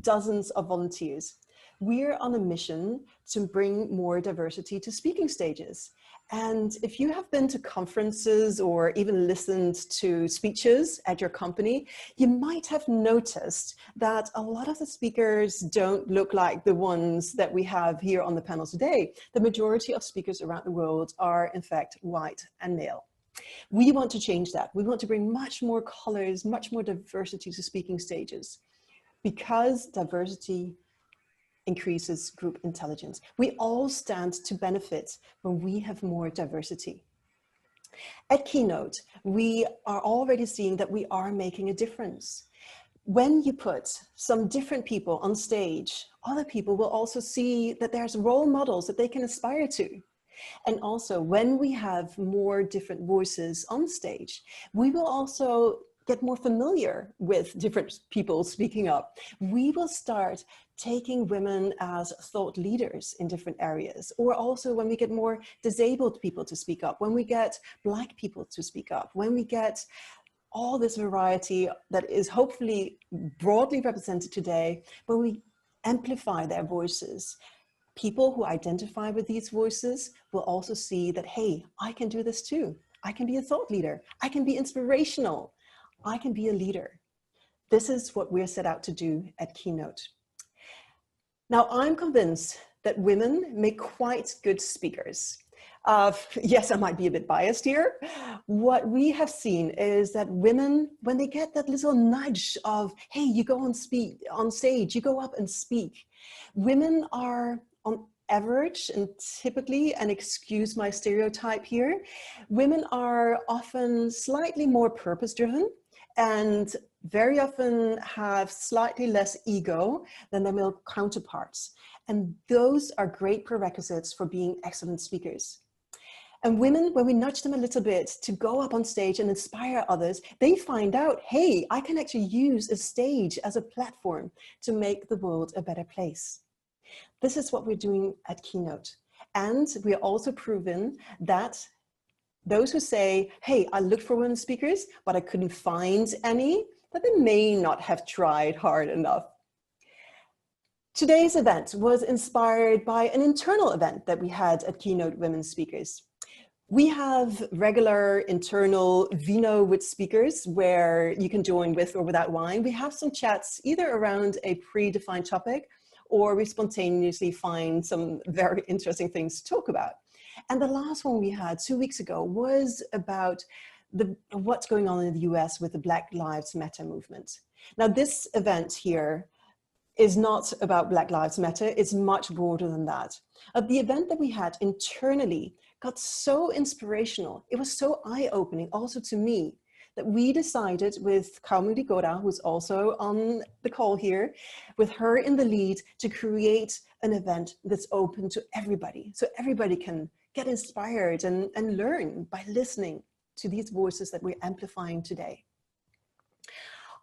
dozens of volunteers. We're on a mission to bring more diversity to speaking stages. And if you have been to conferences or even listened to speeches at your company, you might have noticed that a lot of the speakers don't look like the ones that we have here on the panel today. The majority of speakers around the world are, in fact, white and male. We want to change that. We want to bring much more colors, much more diversity to speaking stages, because diversity increases group intelligence. We all stand to benefit when we have more diversity. At Keynote, we are already seeing that we are making a difference. When you put some different people on stage, other people will also see that there's role models that they can aspire to. And also, when we have more different voices on stage, we will also get more familiar with different people speaking up. We will start taking women as thought leaders in different areas, or also when we get more disabled people to speak up, when we get Black people to speak up, when we get all this variety that is hopefully broadly represented today, when we amplify their voices. People who identify with these voices will also see that, hey, I can do this too. I can be a thought leader. I can be inspirational. I can be a leader. This is what we're set out to do at Keynote. Now, I'm convinced that women make quite good speakers. Yes, I might be a bit biased here. What we have seen is that women, when they get that little nudge of, hey, you go on stage, you go up and speak. Women are on average and typically, and excuse my stereotype here, women are often slightly more purpose-driven and very often have slightly less ego than their male counterparts. And those are great prerequisites for being excellent speakers. And women, when we nudge them a little bit to go up on stage and inspire others, they find out, hey, I can actually use a stage as a platform to make the world a better place. This is what we're doing at Keynote. And we are also proven that those who say, hey, I looked for women speakers, but I couldn't find any, that they may not have tried hard enough. Today's event was inspired by an internal event that we had at Keynote Women Speakers. We have regular internal vino with speakers where you can join with or without wine. We have some chats either around a predefined topic, or we spontaneously find some very interesting things to talk about. And the last one we had 2 weeks ago was about what's going on in the US with the Black Lives Matter movement. Now, this event here is not about Black Lives Matter, it's much broader than that. The event that we had internally got so inspirational, it was so eye-opening also to me, that we decided with Kaumudi Gora, who's also on the call here, with her in the lead, to create an event that's open to everybody. So everybody can get inspired and learn by listening to these voices that we're amplifying today.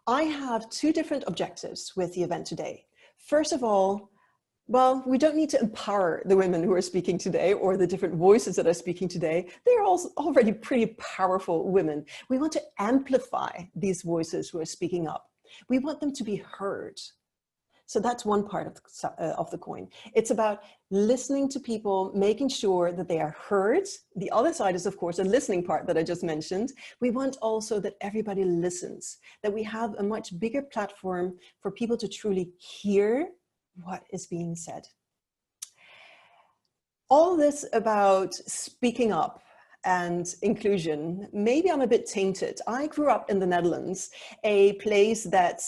I have two different objectives with the event today. First of all, well, we don't need to empower the women who are speaking today or the different voices that are speaking today. They're also already pretty powerful women. We want to amplify these voices who are speaking up. We want them to be heard. So that's one part of the coin. It's about listening to people, making sure that they are heard. The other side is, of course, the listening part that I just mentioned. We want also that everybody listens, that we have a much bigger platform for people to truly hear what is being said. All this about speaking up and inclusion, maybe I'm a bit tainted. I grew up in the Netherlands, a place that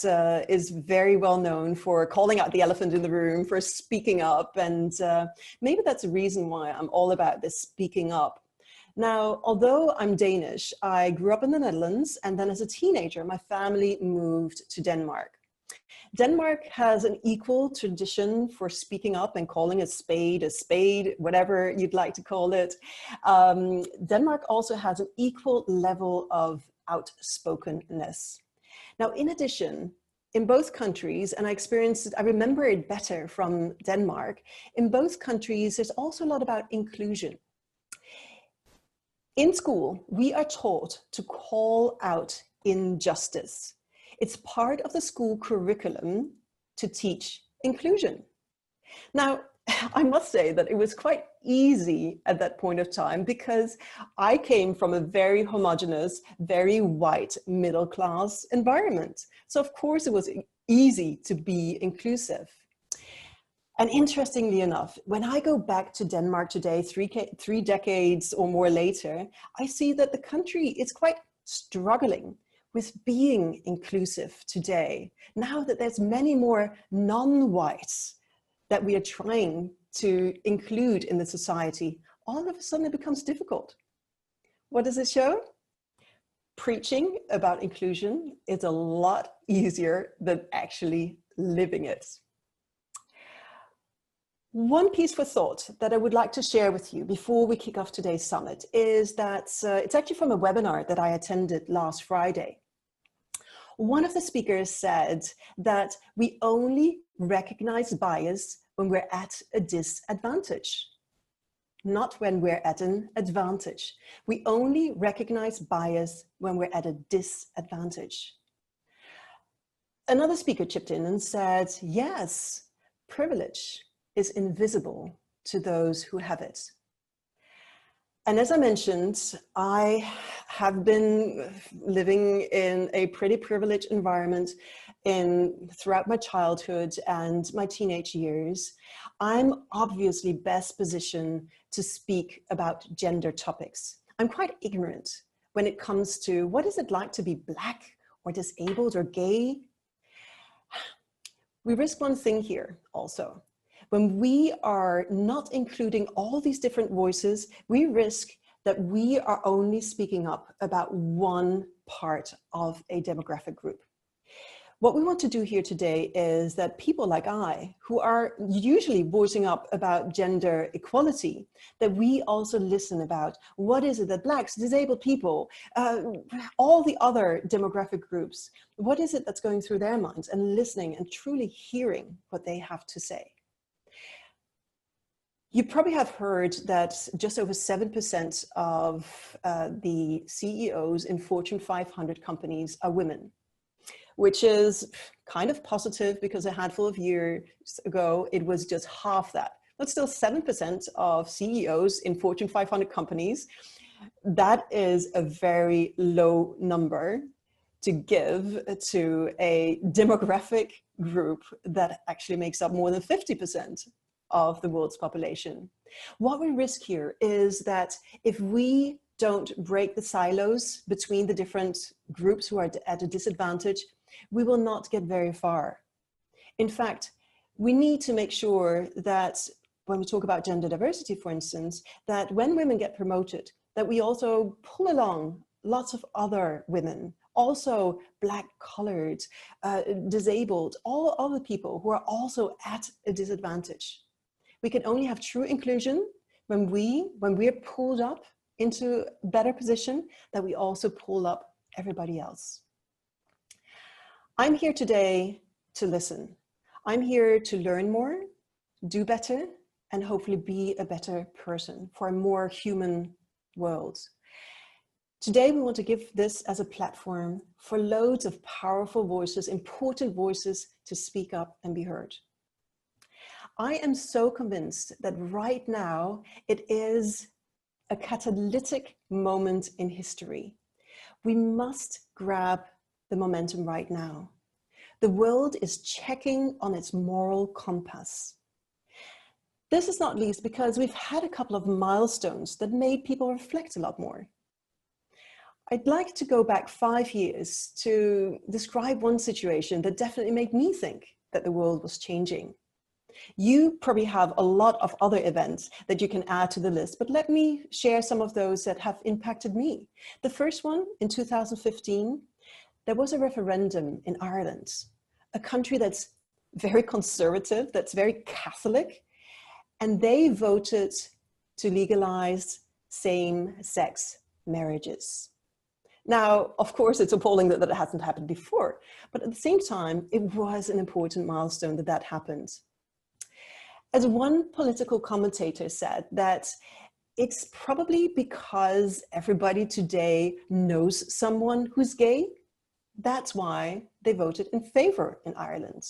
is very well known for calling out the elephant in the room, for speaking up, and maybe that's a reason why I'm all about this speaking up. Now, although I'm Danish, I grew up in the Netherlands, and then as a teenager, my family moved to Denmark. Denmark has an equal tradition for speaking up and calling a spade, whatever you'd like to call it. Denmark also has an equal level of outspokenness. Now, in addition, in both countries, and I remember it better from Denmark, in both countries, there's also a lot about inclusion. In school, we are taught to call out injustice. It's part of the school curriculum to teach inclusion. Now, I must say that it was quite easy at that point of time because I came from a very homogeneous, very white middle-class environment. So of course it was easy to be inclusive. And interestingly enough, when I go back to Denmark today, three decades or more later, I see that the country is quite struggling with being inclusive today. Now that there's many more non-whites that we are trying to include in the society, all of a sudden it becomes difficult. What does it show? Preaching about inclusion is a lot easier than actually living it. One piece for thought that I would like to share with you before we kick off today's summit is that it's actually from a webinar that I attended last Friday. One of the speakers said that we only recognize bias when we're at a disadvantage, not when we're at an advantage. We only recognize bias when we're at a disadvantage. Another speaker chipped in and said, yes, privilege is invisible to those who have it. And as I mentioned, I have been living in a pretty privileged environment throughout my childhood and my teenage years. I'm obviously best positioned to speak about gender topics. I'm quite ignorant when it comes to what is it like to be Black or disabled or gay. We risk one thing here also. When we are not including all these different voices, we risk that we are only speaking up about one part of a demographic group. What we want to do here today is that people like I, who are usually voicing up about gender equality, that we also listen about what is it that Blacks, disabled people, all the other demographic groups, what is it that's going through their minds, and listening and truly hearing what they have to say. You probably have heard that just over 7% of the CEOs in Fortune 500 companies are women, which is kind of positive because a handful of years ago, it was just half that. But still 7% of CEOs in Fortune 500 companies, that is a very low number to give to a demographic group that actually makes up more than 50% of the world's population. What we risk here is that if we don't break the silos between the different groups who are at a disadvantage, we will not get very far. In fact, we need to make sure that when we talk about gender diversity, for instance, that when women get promoted, that we also pull along lots of other women, also Black, colored, disabled, all other people who are also at a disadvantage. We can only have true inclusion when we are pulled up into a better position, that we also pull up everybody else. I'm here today to listen. I'm here to learn more, do better, and hopefully be a better person for a more human world. Today, we want to give this as a platform for loads of powerful voices, important voices to speak up and be heard. I am so convinced that right now it is a catalytic moment in history. We must grab the momentum right now. The world is checking on its moral compass. This is not least because we've had a couple of milestones that made people reflect a lot more. I'd like to go back 5 years to describe one situation that definitely made me think that the world was changing. You probably have a lot of other events that you can add to the list, but let me share some of those that have impacted me. The first one, in 2015, there was a referendum in Ireland, a country that's very conservative, that's very Catholic, and they voted to legalize same-sex marriages. Now, of course, it's appalling that that hasn't happened before, but at the same time, it was an important milestone that that happened. As one political commentator said, that it's probably because everybody today knows someone who's gay. That's why they voted in favor in Ireland.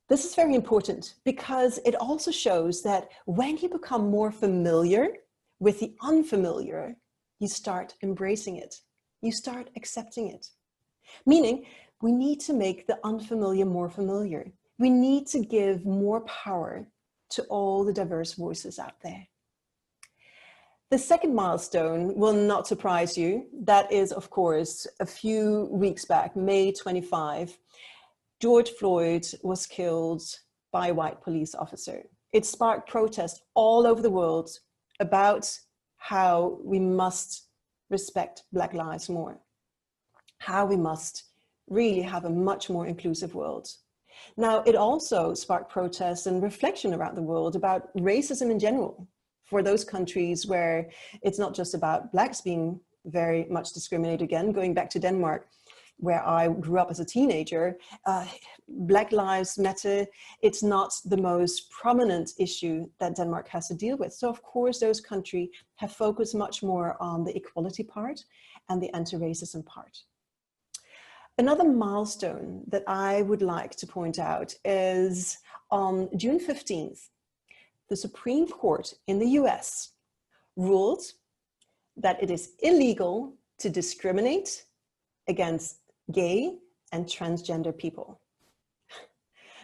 This is very important because it also shows that when you become more familiar with the unfamiliar, you start embracing it. You start accepting it. Meaning, we need to make the unfamiliar more familiar. We need to give more power to all the diverse voices out there. The second milestone will not surprise you. That is, of course, a few weeks back, May 25, George Floyd was killed by a white police officer. It sparked protests all over the world about how we must respect Black lives more, how we must really have a much more inclusive world. Now, it also sparked protests and reflection around the world about racism in general, for those countries where it's not just about Blacks being very much discriminated again. Going back to Denmark, where I grew up as a teenager, Black Lives Matter, it's not the most prominent issue that Denmark has to deal with. So of course, those countries have focused much more on the equality part and the anti-racism part. Another milestone that I would like to point out is on June 15th, the Supreme Court in the US ruled that it is illegal to discriminate against gay and transgender people.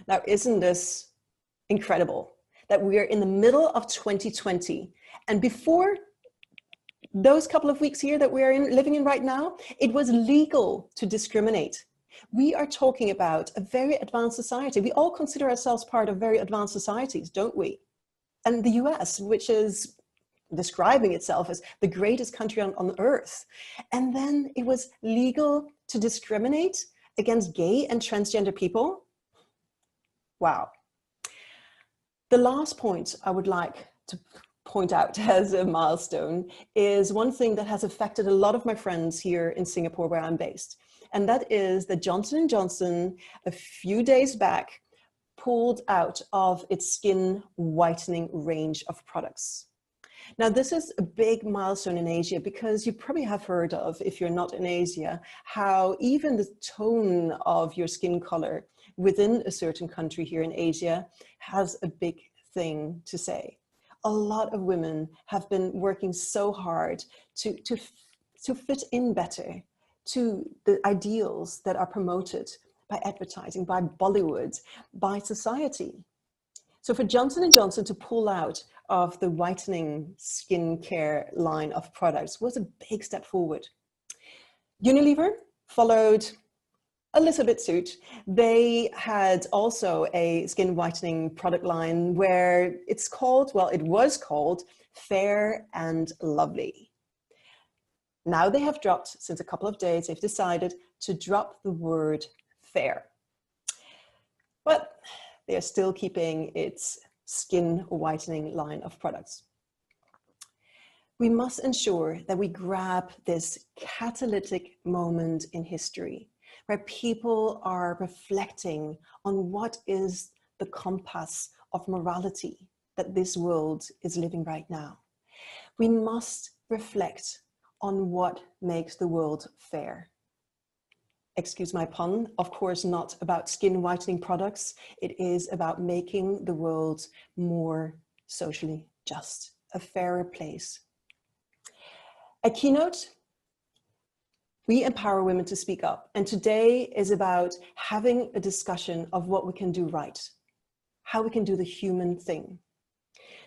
Now, isn't this incredible that we are in the middle of 2020, and before those couple of weeks here that we are living in right now, it was legal to discriminate. We are talking about a very advanced society. We all consider ourselves part of very advanced societies, don't we? And the US, which is describing itself as the greatest country on earth. And then it was legal to discriminate against gay and transgender people. Wow. The last point I would like to point out as a milestone is one thing that has affected a lot of my friends here in Singapore, where I'm based. And that is that Johnson & Johnson, a few days back, pulled out of its skin whitening range of products. Now, this is a big milestone in Asia because you probably have heard of, if you're not in Asia, how even the tone of your skin color within a certain country here in Asia has a big thing to say. A lot of women have been working so hard to fit in better to the ideals that are promoted by advertising, by Bollywood, by society. So for Johnson & Johnson to pull out of the whitening skincare line of products was a big step forward. Unilever followed a little bit suit. They had also a skin whitening product line where it's called, well, it was called Fair and Lovely. Now they have dropped, since a couple of days, they've decided to drop the word fair. But they're still keeping its skin whitening line of products. We must ensure that we grab this catalytic moment in history where people are reflecting on what is the compass of morality that this world is living right now. We must reflect on what makes the world fair. Excuse my pun, of course, not about skin whitening products. It is about making the world more socially just, a fairer place. At Keynote, we empower women to speak up. And today is about having a discussion of what we can do right, how we can do the human thing.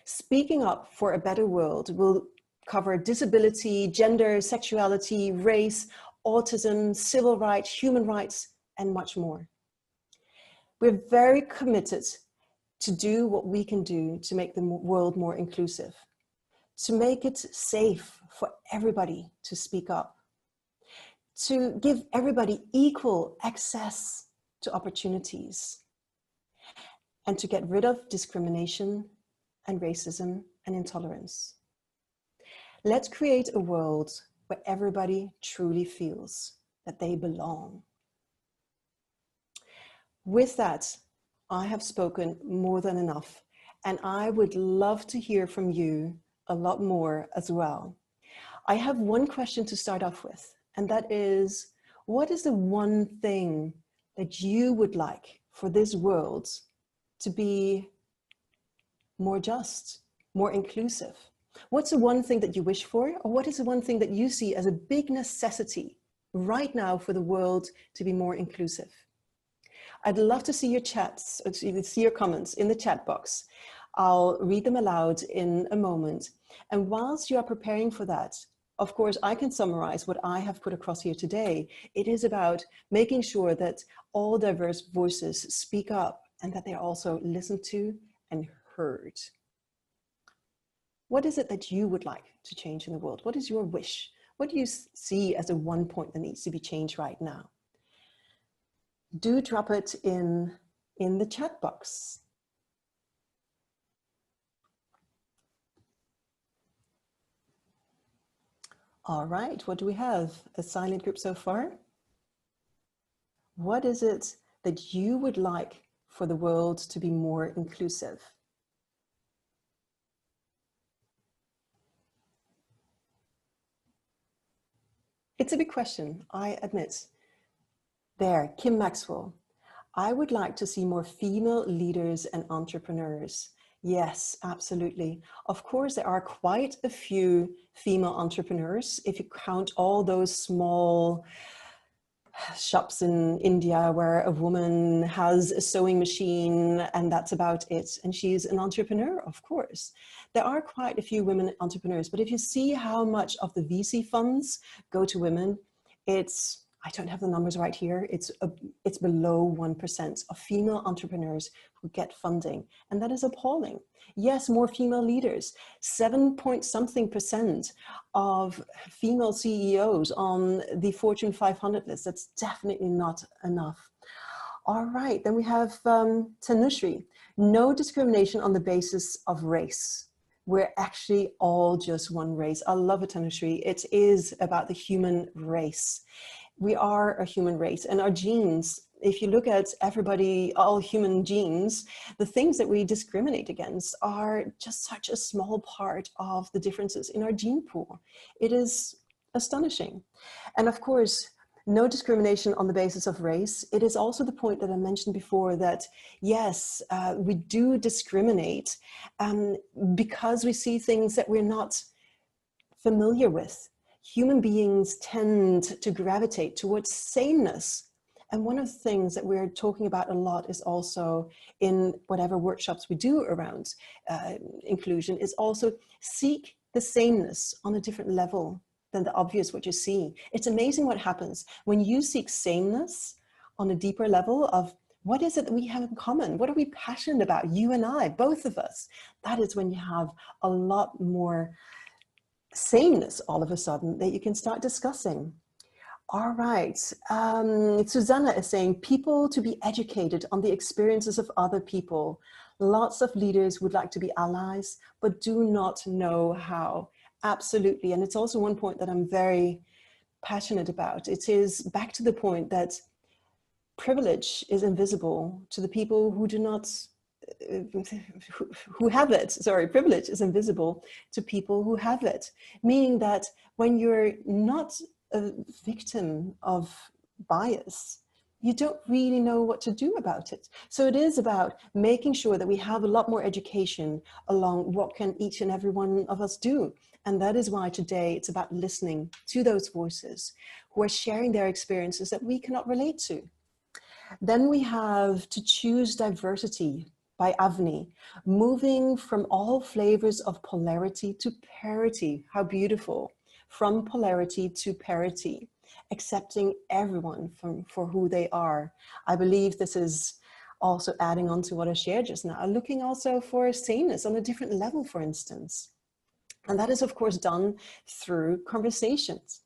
Speaking up for a better world will cover disability, gender, sexuality, race, autism, civil rights, human rights, and much more. We're very committed to do what we can do to make the world more inclusive, to make it safe for everybody to speak up, to give everybody equal access to opportunities, and to get rid of discrimination and racism and intolerance. Let's create a world where everybody truly feels that they belong. With that, I have spoken more than enough, and I would love to hear from you a lot more as well. I have one question to start off with, and that is, what is the one thing that you would like for this world to be more just, more inclusive? What's the one thing that you wish for? Or what is the one thing that you see as a big necessity right now for the world to be more inclusive? I'd love to see your chats, or to see your comments in the chat box. I'll read them aloud in a moment. And whilst you are preparing for that, of course, I can summarize what I have put across here today. It is about making sure that all diverse voices speak up and that they are also listened to and heard. What is it that you would like to change in the world? What is your wish? What do you see as a one point that needs to be changed right now? Do drop it in the chat box. All right, what do we have? A silent group so far? What is it that you would like for the world to be more inclusive? It's a big question, I admit. There, Kim Maxwell. I would like to see more female leaders and entrepreneurs. Yes, absolutely. Of course, there are quite a few female entrepreneurs. If you count all those small shops in India where a woman has a sewing machine and that's about it. And she's an entrepreneur, of course. There are quite a few women entrepreneurs, but if you see how much of the VC funds go to women, it's, I don't have the numbers right here, it's below 1% of female entrepreneurs who get funding. And that is appalling. Yes, more female leaders, 7-point-something% of female CEOs on the Fortune 500 list. That's definitely not enough. All right, then we have Tanushree. No discrimination on the basis of race. We're actually all just one race. I love it, Tanushree. It is about the human race. We are a human race, and our genes, if you look at everybody, all human genes, the things that we discriminate against are just such a small part of the differences in our gene pool. It is astonishing. And of course, no discrimination on the basis of race. It is also the point that I mentioned before that, yes, we do discriminate because we see things that we're not familiar with. Human beings tend to gravitate towards sameness. And one of the things that we're talking about a lot is also in whatever workshops we do around inclusion is also seek the sameness on a different level than the obvious what you see. It's amazing what happens when you seek sameness on a deeper level of what is it that we have in common? What are we passionate about? You and I, both of us. That is when you have a lot more sameness all of a sudden that you can start discussing. All right, Susanna is saying people to be educated on the experiences of other people. Lots of leaders would like to be allies, but do not know how. Absolutely, and it's also one point that I'm very passionate about. It is back to the point that privilege is invisible to the people who do not who have it. Sorry, privilege is invisible to people who have it, meaning that when you're not a victim of bias, you don't really know what to do about it. So it is about making sure that we have a lot more education along what can each and every one of us do. And that is why today it's about listening to those voices who are sharing their experiences that we cannot relate to. Then we have To Choose Diversity by Avni, moving from all flavors of polarity to parity. How beautiful. From polarity to parity, accepting everyone for who they are. I believe this is also adding on to what I shared just now, looking also for sameness on a different level, for instance. And that is, of course, done through conversations.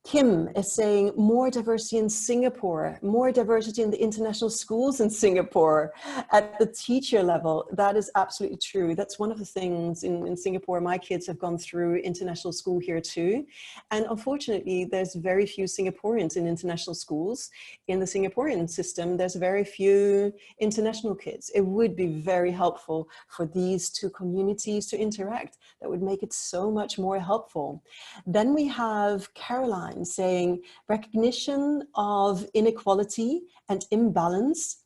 Kim is saying more diversity in Singapore, more diversity in the international schools in Singapore at the teacher level. That is absolutely true. That's one of the things in Singapore. My kids have gone through international school here too. And unfortunately, there's very few Singaporeans in international schools. In the Singaporean system, there's very few international kids. It would be very helpful for these two communities to interact. That would make it so much more helpful. Then we have Caroline saying recognition of inequality and imbalance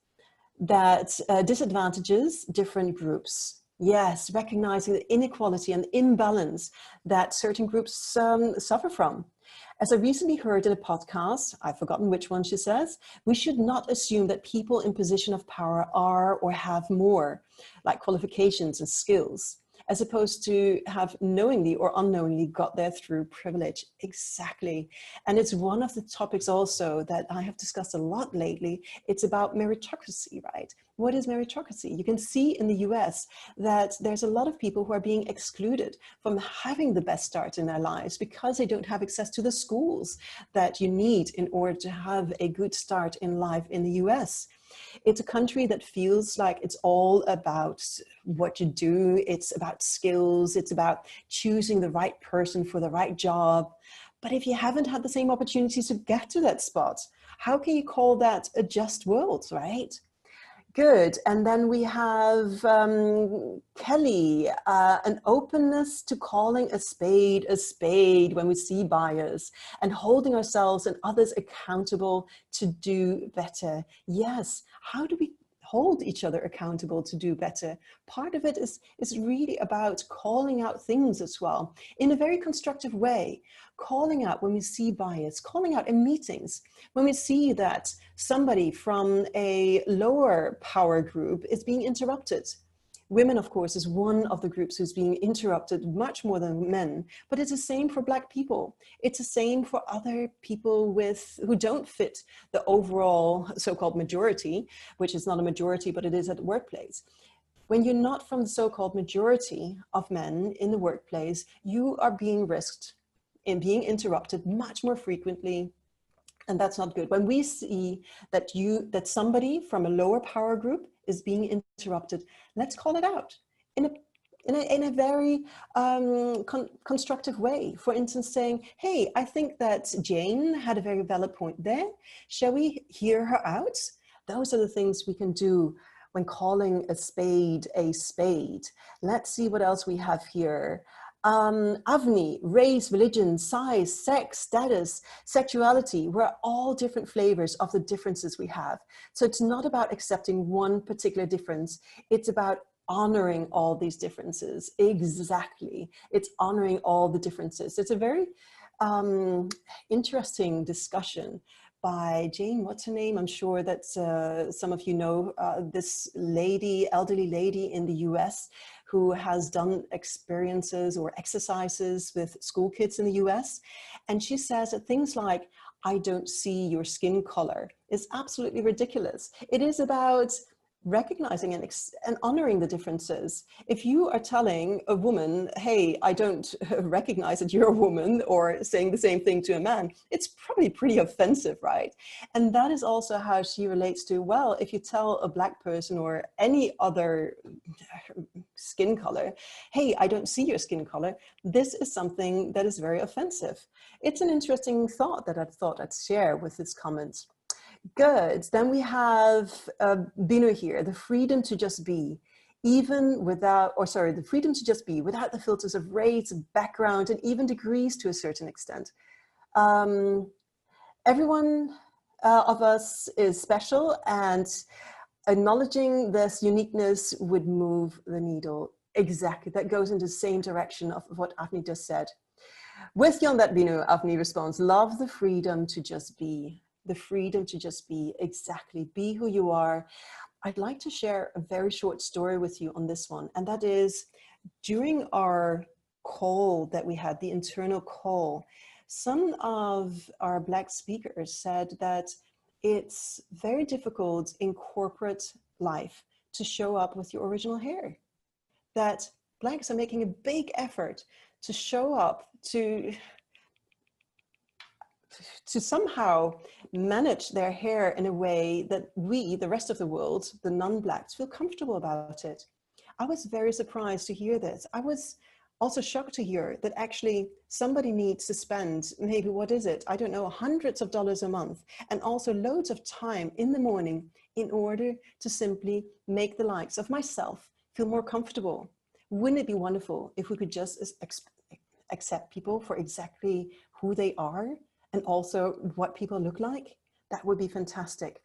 that disadvantages different groups. Yes, recognizing the inequality and imbalance that certain groups suffer from. As I recently heard in a podcast, I've forgotten which one, she says, we should not assume that people in position of power are or have more, like qualifications and skills, as opposed to have knowingly or unknowingly got there through privilege. Exactly. And it's one of the topics also that I have discussed a lot lately. It's about meritocracy, right? What is meritocracy? You can see in the US that there's a lot of people who are being excluded from having the best start in their lives because they don't have access to the schools that you need in order to have a good start in life in the US. It's a country that feels like it's all about what you do. It's about skills. It's about choosing the right person for the right job. But if you haven't had the same opportunities to get to that spot, how can you call that a just world, right? Good. And then we have Kelly, an openness to calling a spade when we see bias and holding ourselves and others accountable to do better. Yes. How do we hold each other accountable to do better? Part of it is really about calling out things as well in a very constructive way, calling out when we see bias, calling out in meetings, when we see that somebody from a lower power group is being interrupted. Women, of course, is one of the groups who's being interrupted much more than men, but it's the same for Black people. It's the same for other people who don't fit the overall so-called majority, which is not a majority, but it is at the workplace. When you're not from the so-called majority of men in the workplace, you are being risked in being interrupted much more frequently. And that's not good. When we see that somebody from a lower power group is being interrupted, let's call it out in a very constructive way. For instance, saying, hey, I think that Jane had a very valid point there. Shall we hear her out? Those are the things we can do when calling a spade a spade. Let's see what else we have here. Avni, race, religion, size, sex, status, sexuality, we're all different flavors of the differences we have. So it's not about accepting one particular difference. It's about honoring all these differences. Exactly. It's honoring all the differences. It's a very interesting discussion by Jane, what's her name? I'm sure that some of you know this lady, elderly lady in the US who has done experiences or exercises with school kids in the US. And she says that things like, I don't see your skin color is absolutely ridiculous. It is about recognizing and honoring the differences. If you are telling a woman, hey, I don't recognize that you're a woman, or saying the same thing to a man, it's probably pretty offensive, right? And that is also how she relates to, well, if you tell a Black person or any other skin color, hey, I don't see your skin color, this is something that is very offensive. It's an interesting thought that I thought I'd share with this comment. Good. Then we have Binu here, the freedom to just be, even without, the freedom to just be without the filters of race, background, and even degrees to a certain extent. Everyone of us is special, and acknowledging this uniqueness would move the needle. Exactly. That goes into the same direction of what Avni just said. With you on that, Binu, Avni responds, love the freedom to just be. The freedom to just be, exactly, be who you are. I'd like to share a very short story with you on this one. And that is, during our call that we had, the internal call, some of our Black speakers said that it's very difficult in corporate life to show up with your original hair. That Blacks are making a big effort to show up, to somehow manage their hair in a way that we, the rest of the world, the non-Blacks, feel comfortable about it. I was very surprised to hear this. I was also shocked to hear that actually somebody needs to spend maybe, what is it? I don't know, hundreds of dollars a month, and also loads of time in the morning in order to simply make the likes of myself feel more comfortable. Wouldn't it be wonderful if we could just accept people for exactly who they are? And also what people look like? That would be fantastic.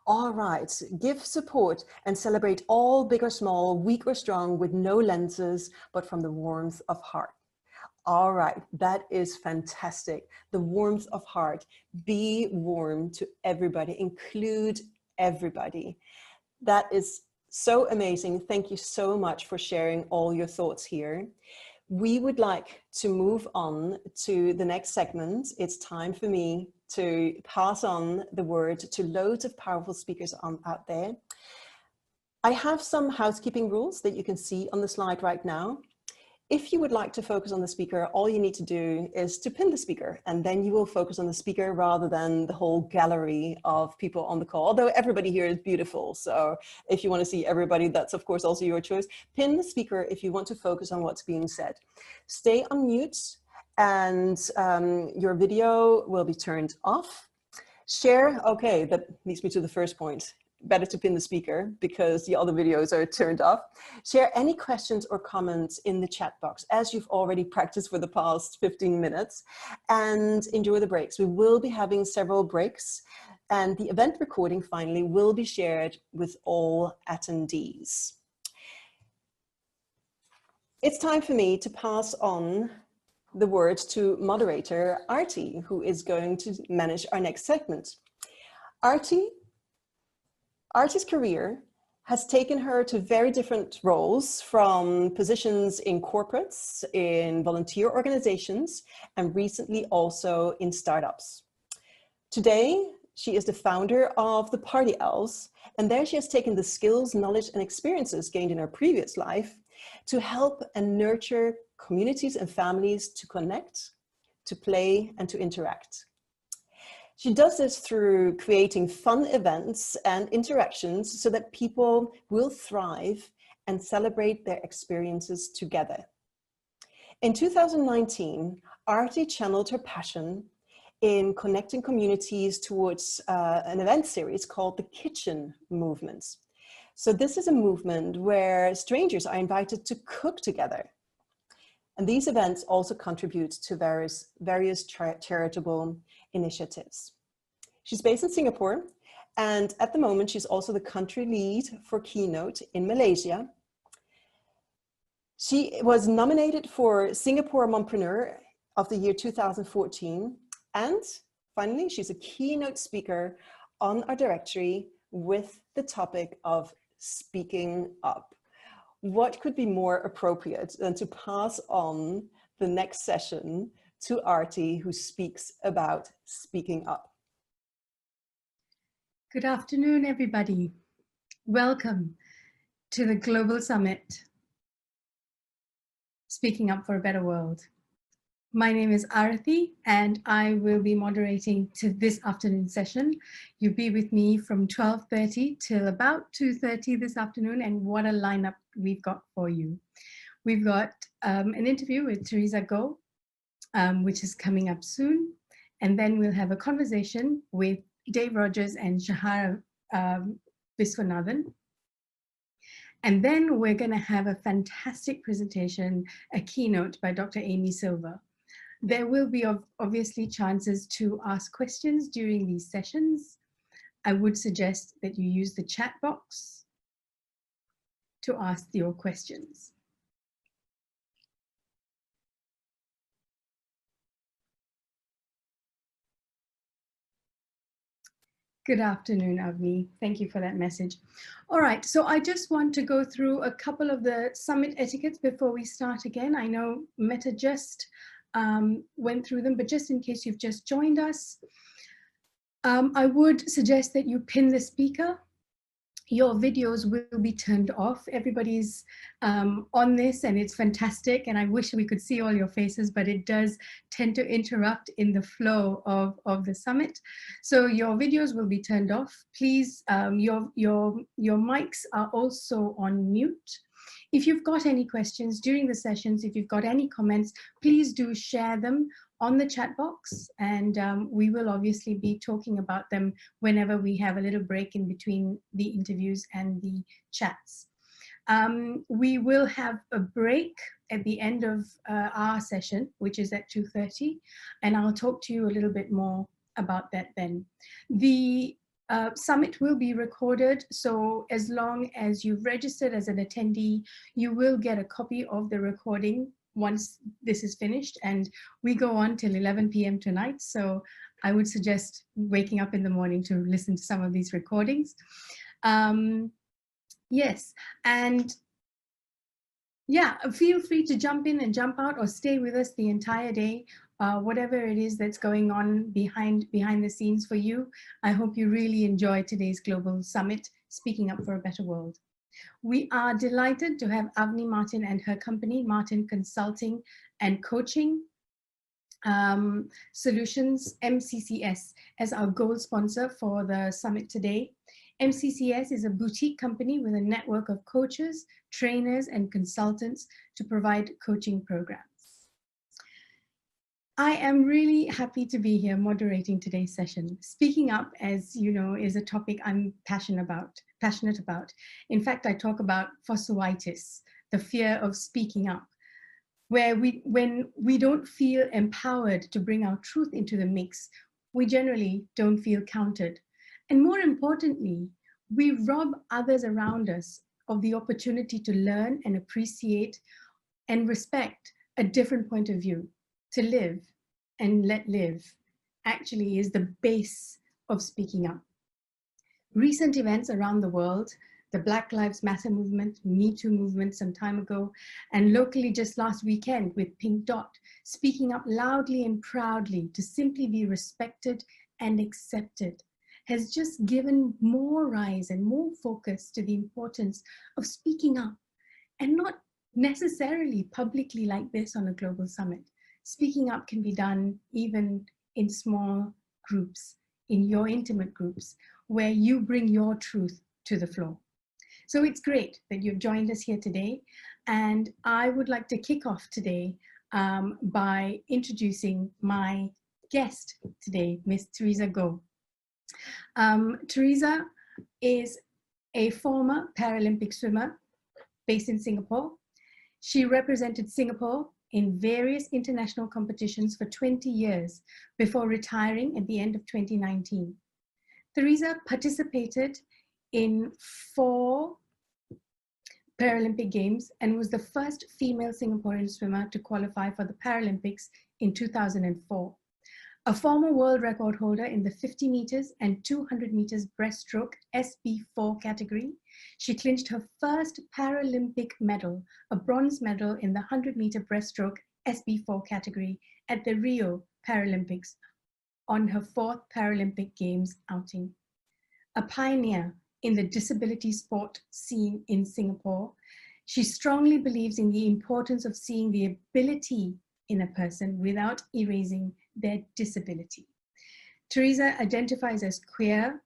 All right, give support and celebrate all big or small, weak or strong, with no lenses, but from the warmth of heart. All right, that is fantastic. The warmth of heart. Be warm to everybody, include everybody. That is so amazing. Thank you so much for sharing all your thoughts here. We would like to move on to the next segment. It's time for me to pass on the word to loads of powerful speakers out there. I have some housekeeping rules that you can see on the slide right now. If you would like to focus on the speaker, all you need to do is to pin the speaker, and then you will focus on the speaker rather than the whole gallery of people on the call. Although everybody here is beautiful, so if you want to see everybody, that's of course also your choice. Pin the speaker if you want to focus on what's being said. Stay on mute, and your video will be turned off. Share, okay, that leads me to the first point. Better to pin the speaker because the other videos are turned off. Share any questions or comments in the chat box, as you've already practiced for the past 15 minutes, and enjoy the breaks. We will be having several breaks, and the event recording finally will be shared with all attendees. It's time for me to pass on the word to moderator Arti, who is going to manage our next segment. Arti's career has taken her to very different roles, from positions in corporates, in volunteer organizations, and recently also in startups. Today, she is the founder of the Party Owls, and there she has taken the skills, knowledge, and experiences gained in her previous life to help and nurture communities and families to connect, to play, and to interact. She does this through creating fun events and interactions so that people will thrive and celebrate their experiences together. In 2019, Arti channeled her passion in connecting communities towards an event series called the Kitchen Movement. So this is a movement where strangers are invited to cook together. And these events also contribute to various charitable initiatives. She's based in Singapore, and at the moment she's also the country lead for Keynote in Malaysia. She was nominated for Singapore Mompreneur of the year 2014, and finally she's a keynote speaker on our directory with the topic of speaking up. What could be more appropriate than to pass on the next session to Arti, who speaks about speaking up. Good afternoon, everybody. Welcome to the Global Summit, Speaking Up for a Better World. My name is Arati, and I will be moderating to this afternoon session. You'll be with me from 12:30 till about 2:30 this afternoon, and what a lineup we've got for you. We've got an interview with Teresa Goh, which is coming up soon, and then we'll have a conversation with Dave Rogers and Shahara Viswanathan. And then we're going to have a fantastic presentation, a keynote by Dr. Amy Silver. There will be obviously chances to ask questions during these sessions. I would suggest that you use the chat box to ask your questions. Good afternoon, Avni. Thank you for that message. All right, so I just want to go through a couple of the summit etiquettes before we start again. I know Meta just went through them, but just in case you've just joined us, I would suggest that you pin the speaker. Your videos will be turned off. Everybody's on this, and it's fantastic, and I wish we could see all your faces, but it does tend to interrupt in the flow of the summit. So your videos will be turned off. Please, your mics are also on mute. If you've got any questions during the sessions, if you've got any comments, please do share them on the chat box, and we will obviously be talking about them whenever we have a little break in between the interviews and the chats. We will have a break at the end of our session, which is at 2:30, and I'll talk to you a little bit more about that then. The Summit will be recorded, so as long as you've registered as an attendee, you will get a copy of the recording once this is finished. And we go on till 11 p.m. tonight, so I would suggest waking up in the morning to listen to some of these recordings. Yes, and yeah, feel free to jump in and jump out or stay with us the entire day. Whatever it is that's going on behind the scenes for you. I hope you really enjoy today's Global Summit, Speaking Up for a Better World. We are delighted to have Avni Martin and her company, Martin Consulting and Coaching Solutions, MCCS, as our gold sponsor for the summit today. MCCS is a boutique company with a network of coaches, trainers, and consultants to provide coaching programs. I am really happy to be here moderating today's session. Speaking up, as you know, is a topic I'm passionate about. In fact, I talk about fossoitis, the fear of speaking up, where when we don't feel empowered to bring our truth into the mix, we generally don't feel counted. And more importantly, we rob others around us of the opportunity to learn and appreciate and respect a different point of view. To live and let live actually is the base of speaking up. Recent events around the world, the Black Lives Matter movement, Me Too movement some time ago, and locally just last weekend with Pink Dot, speaking up loudly and proudly to simply be respected and accepted, has just given more rise and more focus to the importance of speaking up, and not necessarily publicly like this on a global summit. Speaking up can be done even in small groups, in your intimate groups, where you bring your truth to the floor. So it's great that you've joined us here today. And I would like to kick off today by introducing my guest today, Miss Teresa Goh. Teresa is a former Paralympic swimmer based in Singapore. She represented Singapore in various international competitions for 20 years before retiring at the end of 2019. Teresa participated in 4 Paralympic Games and was the first female Singaporean swimmer to qualify for the Paralympics in 2004. A former world record holder in the 50 meters and 200 meters breaststroke SB4 category, she clinched her first Paralympic medal, a bronze medal in the 100-meter breaststroke SB4 category at the Rio Paralympics on her 4th Paralympic Games outing. A pioneer in the disability sport scene in Singapore, she strongly believes in the importance of seeing the ability in a person without erasing their disability. Teresa identifies as queer,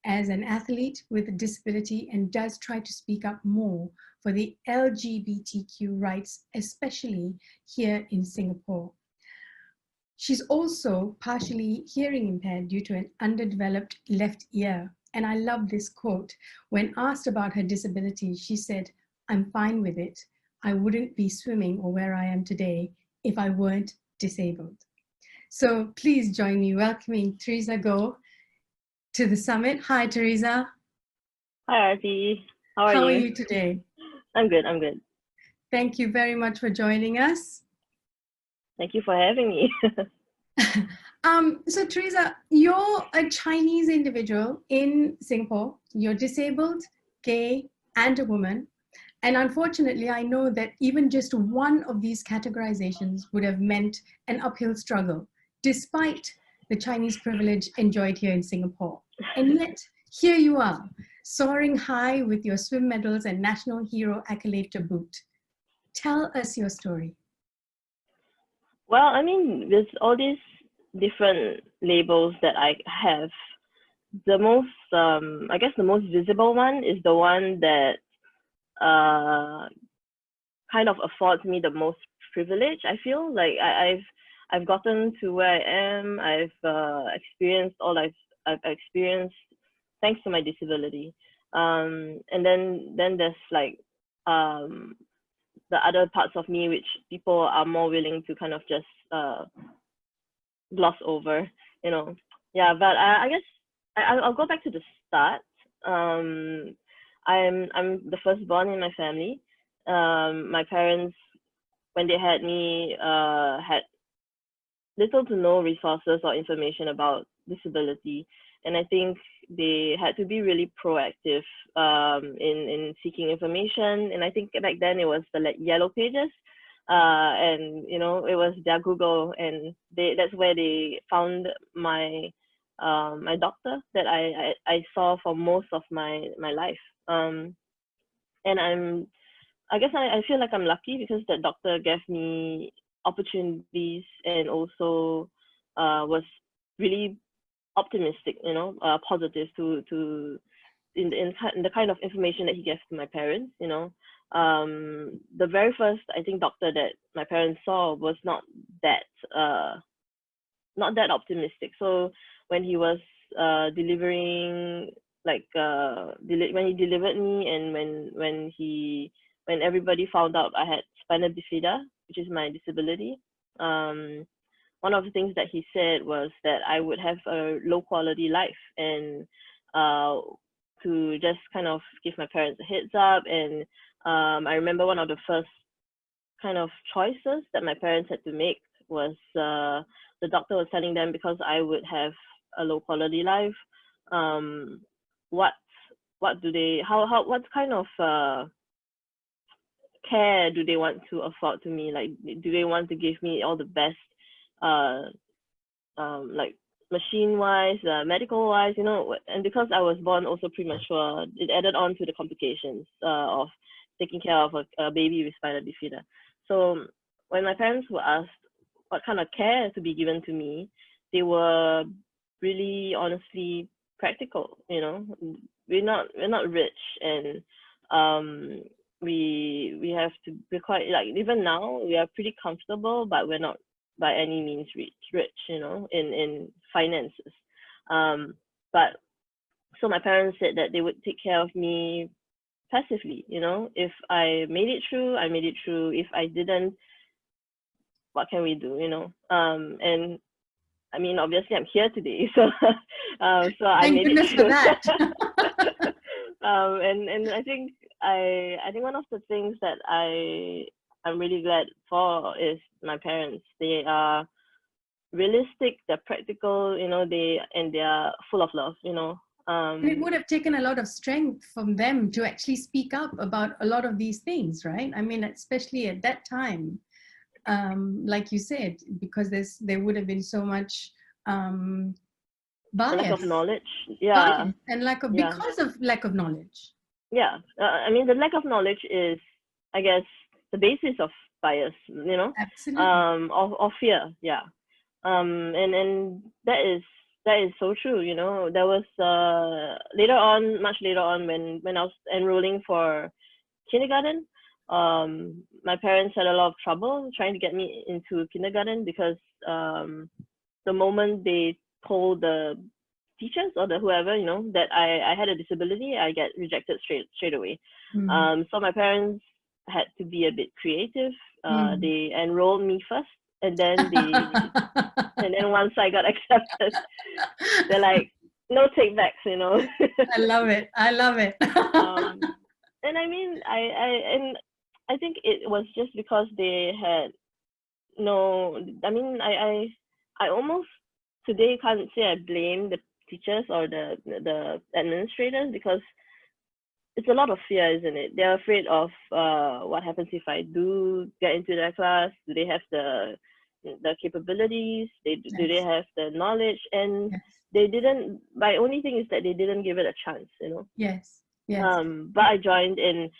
as an athlete with a disability, and does try to speak up more for the LGBTQ rights, especially here in Singapore. She's also partially hearing impaired due to an underdeveloped left ear. And I love this quote. When asked about her disability, she said, "I'm fine with it. I wouldn't be swimming or where I am today if I weren't disabled." So please join me welcoming Teresa Goh to the summit. Hi, Teresa. Hi, Arti. How are you today? I'm good. Thank you very much for joining us. Thank you for having me. So Teresa, you're a Chinese individual in Singapore. You're disabled, gay, and a woman. And unfortunately, I know that even just one of these categorizations would have meant an uphill struggle, despite the Chinese privilege enjoyed here in Singapore. And yet, here you are, soaring high with your swim medals and national hero accolade to boot. Tell us your story. Well, I mean, there's all these different labels that I have. The most, I guess the most visible one is the one that kind of affords me the most privilege. I feel like I've gotten to where I am. I've experienced all I've experienced thanks to my disability. And then there's like the other parts of me which people are more willing to kind of just gloss over, you know. Yeah, but I guess I'll go back to the start. I'm the firstborn in my family. My parents, when they had me, had little to no resources or information about disability, and I think they had to be really proactive in seeking information. And I think back then it was the yellow pages, and it was their Google, and that's where they found my my doctor that I saw for most of my life. And I guess I feel like I'm lucky because that doctor gave me opportunities and also was really optimistic, positive to in the kind of information that he gave to my parents. The very first, I think, doctor that my parents saw was that uh, not that optimistic. So when he was delivering, when he delivered me, and when everybody found out I had spina bifida, which is my disability, one of the things that he said was that I would have a low quality life, and to just kind of give my parents a heads up. And I remember one of the first kind of choices that my parents had to make was the doctor was telling them, because I would have a low quality life, what do they what kind of care do they want to afford to me? Like, do they want to give me all the best like machine wise, medical wise, and because I was born also premature, it added on to the complications of taking care of a baby with spina bifida. So when my parents were asked what kind of care to be given to me, they were really honestly practical. We're not rich, and we have to be quite, like, even now we are pretty comfortable, but we're not by any means rich, in finances. But so my parents said that they would take care of me passively. If I made it through, I made it through. If I didn't, what can we do? And I mean, obviously I'm here today, so so I made it through. For that. And I think one of the things that I'm really glad for is my parents. They are realistic, they're practical, they are full of love. It would have taken a lot of strength from them to actually speak up about a lot of these things, right? I mean, especially at that time, like you said, because there would have been so much bias. Lack of knowledge, yeah. Bias and because of lack of knowledge. Yeah, I mean, the lack of knowledge is, I guess, the basis of bias, Absolutely. Of fear, yeah. And that is so true. There was much later on, when I was enrolling for kindergarten, my parents had a lot of trouble trying to get me into kindergarten, because the moment they told the teachers or the whoever, that I had a disability, I get rejected straight away. So my parents had to be a bit creative. They enrolled me first, and then and then once I got accepted, they're like, no take backs. I love it. And I mean, I think it was just because they had no. I mean, I almost today can't say I blame the teachers or the administrators, because it's a lot of fear, isn't it? They're afraid of what happens if I do get into their class. Do they have the capabilities? Do they have the knowledge? And they didn't. My only thing is that they didn't give it a chance. Yes. But I joined, and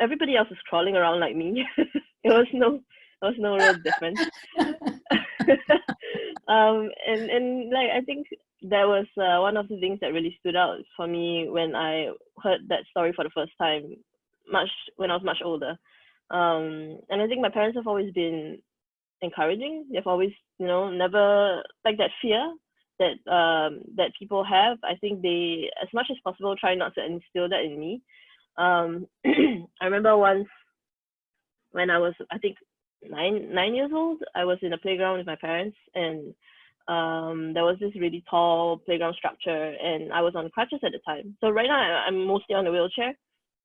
everybody else was crawling around like me. There was no real difference. And like, I think that was one of the things that really stood out for me when I heard that story for the first time, when I was much older. And I think my parents have always been encouraging. They've always, never, like, that fear that people have. I think they, as much as possible, try not to instill that in me. I remember once when I was, I think, 9 years old, I was in a playground with my parents, and there was this really tall playground structure, and I was on crutches at the time. So right now I'm mostly on a wheelchair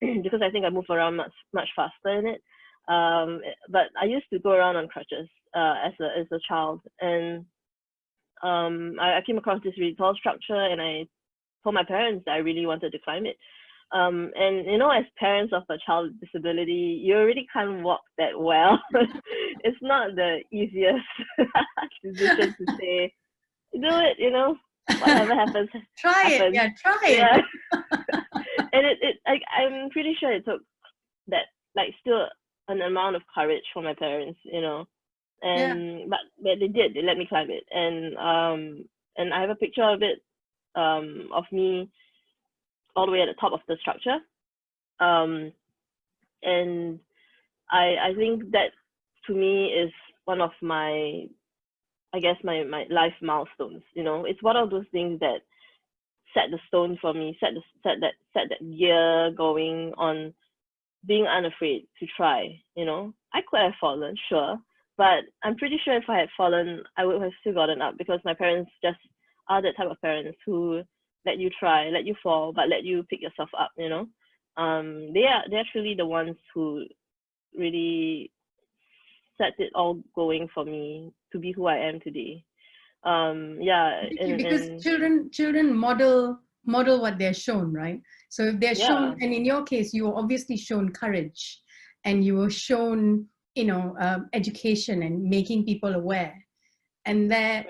because I think I move around much faster in it. But I used to go around on crutches as a child, and I came across this really tall structure, and I told my parents that I really wanted to climb it. And you know, as parents of a child with disability, you really can't walk that well. It's not the easiest decision to say, do it, you know, whatever happens, Try happens. it, yeah, try Yeah. it. And I'm pretty sure it took that, like, still an amount of courage for my parents, you know. And but they did, they let me climb it. And I have a picture of it, of me all the way at the top of the structure. And I think that, to me, is one of my, I guess, my life milestones. You know, it's one of those things that set the stone for me, set that gear going on being unafraid to try. You know, I could have fallen, sure, but I'm pretty sure if I had fallen, I would have still gotten up, because my parents just are the type of parents who let you try, let you fall, but let you pick yourself up. You know, they're truly the ones who really set it all going for me to be who I am today. Because children model what they're shown, right? So if they're shown, and in your case, you were obviously shown courage, and you were shown, you know, education and making people aware, and that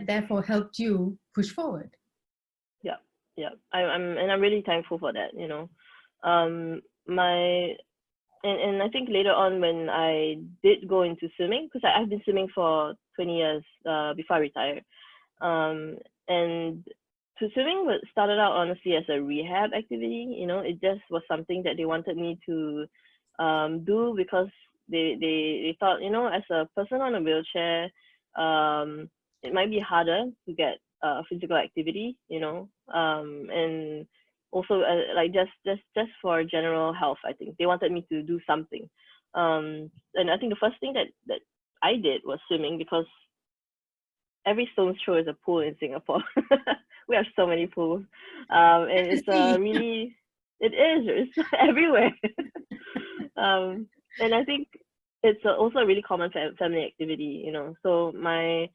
therefore helped you push forward. I'm really thankful for that. You know, and I think later on, when I did go into swimming, because I've been swimming for 20 years before I retired, and so swimming started out honestly as a rehab activity. You know, it just was something that they wanted me to do, because they thought, you know, as a person on a wheelchair, it might be harder to get physical activity, you know, and also like just for general health. I think they wanted me to do something, and I think the first thing that I did was swimming, because every stone's throw is a pool in Singapore. We have so many pools, and it's it's everywhere. And I think it's also a really common family activity, you know. So my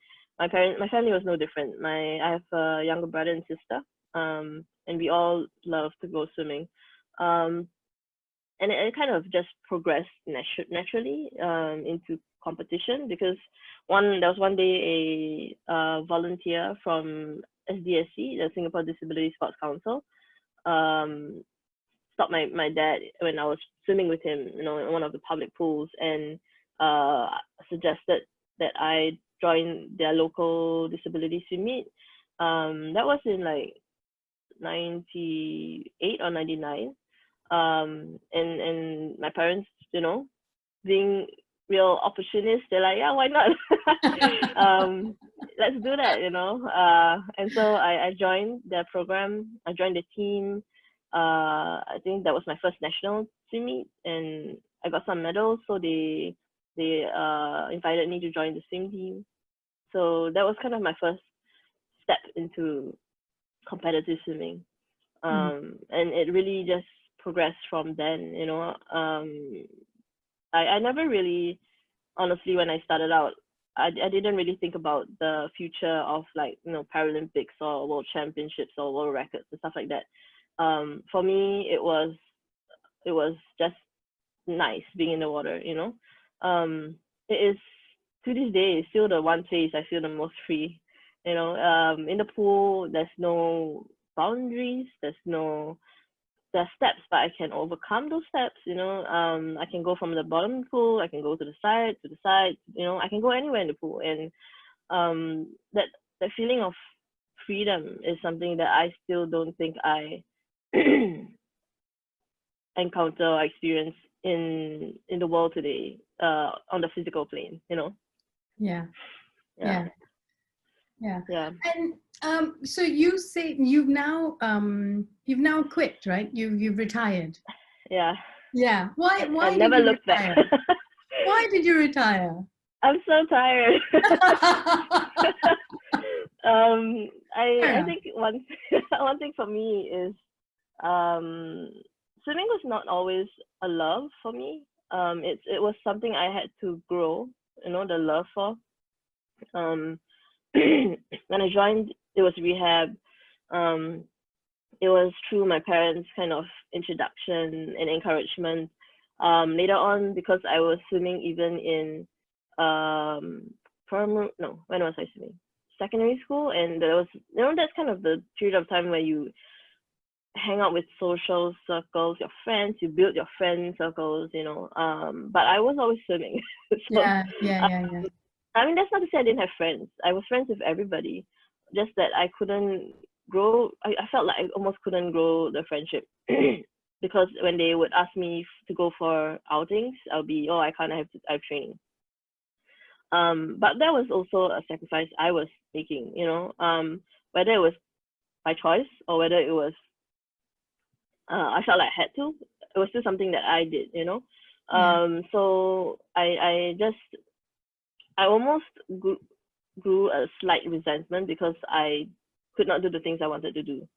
family was no different. I have a younger brother and sister, and we all love to go swimming. And it kind of just progressed naturally into competition, because there was one day a volunteer from SDSC, the Singapore Disability Sports Council, stopped my dad when I was swimming with him, you know, in one of the public pools, and suggested that I join their local disability swim meet. That was in like 98 or 99. And my parents, you know, being real opportunists, they're like, yeah, why not? Let's do that, you know. And so I joined their program. I joined the team. I think that was my first national swim meet, and I got some medals. So they invited me to join the swim team. So that was kind of my first step into competitive swimming. And it really just progressed from then, you know. I never really, honestly, when I started out, I didn't really think about the future of, like, you know, Paralympics or World Championships or World Records and stuff like that. For me, it was just nice being in the water, you know. It is, to this day, it's still the one place I feel the most free, you know. In the pool, there's no boundaries, there's steps, but I can overcome those steps, you know. I can go from the bottom of the pool, I can go to the side, you know, I can go anywhere in the pool. And that feeling of freedom is something that I still don't think I encounter or experience in the world today, on the physical plane, you know. Yeah. And so you say you've now quit, right? You've retired. Yeah. Why I did never you looked retire? back. Why did you retire? I'm so tired. I Yeah. think one one thing for me is swimming was not always a love for me. It was something I had to grow, the love for. Um, when I joined, it was rehab. Um, it was through my parents' kind of introduction and encouragement. Later on, because I was swimming even in no, when was I swimming? Secondary school, and there was, that's kind of the period of time where you hang out with social circles, your friends, you build your friend circles, but I was always swimming. So Yeah, yeah, uh, yeah, yeah. I mean, that's not to say I didn't have friends. I was friends with everybody, just that I couldn't grow. I felt like I almost couldn't grow the friendship because when they would ask me to go for outings, I'll be, oh, I can't, I have training. But that was also a sacrifice I was making, whether it was by choice or whether it was I felt like I had to. It was still something that I did. Yeah. So I almost grew a slight resentment because I could not do the things I wanted to do.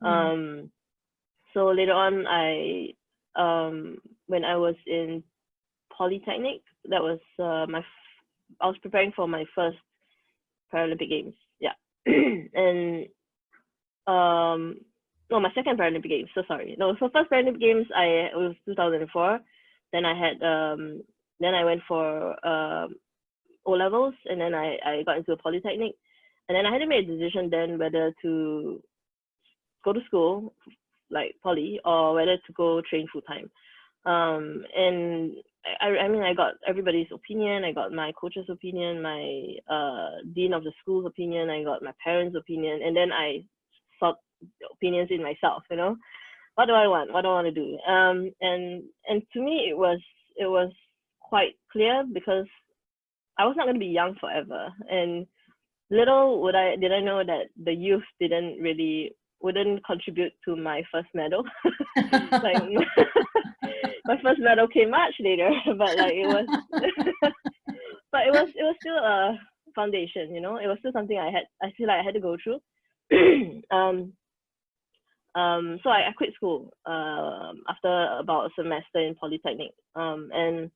Yeah. So later on, when I was in Polytechnic, that was I was preparing for my first Paralympic Games. Yeah, and no, my second Paralympic Games. So sorry. No, so first Paralympic Games, it was 2004. Then then I went for O levels, and then I got into a Polytechnic, and then I had to make a decision then whether to go to school, like poly, or whether to go train full time. And I mean, I got everybody's opinion. I got my coach's opinion, my dean of the school's opinion. I got my parents' opinion, and then I sought opinions in myself. What do I want? What do I want to do? And to me, it was quite clear because I was not going to be young forever. And little did I know that the youth wouldn't contribute to my first medal. Like my first medal came much later, but like it was, but it was still a foundation. It was still something I feel like I had to go through. So I quit school after about a semester in Polytechnic, and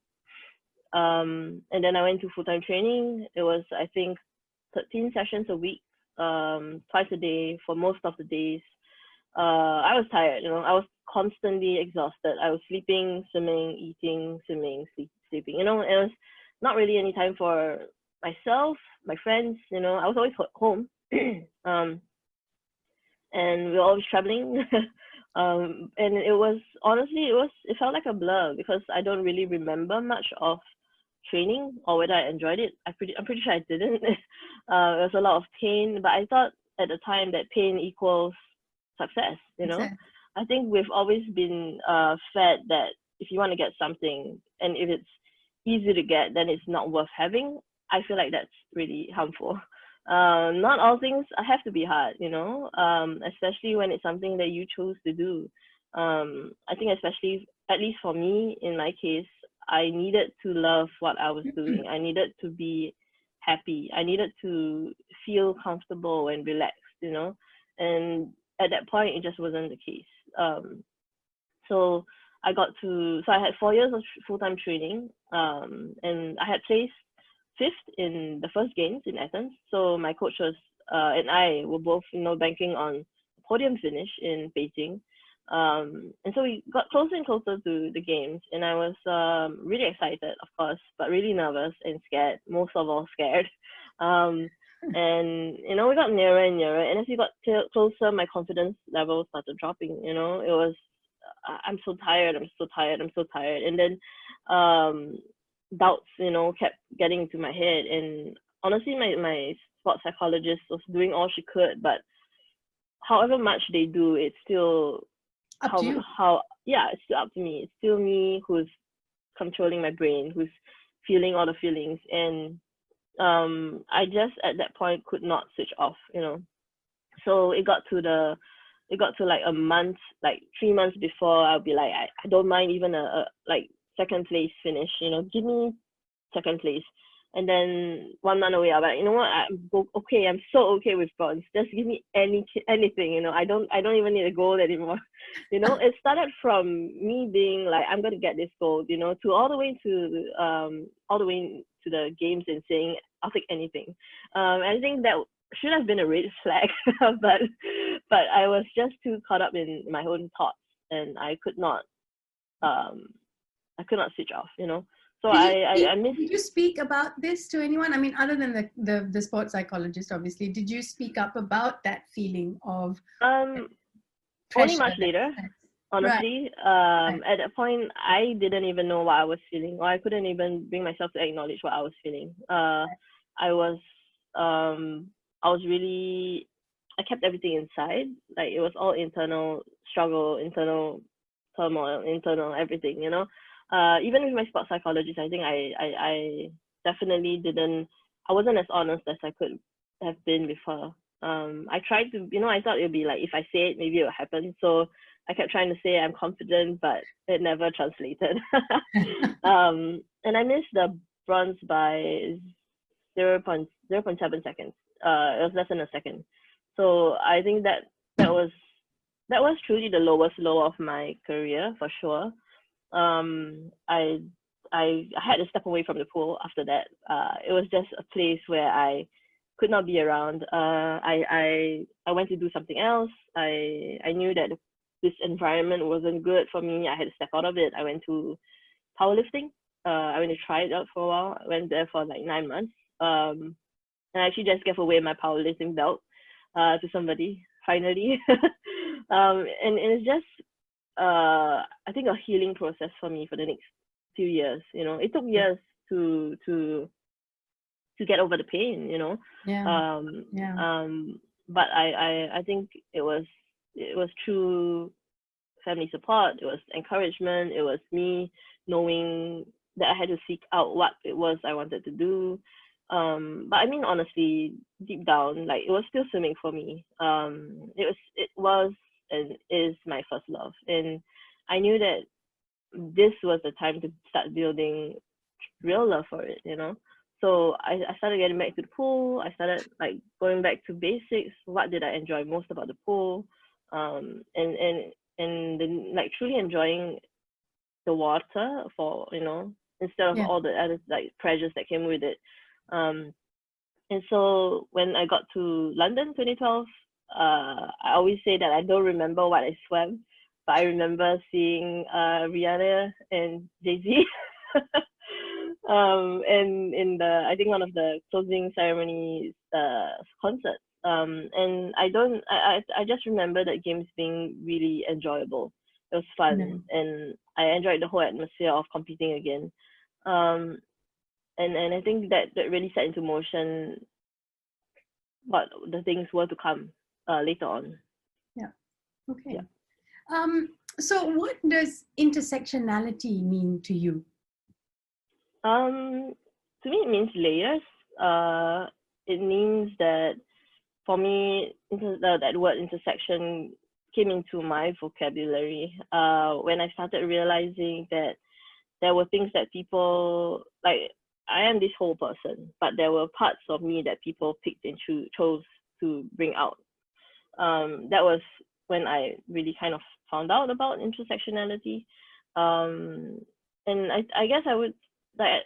then I went to full-time training. It was, I think, 13 sessions a week, twice a day for most of the days. I was tired, I was constantly exhausted. I was sleeping, swimming, eating, swimming, sleeping. It was not really any time for myself, my friends. I was always home. And we were always traveling. And it was, honestly, it felt like a blur because I don't really remember much of training or whether I enjoyed it. I'm pretty sure I didn't. It was a lot of pain, but I thought at the time that pain equals success. Exactly. I think we've always been fed that if you want to get something and if it's easy to get, then it's not worth having. I feel like that's really harmful. Not all things have to be hard, especially when it's something that you chose to do. I think especially, at least for me, in my case, I needed to love what I was doing. I needed to be happy. I needed to feel comfortable and relaxed, and at that point, it just wasn't the case. So I had 4 years of full-time training, and I had placed fifth in the first games in Athens. So my coach and I were both, banking on podium finish in Beijing. And so we got closer and closer to the games, and I was really excited, of course, but really nervous and scared, most of all scared. And we got nearer and nearer, and as we got closer, my confidence level started dropping. It was, I'm so tired, I'm so tired, I'm so tired. And then doubts, kept getting into my head. And honestly, my sports psychologist was doing all she could, but however much they do, it's still Up to you. it's still up to me. It's still me who's controlling my brain, who's feeling all the feelings. And I just at that point could not switch off. So it got to like a month, like 3 months before, I'll be like, I don't mind even a like second place finish, give me second place. And then 1 month away, I'm like, you know what? Okay. I'm so okay with bronze. Just give me anything. You know, I don't even need a gold anymore. You know, it started from me being like, I'm gonna get this gold. You know, to all the way to the games and saying, I'll take anything. I think that should have been a red flag, but I was just too caught up in my own thoughts, and I could not switch off. You know. So I miss. Did you speak about this to anyone? I mean, other than the sports psychologist, obviously, did you speak up about that feeling of Only pressure? much later, honestly. Right. At that point, I didn't even know what I was feeling, or I couldn't even bring myself to acknowledge what I was feeling. I was really, I kept everything inside. Like, it was all internal struggle, internal turmoil, internal everything. You know. Even with my sports psychologist, I think I definitely didn't. I wasn't as honest as I could have been with her. I tried to, you know, I thought it would be like, if I say it, maybe it will happen. So I kept trying to say I'm confident, but it never translated. And I missed the bronze by 0.7 seconds. It was less than a second. So I think that was truly the lowest low of my career, for sure. I had to step away from the pool after that. It was just a place where I could not be around. I went to do something else. I knew that this environment wasn't good for me. I had to step out of it. I went to powerlifting. I went to try it out for a while. I went there for like 9 months. And I actually just gave away my powerlifting belt to somebody finally. And it's just I think a healing process for me for the next few years. You know, it took years to get over the pain. You know, Yeah. but I think it was true family support. It was encouragement. It was me knowing that I had to seek out what it was I wanted to do. But I mean, honestly, deep down, like, it was still swimming for me. It was and is my first love, and I knew that this was the time to start building real love for it. You know, so I started getting back to the pool. I started like going back to basics. What did I enjoy most about the pool? And then, like, truly enjoying the water, for, you know, instead of Yeah. all the other like pressures that came with it. And so when I got to London 2012, I always say that I don't remember what I swam, but I remember seeing Rihanna and Jay-Z. And in the, I think, one of the closing ceremonies concerts. And I just remember that games being really enjoyable. It was fun, and I enjoyed the whole atmosphere of competing again. Um, and I think that really set into motion what the things were to come later on. Yeah. Okay. Yeah. So what does intersectionality mean to you? To me, it means layers. It means that, for me, that word intersection came into my vocabulary when I started realizing that there were things that people, like, I am this whole person, but there were parts of me that people picked and chose to bring out. That was when I really kind of found out about intersectionality. And I guess I would, like,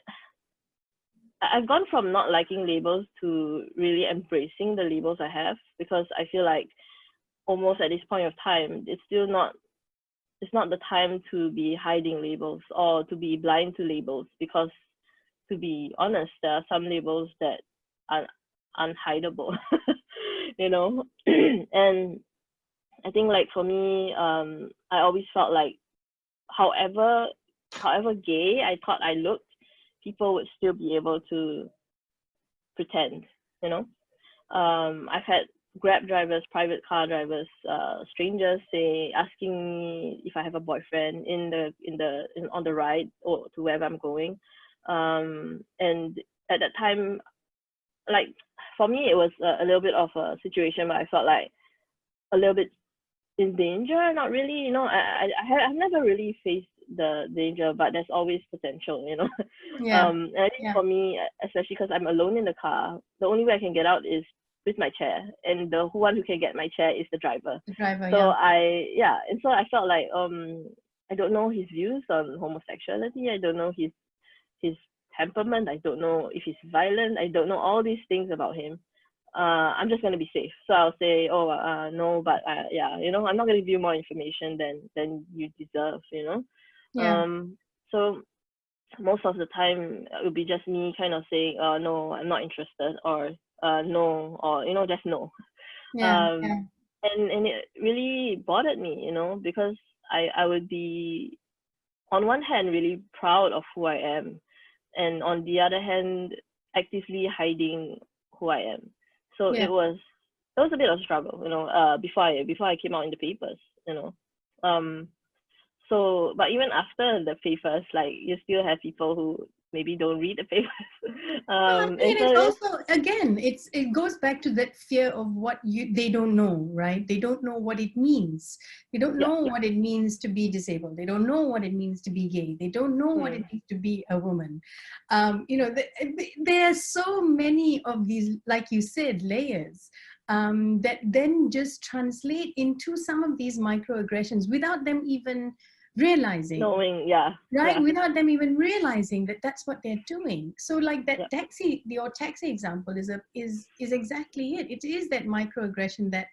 I've gone from not liking labels to really embracing the labels I have, because I feel like almost at this point of time, it's not the time to be hiding labels or to be blind to labels, because, to be honest, there are some labels that are unhideable, you know. And I think, like, for me, I always felt like, however gay I thought I looked, people would still be able to pretend, you know. I've had Grab drivers, private car drivers, strangers asking me if I have a boyfriend on the ride or to wherever I'm going. And at that time, like, for me, it was a little bit of a situation where I felt like a little bit in danger, not really. You know, I've never really faced the danger, but there's always potential. You know, Yeah. and I think for me, especially because I'm alone in the car, the only way I can get out is with my chair, and the one who can get my chair is the driver. The driver. So Yeah. and so I felt like I don't know his views on homosexuality. I don't know his temperament. I don't know if he's violent. I don't know all these things about him. I'm just gonna be safe. So I'll say, no, but yeah, you know, I'm not gonna give you more information than you deserve, you know. Yeah. So most of the time it would be just me kind of saying, no, I'm not interested, or no, or you know, just no. Yeah. And it really bothered me, you know, because I would be on one hand really proud of who I am, and on the other hand actively hiding who I am. So Yeah. it was a bit of a struggle, you know, before I came out in the papers, you know. So but even after the papers, like, you still have people who maybe don't read the papers. I And mean, so it's also, again, it goes back to that fear of what they don't know, right? They don't know what it means. They don't know what it means to be disabled. They don't know what it means to be gay. They don't know what it means to be a woman. You know, there are so many of these, like you said, layers that then just translate into some of these microaggressions without them even realizing, knowing, without them even realizing that that's what they're doing. So like that your taxi example is exactly it. It is that microaggression that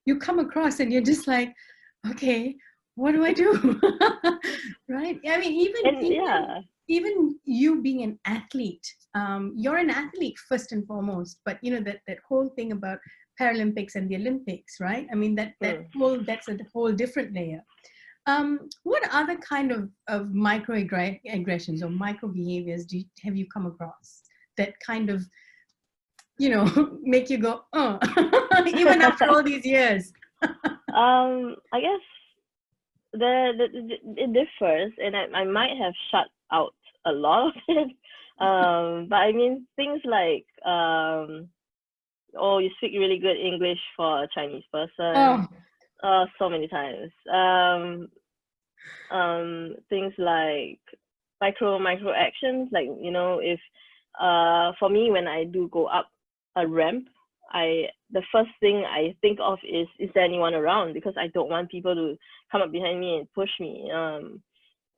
you come across and you're just like, okay, what do I do? Right? I mean, even you being an athlete, you're an athlete first and foremost, but you know that whole thing about Paralympics and the Olympics, right? I mean, that's a whole different layer. What other kind of microaggressions or micro behaviors have you come across that kind of, you know, make you go, oh, even after all these years? I guess it differs, and I might have shut out a lot of it. But I mean, things like oh, you speak really good English for a Chinese person. So many times. Things like micro actions, like, you know, if for me, when I do go up a ramp, the first thing I think of is there anyone around, because I don't want people to come up behind me and push me.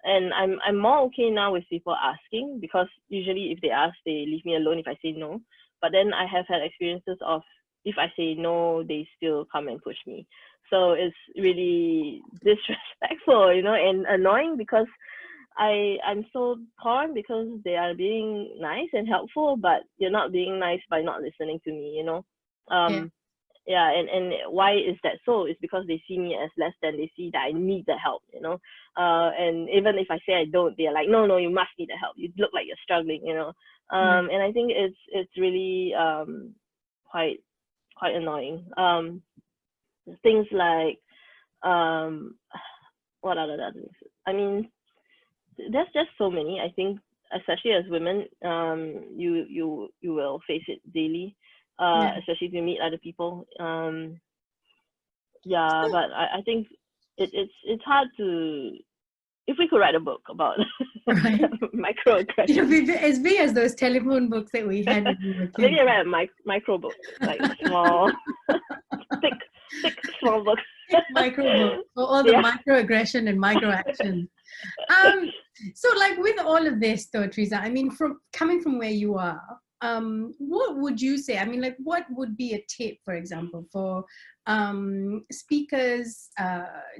And I'm more okay now with people asking, because usually if they ask, they leave me alone if I say no. But then I have had experiences of, if I say no, they still come and push me. So it's really disrespectful, you know, and annoying, because I'm so torn, because they are being nice and helpful, but you're not being nice by not listening to me, you know. And why is that so? It's because they see me as less than. They see that I need the help, you know. And even if I say I don't, they're like, no, you must need the help. You look like you're struggling, you know. And I think it's really quite annoying. Things like what other things? I mean, there's just so many. I think, especially as women, you will face it daily. Especially if you meet other people. But I think it's hard to. If we could write a book about microaggressions, it would be as big as those telephone books that we had when we were kids. Maybe I write a micro book, like small, thick, small book. Micro book for all the microaggression and microaction. So, like, with all of this, though, Teresa, I mean, coming from where you are, what would you say? I mean, like, what would be a tip, for example, for speakers,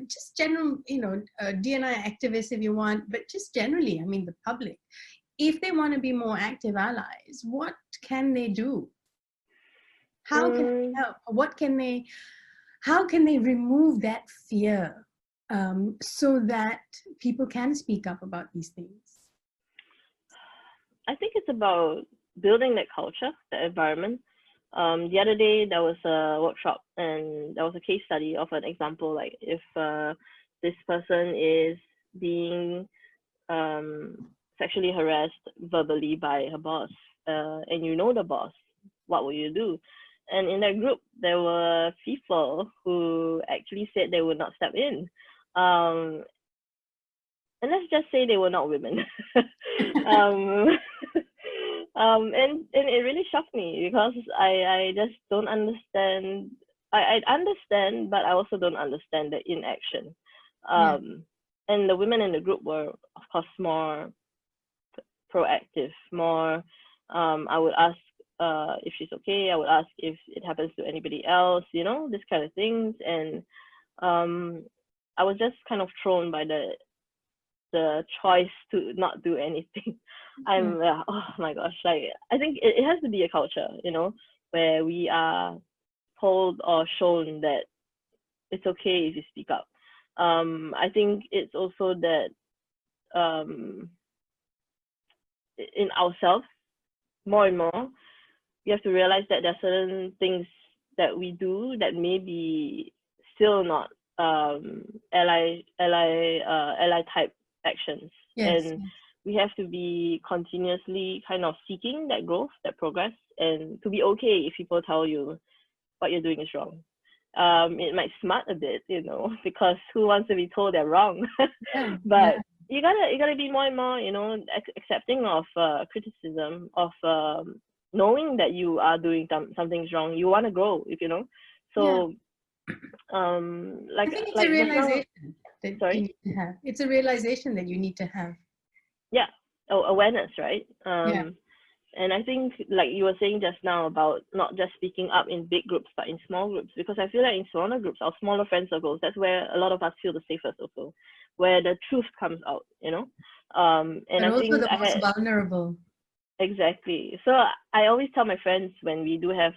just general, you know, D&I activists if you want, but just generally, I mean, the public, if they want to be more active allies, what can they do? How can they help? How can they remove that fear so that people can speak up about these things? I think it's about building that culture, the environment. The other day there was a workshop, and there was a case study of an example, like if this person is being sexually harassed verbally by her boss, and you know the boss, what will you do? And in that group, there were people who actually said they would not step in. And let's just say they were not women. um, and it really shocked me because I just don't understand. I understand, but I also don't understand the inaction. And the women in the group were, of course, more proactive, more, I would ask if she's okay. I would ask if it happens to anybody else, you know, this kind of things. And I was just kind of thrown by the choice to not do anything. I'm oh my gosh, like I think it has to be a culture, you know, where we are told or shown that it's okay if you speak up. I think it's also that in ourselves, more and more, we have to realize that there are certain things that we do that may be still not ally type actions. And we have to be continuously kind of seeking that growth, that progress, and to be okay if people tell you what you're doing is wrong. It might smart a bit, you know, because who wants to be told they're wrong? But you gotta be more and more, you know, accepting of criticism, of knowing that you are doing something's wrong. You want to grow, if you know. So like, I think it's like a realization now, that you need to have. It's a realization that you need to have. Yeah. Awareness, right? And I think, like you were saying just now about not just speaking up in big groups, but in small groups, because I feel like in smaller groups, our smaller friend circles, that's where a lot of us feel the safest also, where the truth comes out, you know? And I also think the most vulnerable. Exactly. So I always tell my friends when we do have,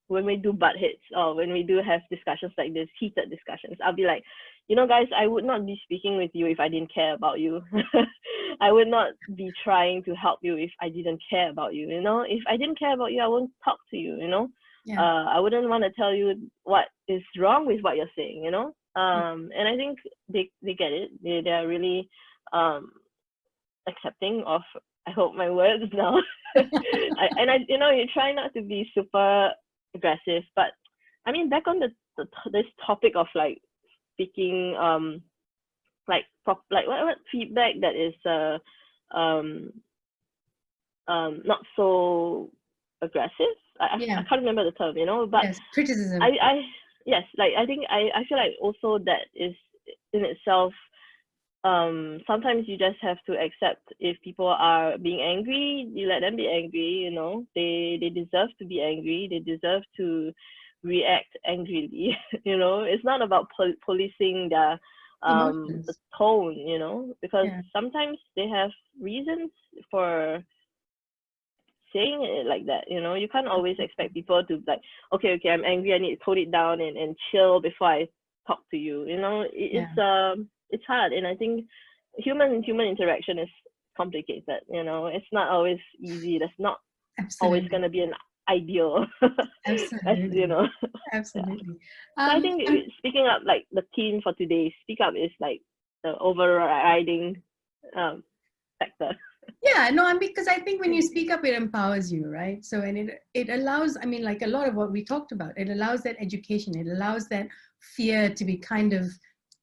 when we do butt hits or when we do have discussions like this, heated discussions, I'll be like, you know, guys, I would not be speaking with you if I didn't care about you. I would not be trying to help you if I didn't care about you, you know? If I didn't care about you, I won't talk to you, you know? I wouldn't want to tell you what is wrong with what you're saying, you know? And I think they get it. They are really accepting of, I hope, my words now. You know, you try not to be super aggressive, but I mean, back on this topic of like speaking, like what feedback that is not so aggressive. I can't remember the term, you know, but criticism. Yes, like I think I feel like also that is in itself. Sometimes you just have to accept if people are being angry, you let them be angry, you know. They deserve to be angry. They deserve to react angrily, you know. It's not about policing the tone, you know, because sometimes they have reasons for saying it like that, you know. You can't always expect people to like, okay, I'm angry, I need to tone it down and chill before I talk to you, you know. It's hard, and I think human interaction is complicated, you know. It's not always easy. That's not always going to be an ideal. Absolutely. You know. Absolutely. So I think speaking up, like the theme for today, speak up is like the overriding factor. Because I think when you speak up, it empowers you, right? So, and it allows, I mean, like a lot of what we talked about, it allows that education, it allows that fear to be kind of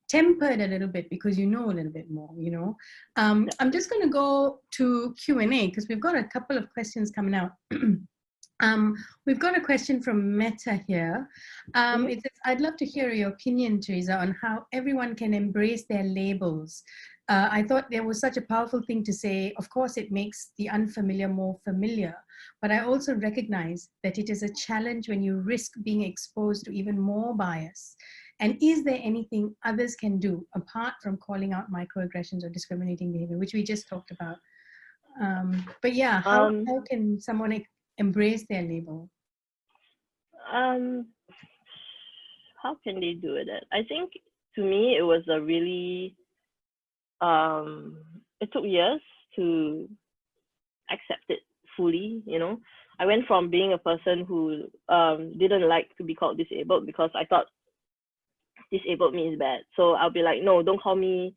tempered a little bit because you know a little bit more, you know. I'm just going to go to Q&A because we've got a couple of questions coming out. We've got a question from Meta here. It says, I'd love to hear your opinion, Teresa, on how everyone can embrace their labels. I thought there was such a powerful thing to say. Of course, it makes the unfamiliar more familiar, but I also recognize that it is a challenge when you risk being exposed to even more bias. And is there anything others can do apart from calling out microaggressions or discriminating behavior, which we just talked about? But yeah, how can someone embrace their label? How can they do it? I think to me, it was a really, it took years to accept it fully, you know. I went from being a person who didn't like to be called disabled because I thought disabled means bad. So I'll be like, no, don't call me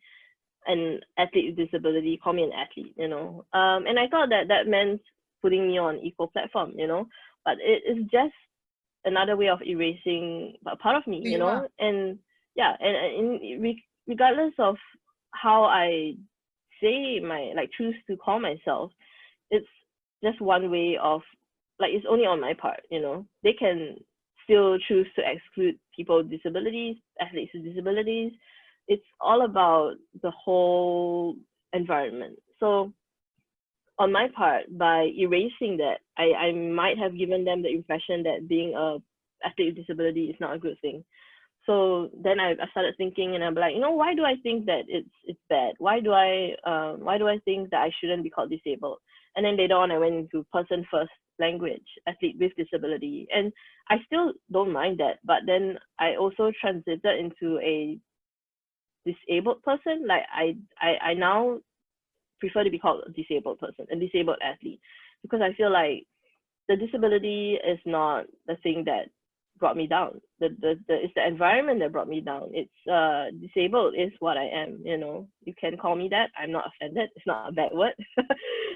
an athlete with disability, call me an athlete, you know. And I thought that meant putting me on equal platform, you know. But it is just another way of erasing a part of me, Who you you know. are. And yeah, and regardless of how I say choose to call myself, it's just one way of, like, it's only on my part, you know. They can still choose to exclude people with disabilities, athletes with disabilities. It's all about the whole environment. So on my part, by erasing that, I might have given them the impression that being a athlete with disability is not a good thing. So then I started thinking, and I'm like, you know, why do I think that it's bad? Why do I think that I shouldn't be called disabled? And then later on, I went into person first language, athlete with disability, and I still don't mind that. But then I also transited into a disabled person. Like I now prefer to be called a disabled person, a disabled athlete, because I feel like the disability is not the thing that brought me down. It's the environment that brought me down. It's disabled is what I am, you know. You can call me that. I'm not offended. It's not a bad word.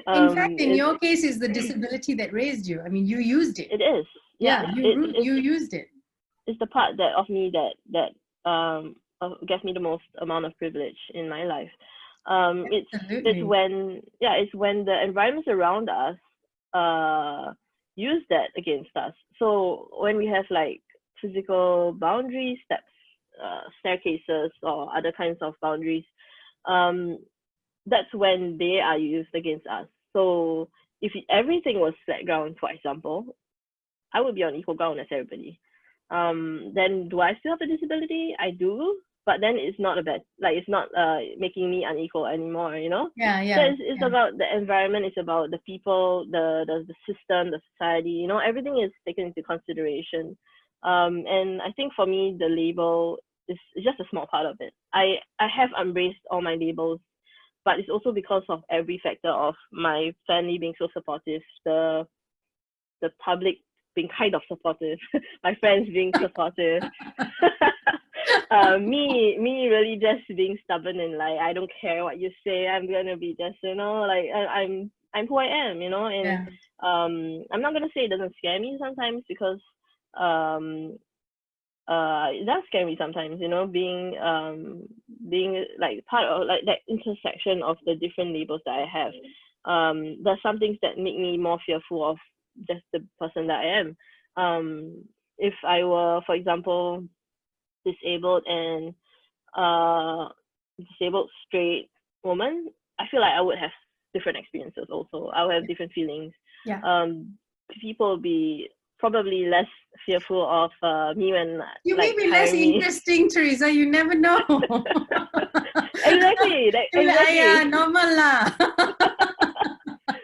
In fact, in your case, is the disability that raised you. I mean, you used it. It is. Yeah, you used it. It's the part that of me that gets me the most amount of privilege in my life. It's when the environments around us use that against us. So when we have like physical boundaries, steps, staircases, or other kinds of boundaries, that's when they are used against us. So if everything was flat ground, for example, I would be on equal ground as everybody. Then do I still have a disability? I do, but then it's not it's not making me unequal anymore, you know? So it's about the environment, it's about the people, the system, the society, you know, everything is taken into consideration. And I think for me, the label is just a small part of it. I have embraced all my labels, but it's also because of every factor of my family being so supportive, the public being kind of supportive, my friends being supportive, me really just being stubborn and like, I don't care what you say, I'm gonna be just, you know, like I'm who I am, you know. And I'm not gonna say it doesn't scare me sometimes, because it does scare me sometimes, you know, being like part of like that intersection of the different labels that I have. There's some things that make me more fearful of just the person that I am. If I were, for example, disabled and disabled straight woman, I feel like I would have different experiences also. I would have different feelings. People would be probably less fearful of me when you may be less interesting, Teresa. You never know. Exactly. Normal lah.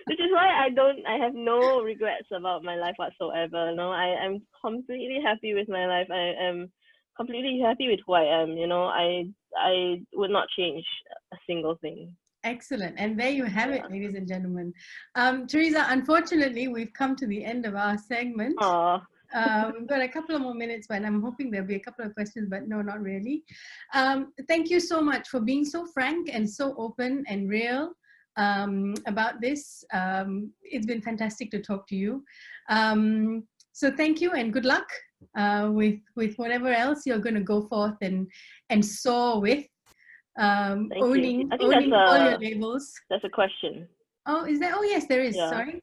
Which is why I have no regrets about my life whatsoever. No, I'm completely happy with my life. I am completely happy with who I am. You know, I would not change a single thing. Excellent. And there you have it, ladies and gentlemen. Teresa, unfortunately, we've come to the end of our segment. We've got a couple of more minutes, but I'm hoping there'll be a couple of questions, but no, not really. Thank you so much for being so frank and so open and real about this. It's been fantastic to talk to you. So thank you and good luck with whatever else you're going to go forth and soar with. Owning all your labels. That's a question. Oh, is there? Oh, yes, there is. Yeah. Sorry.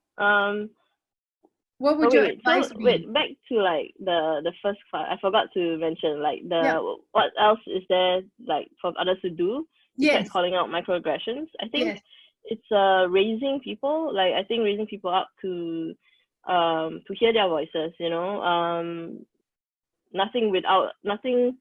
What would your advice be? Wait, back to like the first part. I forgot to mention like what else is there like for others to do? Yes. Calling out microaggressions. I think it's raising people. Like I think raising people up to hear their voices. You know, nothing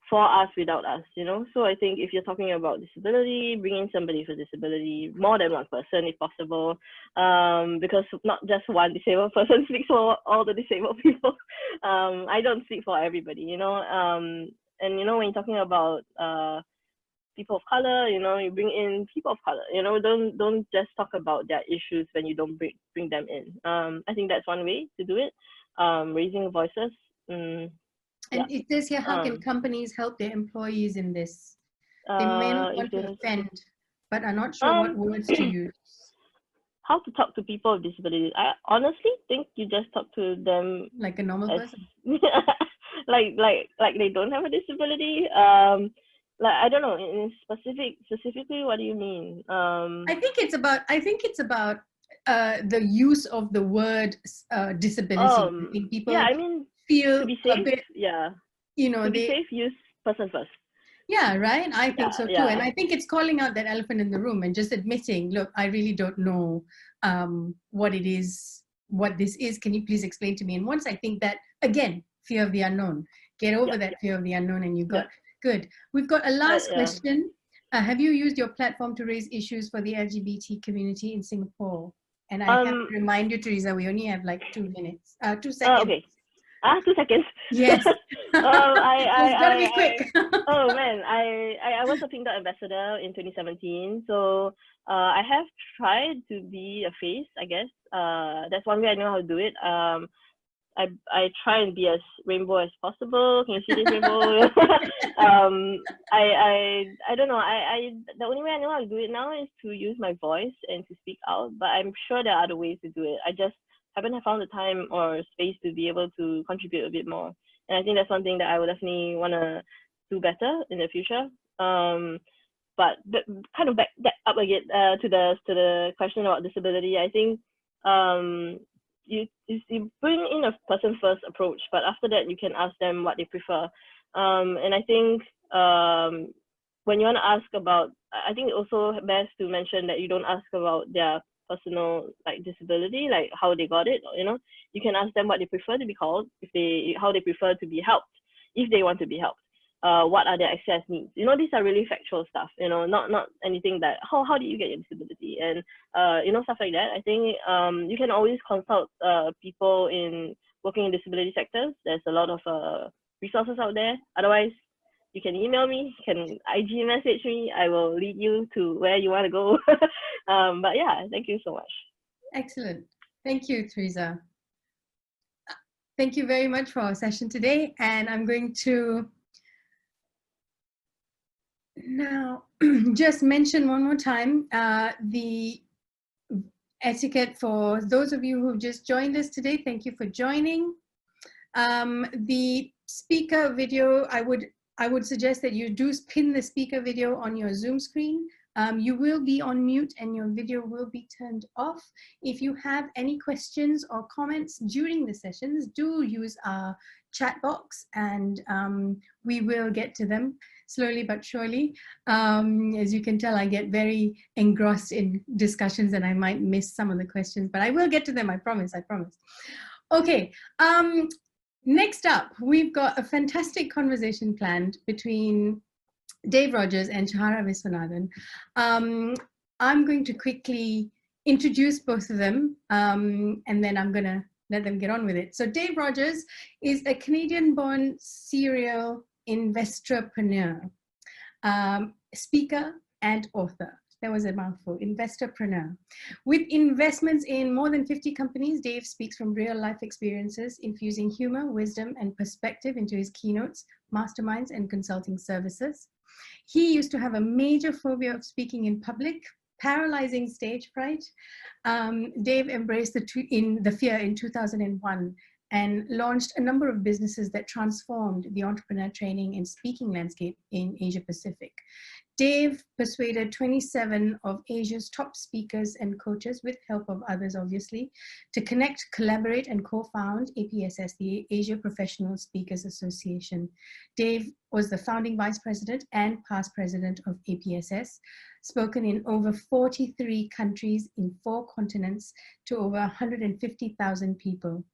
for us without us, you know. So I think if you're talking about disability, bringing somebody with disability, more than one person if possible, because not just one disabled person speaks for all the disabled people. I don't speak for everybody, you know. And you know, when you're talking about people of color, you know, you bring in people of color, you know, don't just talk about their issues when you don't bring them in. I think that's one way to do it, raising voices. And it says here, how can companies help their employees in this? They may not want to offend, but are not sure what words to use. how to talk to people with disabilities. I honestly think you just talk to them Like a normal as person? like they don't have a disability. Like I don't know, in specifically, what do you mean? I think it's about the use of the word disability. I think yeah, people I mean, to feel be a safe, bit, yeah, you know, to be they, safe, use person first. yeah, right. I think Yeah, so too. And yeah, I think it's calling out that elephant in the room and just admitting, look, I really don't know what it is, what this is. Can you please explain to me? And once I think that, again, fear of the unknown, get over yeah, that fear of the unknown and you yeah, got good. We've got a last yeah. question. Have you used your platform to raise issues for the LGBT community in Singapore? And I have to remind you, Teresa, we only have like 2 minutes, 2 seconds. Okay. 2 seconds. Yes. It's got to be quick. Oh man, I was a Pink Dot ambassador in 2017. So I have tried to be a face, I guess. That's one way I know how to do it. I try and be as rainbow as possible. Can you see this rainbow? I don't know. I the only way I know how to do it now is to use my voice and to speak out. But I'm sure there are other ways to do it. I just haven't found the time or space to be able to contribute a bit more. And I think that's one thing that I would definitely want to do better in the future. But kind of back that up again to the question about disability. I think you bring in a person first approach, but after that you can ask them what they prefer. And I think when you want to ask about, I think it also best to mention that you don't ask about their personal like disability, like how they got it. You know, you can ask them what they prefer to be called, how they prefer to be helped, if they want to be helped. What are their access needs? You know, these are really factual stuff. You know, not anything that how do you get your disability and you know, stuff like that. I think you can always consult people in working in disability sectors. There's a lot of resources out there. Otherwise, you can email me, you can IG message me. I will lead you to where you want to go. But yeah, thank you so much. Excellent. Thank you, Teresa. Thank you very much for our session today. And I'm going to now just mention one more time the etiquette for those of you who've just joined us today. Thank you for joining. The speaker video, I would suggest that you do pin the speaker video on your Zoom screen. You will be on mute and your video will be turned off. If you have any questions or comments during the sessions, do use our chat box and we will get to them slowly but surely. As you can tell, I get very engrossed in discussions and I might miss some of the questions, but I will get to them, I promise, I promise. Okay, next up, we've got a fantastic conversation planned between Dave Rogers and Chahara Viswanathan. I'm going to quickly introduce both of them and then I'm gonna let them get on with it. So Dave Rogers is a Canadian-born serial investorpreneur, speaker and author. That was a mouthful, investorpreneur. With investments in more than 50 companies, Dave speaks from real life experiences, infusing humor, wisdom, and perspective into his keynotes, masterminds, and consulting services. He used to have a major phobia of speaking in public, paralyzing stage fright. Dave embraced the fear in 2001 and launched a number of businesses that transformed the entrepreneur training and speaking landscape in Asia Pacific. Dave persuaded 27 of Asia's top speakers and coaches, with help of others obviously, to connect, collaborate, and co-found APSS, the Asia Professional Speakers Association. Dave was the founding vice president and past president of APSS, spoken in over 43 countries in 4 continents to over 150,000 people,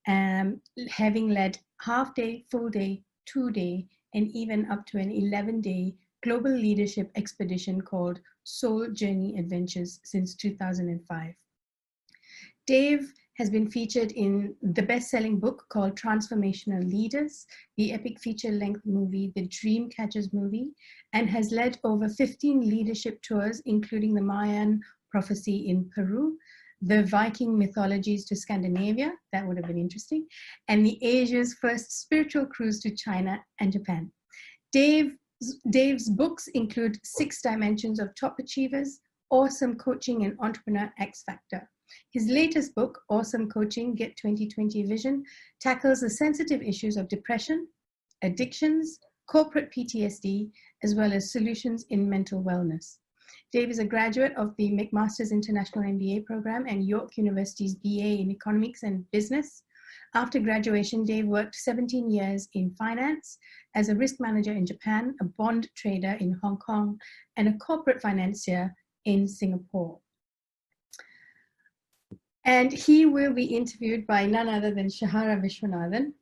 having led half-day, full-day, 2-day, and even up to an 11-day global leadership expedition called Soul Journey Adventures since 2005. Dave has been featured in the best-selling book called Transformational Leaders, the epic feature-length movie, The Dreamcatchers movie, and has led over 15 leadership tours, including the Mayan prophecy in Peru, the Viking mythologies to Scandinavia, that would have been interesting, and the Asia's first spiritual cruise to China and Japan. Dave's books include 6 Dimensions of Top Achievers, Awesome Coaching and Entrepreneur X Factor. His latest book, Awesome Coaching, Get 2020 Vision, tackles the sensitive issues of depression, addictions, corporate PTSD, as well as solutions in mental wellness. Dave is a graduate of the McMaster's International MBA program and York University's BA in Economics and Business. After graduation, Dave worked 17 years in finance as a risk manager in Japan, a bond trader in Hong Kong, and a corporate financier in Singapore. And he will be interviewed by none other than Shahara Vishwanathan,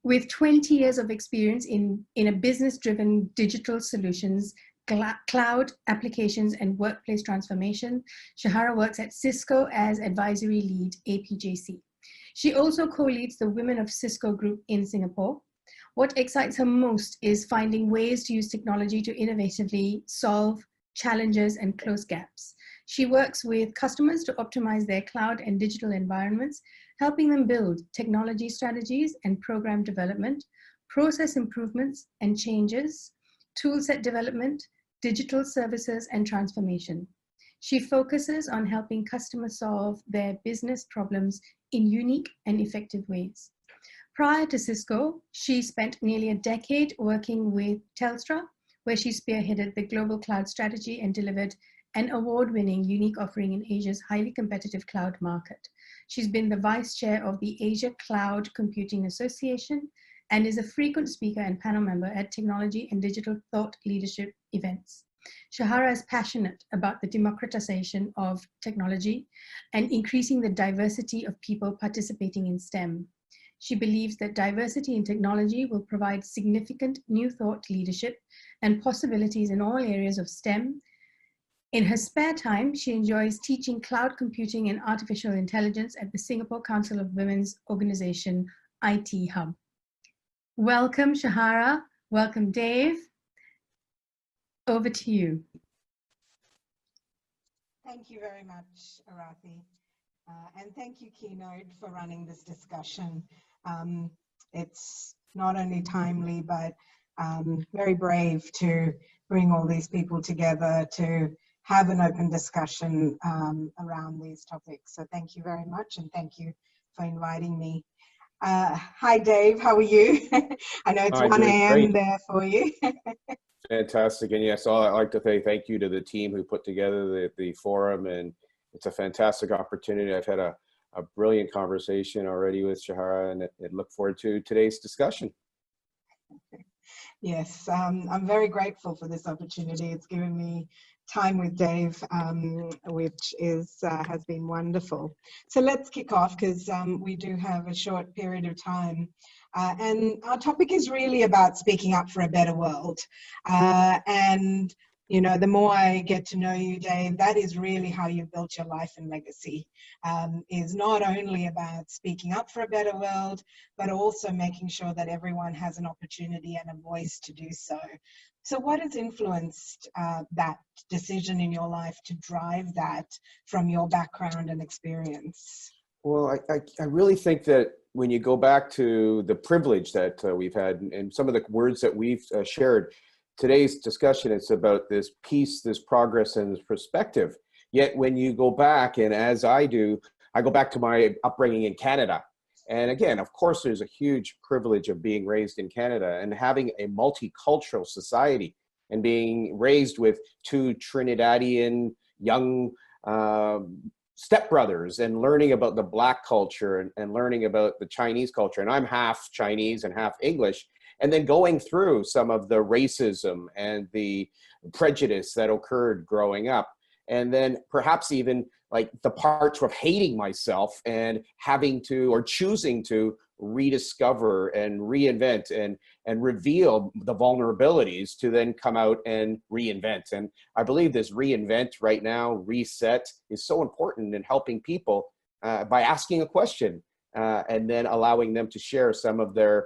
with 20 years of experience in a business-driven digital solutions, cloud applications, and workplace transformation. Shahara works at Cisco as advisory lead APJC. She also co-leads the Women of Cisco group in Singapore. What excites her most is finding ways to use technology to innovatively solve challenges and close gaps. She works with customers to optimize their cloud and digital environments, helping them build technology strategies and program development, process improvements and changes, toolset development, digital services, and transformation. She focuses on helping customers solve their business problems in unique and effective ways. Prior to Cisco, she spent nearly a decade working with Telstra, where she spearheaded the global cloud strategy and delivered an award-winning unique offering in Asia's highly competitive cloud market. She's been the vice chair of the Asia Cloud Computing Association and is a frequent speaker and panel member at technology and digital thought leadership events. Shahara is passionate about the democratization of technology and increasing the diversity of people participating in STEM. She believes that diversity in technology will provide significant new thought leadership and possibilities in all areas of STEM. In her spare time, she enjoys teaching cloud computing and artificial intelligence at the Singapore Council of Women's organization, IT Hub. Welcome, Shahara. Welcome, Dave. Over to you. Thank you very much, Arathi. And thank you, Keynote, for running this discussion. It's not only timely, but very brave to bring all these people together to have an open discussion around these topics. So thank you very much, and thank you for inviting me. Hi, Dave, how are you? I know it's 1 a.m. there for you. Fantastic. And yes, I'd like to say thank you to the team who put together the forum, and it's a fantastic opportunity. I've had a brilliant conversation already with Shahara, and I look forward to today's discussion. Yes, I'm very grateful for this opportunity. It's given me time with Dave, which has been wonderful. So let's kick off, because we do have a short period of time. And our topic is really about speaking up for a better world. And, you know, the more I get to know you, Dave, that is really how you've built your life and legacy, is not only about speaking up for a better world, but also making sure that everyone has an opportunity and a voice to do so. So what has influenced that decision in your life to drive that from your background and experience? Well, I really think that when you go back to the privilege that we've had and some of the words that we've shared, today's discussion is about this peace, this progress, and this perspective. Yet when you go back, and as I do, I go back to my upbringing in Canada. And again, of course, there's a huge privilege of being raised in Canada and having a multicultural society and being raised with two Trinidadian young stepbrothers and learning about the Black culture and learning about the Chinese culture. And I'm half Chinese and half English. And then going through some of the racism and the prejudice that occurred growing up. And then perhaps even like the parts of hating myself and having to, or choosing to rediscover and reinvent and reveal the vulnerabilities to then come out and reinvent. And I believe this reinvent right now, reset, is so important in helping people by asking a question and then allowing them to share some of their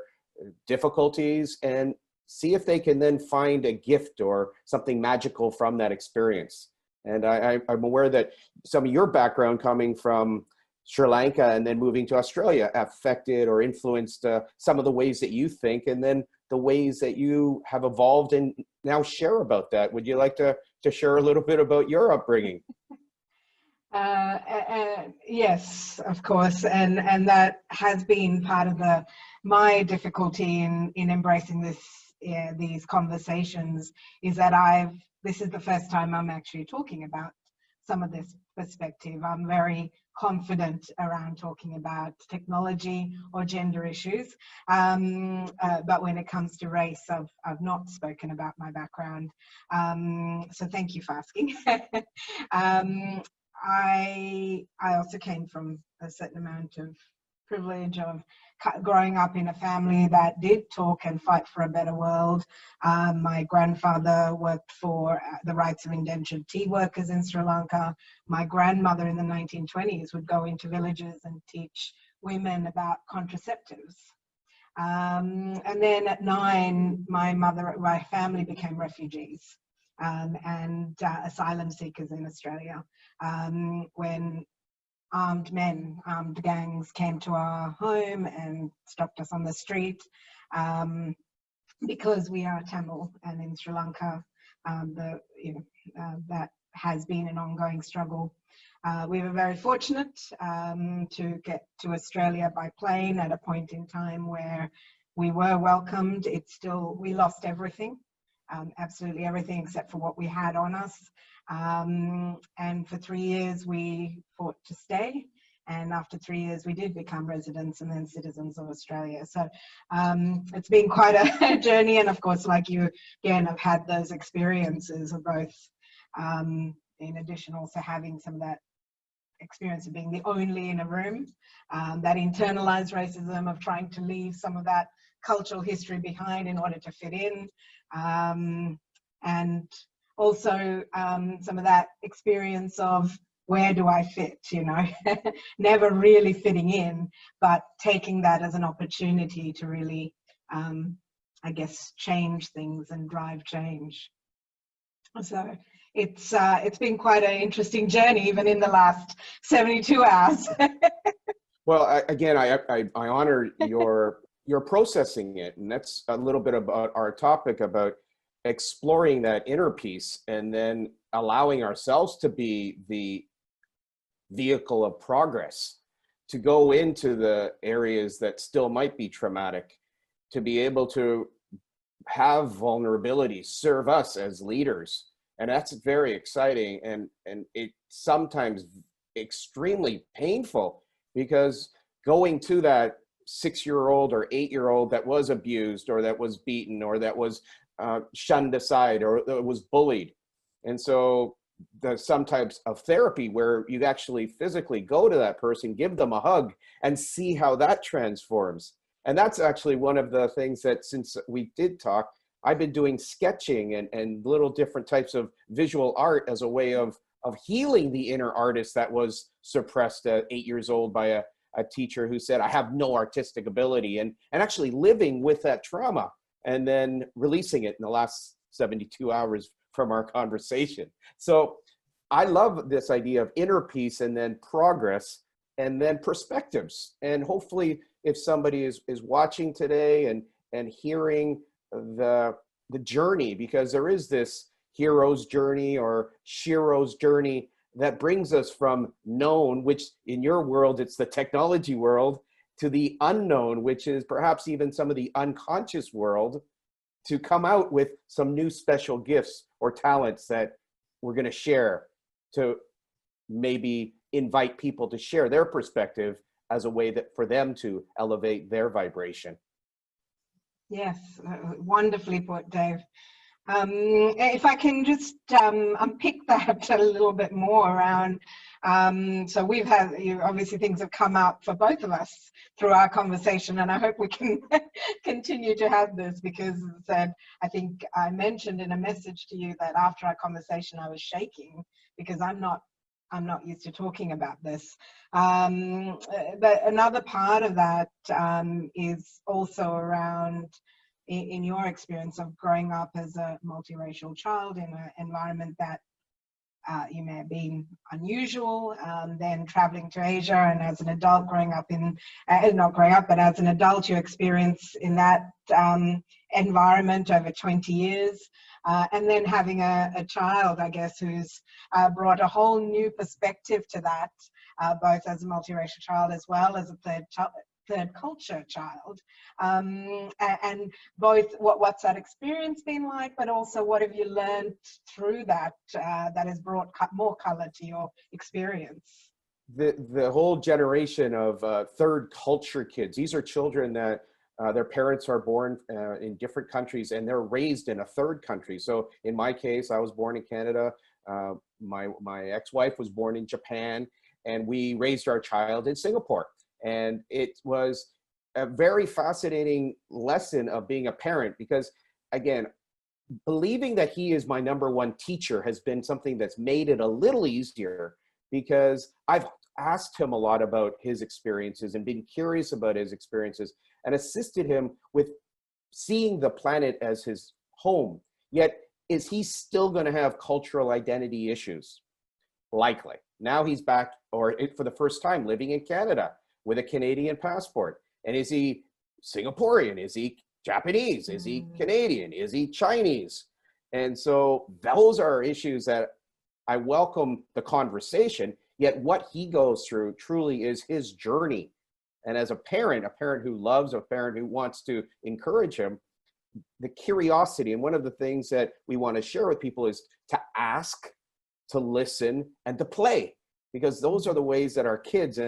difficulties and see if they can then find a gift or something magical from that experience. And I'm aware that some of your background coming from Sri Lanka and then moving to Australia affected or influenced some of the ways that you think, and then the ways that you have evolved and now share about that. Would you like to share a little bit about your upbringing? Yes, of course, and that has been part of my difficulty in embracing these conversations, is that this is the first time I'm actually talking about some of this perspective. I'm very confident around talking about technology or gender issues, but when it comes to race, I've not spoken about my background. So thank you for asking. I also came from a certain amount of privilege of growing up in a family that did talk and fight for a better world. My grandfather worked for the rights of indentured tea workers in Sri Lanka. My grandmother in the 1920s would go into villages and teach women about contraceptives. And then at 9, my family became refugees and asylum seekers in Australia. When armed gangs came to our home and stopped us on the street, because we are Tamil, and in Sri Lanka, that has been an ongoing struggle. We were very fortunate to get to Australia by plane at a point in time where we were welcomed. We lost everything, absolutely everything except for what we had on us. And for 3 years we fought to stay, and after 3 years we did become residents and then citizens of Australia. So it's been quite a journey, and of course, like you, again, I've had those experiences of both, in addition also having some of that experience of being the only in a room, that internalized racism of trying to leave some of that cultural history behind in order to fit in, and also some of that experience of where do I fit, never really fitting in, but taking that as an opportunity to really, I guess, change things and drive change. So it's been quite an interesting journey, even in the last 72 hours. Well, again, I honor your processing it, and that's a little bit about our topic about exploring that inner peace and then allowing ourselves to be the vehicle of progress, to go into the areas that still might be traumatic, to be able to have vulnerability serve us as leaders. And that's very exciting, and it's sometimes extremely painful, because going to that 6-year-old or 8-year-old that was abused or that was beaten or that was shunned aside or that was bullied. And so there's some types of therapy where you actually physically go to that person, give them a hug, and see how that transforms. And that's actually one of the things that, since we did talk, I've been doing sketching and little different types of visual art as a way of healing the inner artist that was suppressed at 8 years old by a teacher who said, I have no artistic ability, and actually living with that trauma and then releasing it in the last 72 hours from our conversation. So I love this idea of inner peace and then progress and then perspectives. And hopefully if somebody is watching today and hearing the journey, because there is this hero's journey or Shiro's journey that brings us from known, which in your world, it's the technology world, to the unknown, which is perhaps even some of the unconscious world, to come out with some new special gifts or talents that we're going to share, to maybe invite people to share their perspective as a way that for them to elevate their vibration. Yes, wonderfully put, Dave. If I can just unpick that a little bit more around, so we've had, obviously things have come up for both of us through our conversation, and I hope we can continue to have this, because as I said, I think I mentioned in a message to you that after our conversation I was shaking, because I'm not used to talking about this. But another part of that is also around, in your experience of growing up as a multiracial child in an environment that you may have been unusual, then traveling to Asia, and as an adult growing up in, not growing up, but as an adult, your experience in that environment over 20 years. And then having a child, I guess, who's brought a whole new perspective to that, both as a multiracial child as well as a third culture child, and both what's that experience been like, but also what have you learned through that that has brought more color to your experience? The whole generation of third culture kids, these are children that their parents are born in different countries and they're raised in a third country. So in my case, I was born in Canada. My ex-wife was born in Japan, and we raised our child in Singapore. And it was a very fascinating lesson of being a parent, because again, believing that he is my number one teacher has been something that's made it a little easier, because I've asked him a lot about his experiences and been curious about his experiences and assisted him with seeing the planet as his home. Yet, is he still going to have cultural identity issues? Likely. Now he's back, or for the first time, living in Canada with a Canadian passport. And is he Singaporean? Is he Japanese? Is he Canadian? Is he Chinese? And so those are issues that I welcome the conversation, yet what he goes through truly is his journey. And as a parent who loves, a parent who wants to encourage him, the curiosity, and one of the things that we want to share with people is to ask, to listen, and to play, because those are the ways that our kids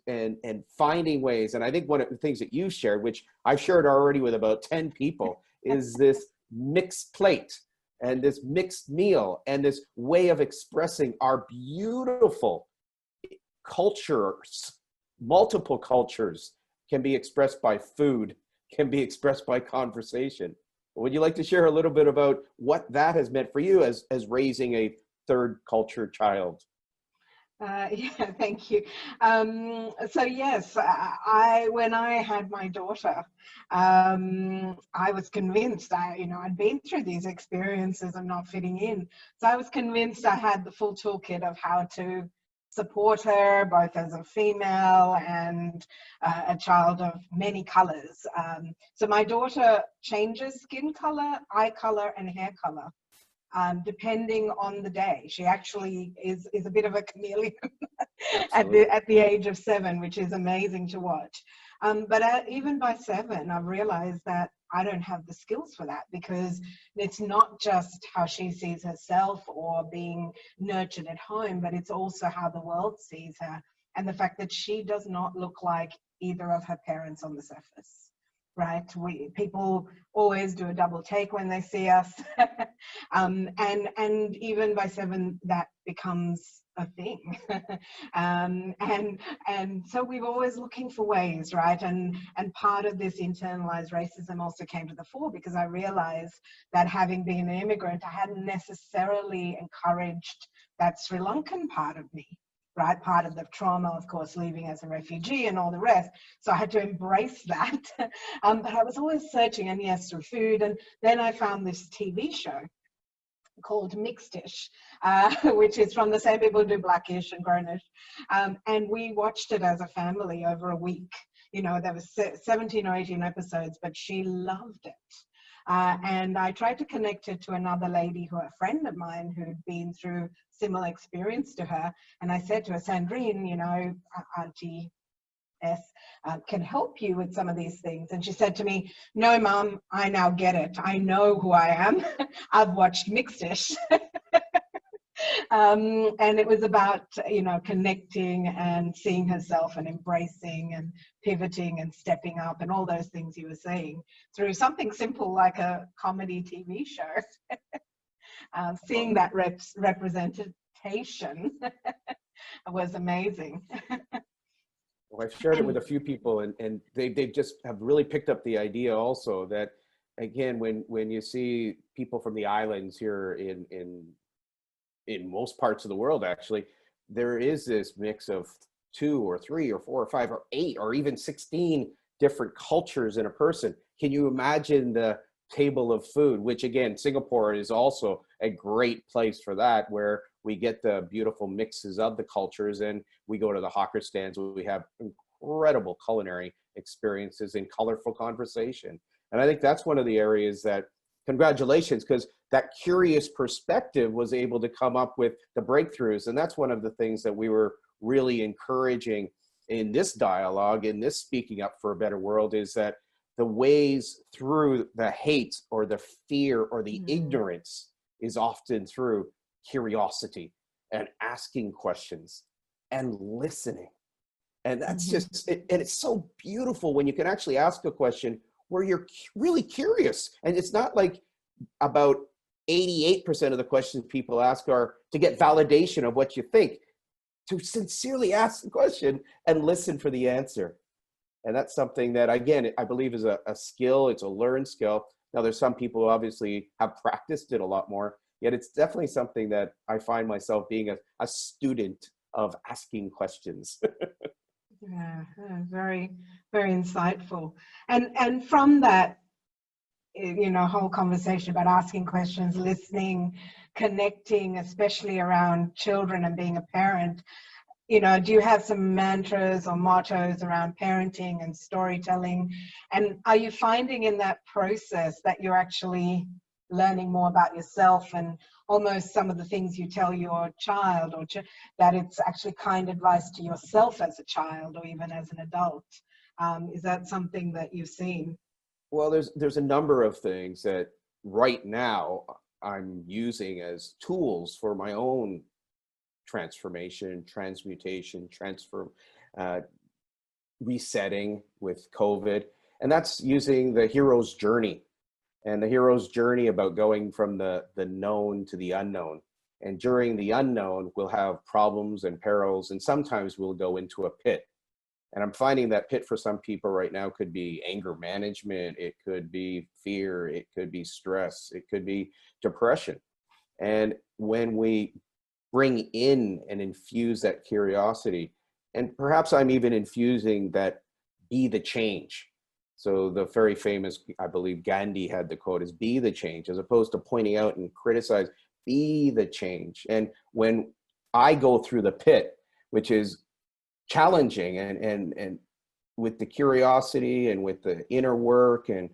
and finding ways. And I think one of the things that you shared, which I've shared already with about 10 people, is this mixed plate and this mixed meal and this way of expressing our beautiful cultures. Multiple cultures can be expressed by food, can be expressed by conversation. Would you like to share a little bit about what that has meant for you as raising a third culture child? Yeah, thank you. So yes, when I had my daughter, I was convinced I'd been through these experiences of not fitting in. So I was convinced I had the full toolkit of how to support her, both as a female and a child of many colors. So my daughter changes skin color, eye color, and hair color, depending on the day. She actually is a bit of a chameleon at the age of 7, which is amazing to watch. But even by 7, I've realized that I don't have the skills for that, because it's not just how she sees herself or being nurtured at home, but it's also how the world sees her, and the fact that she does not look like either of her parents on the surface. Right? People always do a double take when they see us. And even by 7, that becomes a thing. And so we're always looking for ways, right? And part of this internalized racism also came to the fore, because I realized that having been an immigrant, I hadn't necessarily encouraged that Sri Lankan part of me. Right, part of the trauma, of course, leaving as a refugee and all the rest. So I had to embrace that. But I was always searching, and yes, through food. And then I found this TV show called Mixed-ish, which is from the same people who do Blackish and Grownish. And we watched it as a family over a week. There was 17 or 18 episodes, but she loved it. And I tried to connect her to another lady, a friend of mine who'd been through similar experience to her. And I said to her, Sandrine, Auntie S can help you with some of these things. And she said to me, no, Mom, I now get it. I know who I am. I've watched Mixed-ish. And it was about, connecting and seeing herself and embracing and pivoting and stepping up and all those things you were saying through something simple like a comedy TV show. Seeing that representation was amazing. Well, I've shared it with a few people, and they just have really picked up the idea also that, again, when you see people from the islands here in most parts of the world, actually, there is this mix of 2 or 3 or 4 or 5 or 8 or even 16 different cultures in a person. Can you imagine the table of food, which again, Singapore is also a great place for that, where we get the beautiful mixes of the cultures, and we go to the hawker stands where we have incredible culinary experiences and colorful conversation. And I think that's one of the areas that, congratulations, because that curious perspective was able to come up with the breakthroughs. And that's one of the things that we were really encouraging in this dialogue, in this speaking up for a better world, is that the ways through the hate or the fear or the ignorance is often through curiosity and asking questions and listening. And that's just, and it's so beautiful when you can actually ask a question where you're really curious. And it's not like about 88% of the questions people ask are to get validation of what you think, to sincerely ask the question and listen for the answer. And that's something that, again, I believe is a skill. It's a learned skill. Now, there's some people who obviously have practiced it a lot more, yet it's definitely something that I find myself being a student of asking questions. Yeah, very, very insightful. And from that, you know, whole conversation about asking questions, listening, connecting, especially around children and being a parent, you know, do you have some mantras or mottos around parenting and storytelling? And are you finding in that process that you're actually learning more about yourself, and almost some of the things you tell your child, or that it's actually kind advice to yourself as a child or even as an adult? Is that something that you've seen? Well, there's a number of things that right now I'm using as tools for my own transformation, transmutation, resetting with COVID. And that's using the hero's journey. And the hero's journey about going from the known to the unknown. And during the unknown, we'll have problems and perils, and sometimes we'll go into a pit. And I'm finding that pit for some people right now could be anger management, it could be fear, it could be stress, it could be depression. And when we bring in and infuse that curiosity, and perhaps I'm even infusing that be the change. So the very famous, I believe Gandhi had the quote, is be the change, as opposed to pointing out and criticize, be the change. And when I go through the pit, which is challenging, and with the curiosity and with the inner work and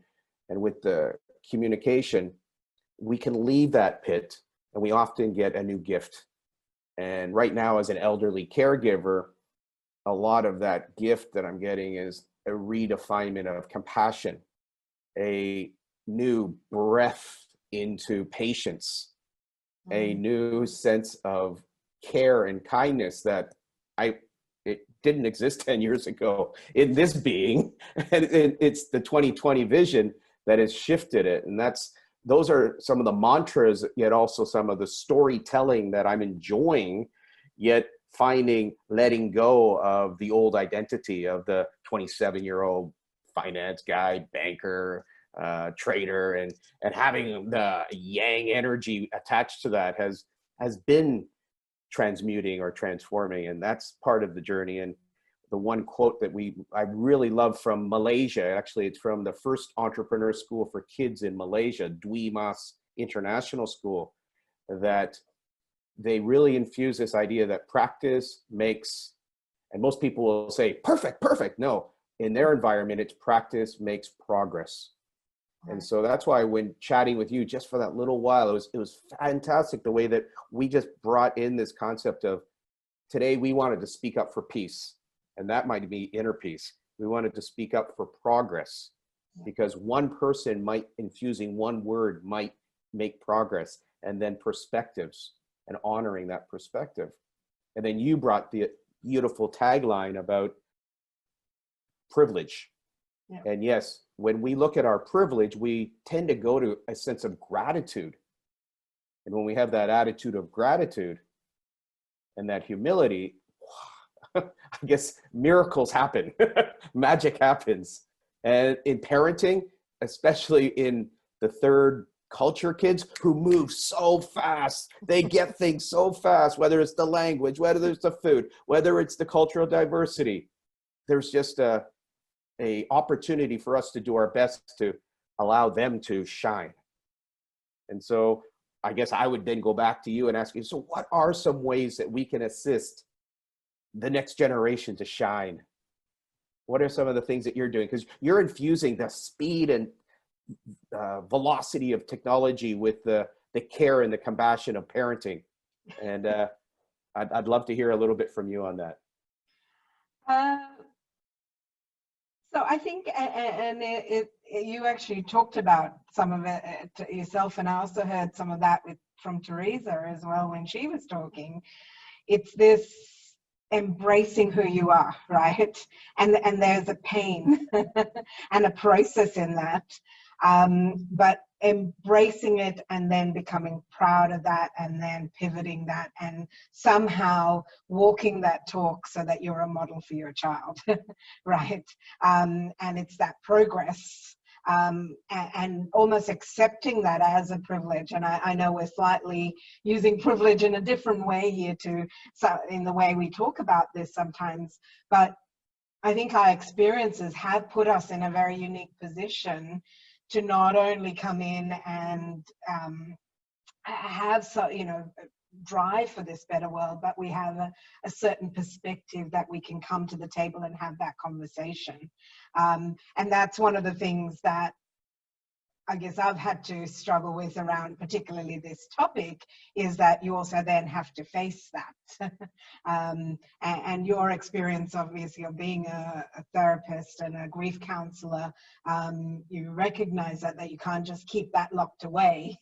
with the communication, we can leave that pit and we often get a new gift. And right now, as an elderly caregiver, a lot of that gift that I'm getting is a redefinement of compassion, a new breath into patience, a new sense of care and kindness that it didn't exist 10 years ago in this being. And it's the 2020 vision that has shifted it. And those are some of the mantras, yet also some of the storytelling that I'm enjoying, yet letting go of the old identity of the 27-year-old finance guy, banker, trader, and having the yang energy attached to that has been transmuting or transforming. And that's part of the journey. And the one quote that I really love from Malaysia, actually, it's from the first entrepreneur school for kids in Malaysia, Dwi Mas International School, that they really infuse this idea that practice makes, and most people will say, perfect. No, in their environment, it's practice makes progress. And so that's why when chatting with you just for that little while, it was fantastic the way that we just brought in this concept of today we wanted to speak up for peace. And that might be inner peace. We wanted to speak up for progress, because one person infusing one word might make progress, and then perspectives and honoring that perspective. And then you brought the beautiful tagline about privilege. Yeah. And yes, when we look at our privilege, we tend to go to a sense of gratitude. And when we have that attitude of gratitude and that humility, I guess miracles happen, magic happens. And in parenting, especially in the third culture kids who move so fast, they get things so fast, whether it's the language, whether it's the food, whether it's the cultural diversity, there's just a opportunity for us to do our best to allow them to shine. And so I guess I would then go back to you and ask you, so what are some ways that we can assist the next generation to shine? What are some of the things that you're doing? Because you're infusing the speed and velocity of technology with the care and the compassion of parenting. And I'd love to hear a little bit from you on that. So I think, and you actually talked about some of it yourself, and I also heard some of that from Teresa as well when she was talking. It's this embracing who you are, right? And there's a pain and a process in that, but embracing it and then becoming proud of that and then pivoting that and somehow walking that talk so that you're a model for your child, right? And it's that progress, and almost accepting that as a privilege. And I know we're slightly using privilege in a different way here in the way we talk about this sometimes, but I think our experiences have put us in a very unique position to not only come in and have, drive for this better world, but we have a certain perspective that we can come to the table and have that conversation. And that's one of the things that I guess I've had to struggle with around particularly this topic, is that you also then have to face that. And your experience, obviously, of being a therapist and a grief counselor, you recognize that you can't just keep that locked away.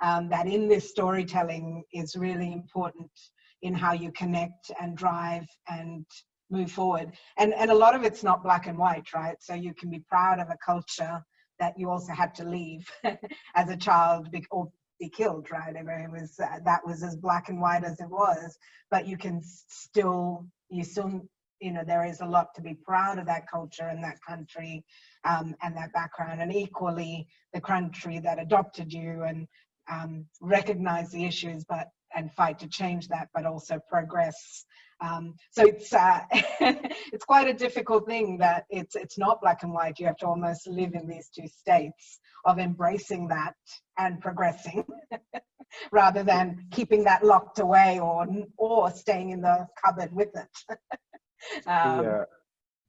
That in this storytelling is really important in how you connect and drive and move forward. And a lot of it's not black and white, right? So you can be proud of a culture that you also had to leave as a child or be killed, right? I mean, that was as black and white as it was, but you still, there is a lot to be proud of that culture and that country, and that background, and equally the country that adopted you, and recognize the issues, and fight to change that, but also progress. So it's it's quite a difficult thing, that it's not black and white. You have to almost live in these two states of embracing that and progressing, rather than keeping that locked away or staying in the cupboard with it.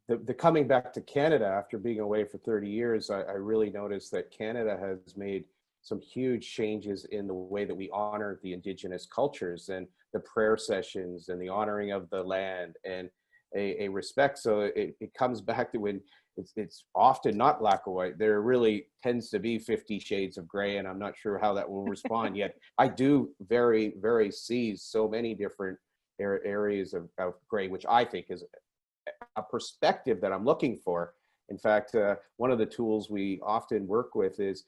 The coming back to Canada after being away for 30 years, I really noticed that Canada has made some huge changes in the way that we honor the Indigenous cultures, and the prayer sessions and the honoring of the land, and a respect. So it comes back to when it's often not black or white. There really tends to be 50 shades of gray, and I'm not sure how that will respond yet. I do very, very see so many different areas of gray, which I think is a perspective that I'm looking for. In fact, one of the tools we often work with is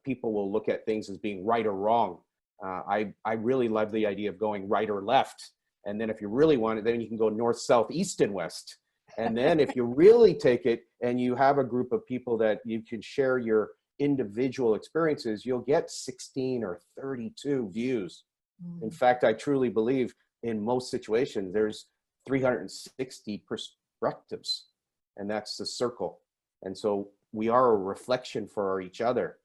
people will look at things as being right or wrong. I really love the idea of going right or left. And then if you really want it, then you can go north, south, east, and west. And then if you really take it and you have a group of people that you can share your individual experiences, you'll get 16 or 32 views. In fact, I truly believe in most situations, there's 360 perspectives, and that's the circle. And so we are a reflection for each other.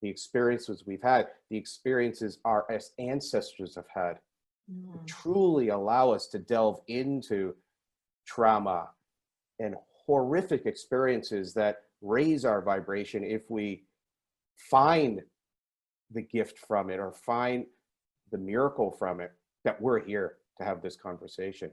The experiences we've had, the experiences our ancestors have had, truly allow us to delve into trauma and horrific experiences that raise our vibration if we find the gift from it or find the miracle from it, that we're here to have this conversation.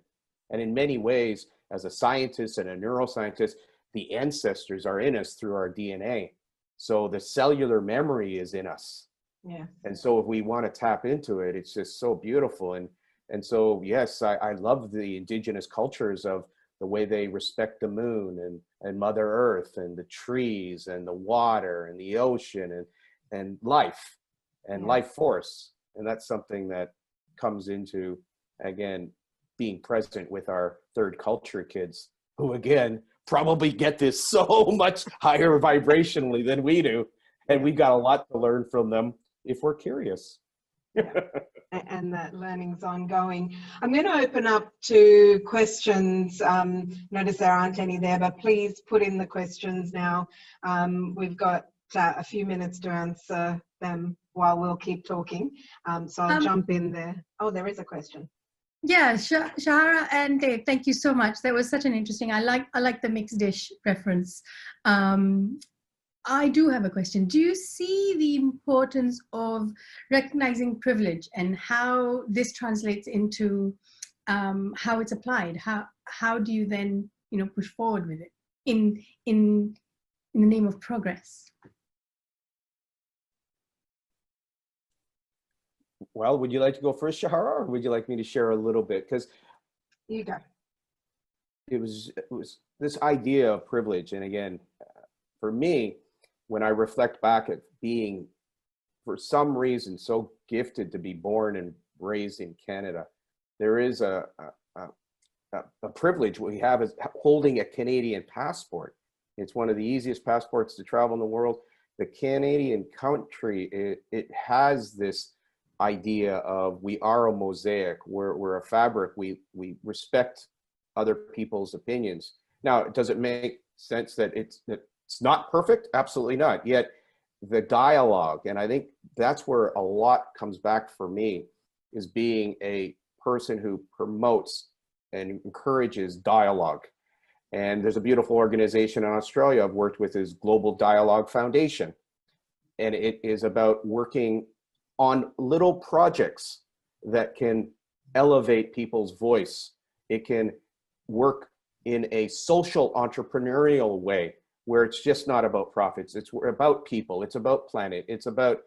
And in many ways, as a scientist and a neuroscientist, the ancestors are in us through our DNA. So the cellular memory is in us. Yeah. And so if we want to tap into it, it's just so beautiful. And so, yes, I love the Indigenous cultures of the way they respect the moon and Mother Earth and the trees and the water and the ocean and life and life force. And that's something that comes into, again, being present with our third culture kids, who, again, probably get this so much higher vibrationally than we do. And we've got a lot to learn from them if we're curious. And that learning's ongoing. I'm going to open up to questions. Notice there aren't any there, but please put in the questions now. We've got a few minutes to answer them while we'll keep talking. So I'll jump in there. Oh, there is a question. Yeah, Shahara and Dave, thank you so much. That was such an interesting, I like the mixed dish reference. I do have a question. Do you see the importance of recognizing privilege and how this translates into how it's applied? How do you then, you know, push forward with it in the name of progress? Well, would you like to go first, Shahara, or would you like me to share a little bit? Because You go. it was this idea of privilege. And again, for me, when I reflect back at being, for some reason, so gifted to be born and raised in Canada, there is a privilege we have is holding a Canadian passport. It's one of the easiest passports to travel in the world. The Canadian country, it has this idea of we are a mosaic, we're a fabric, we respect other people's opinions. Now, does it make sense that it's not perfect? Absolutely not. Yet the dialogue, and I think that's where a lot comes back for me, is being a person who promotes and encourages dialogue. And there's a beautiful organization in Australia I've worked with, is Global Dialogue Foundation. And it is about working on little projects that can elevate people's voice. It can work in a social entrepreneurial way where it's just not about profits. It's about people, it's about planet, it's about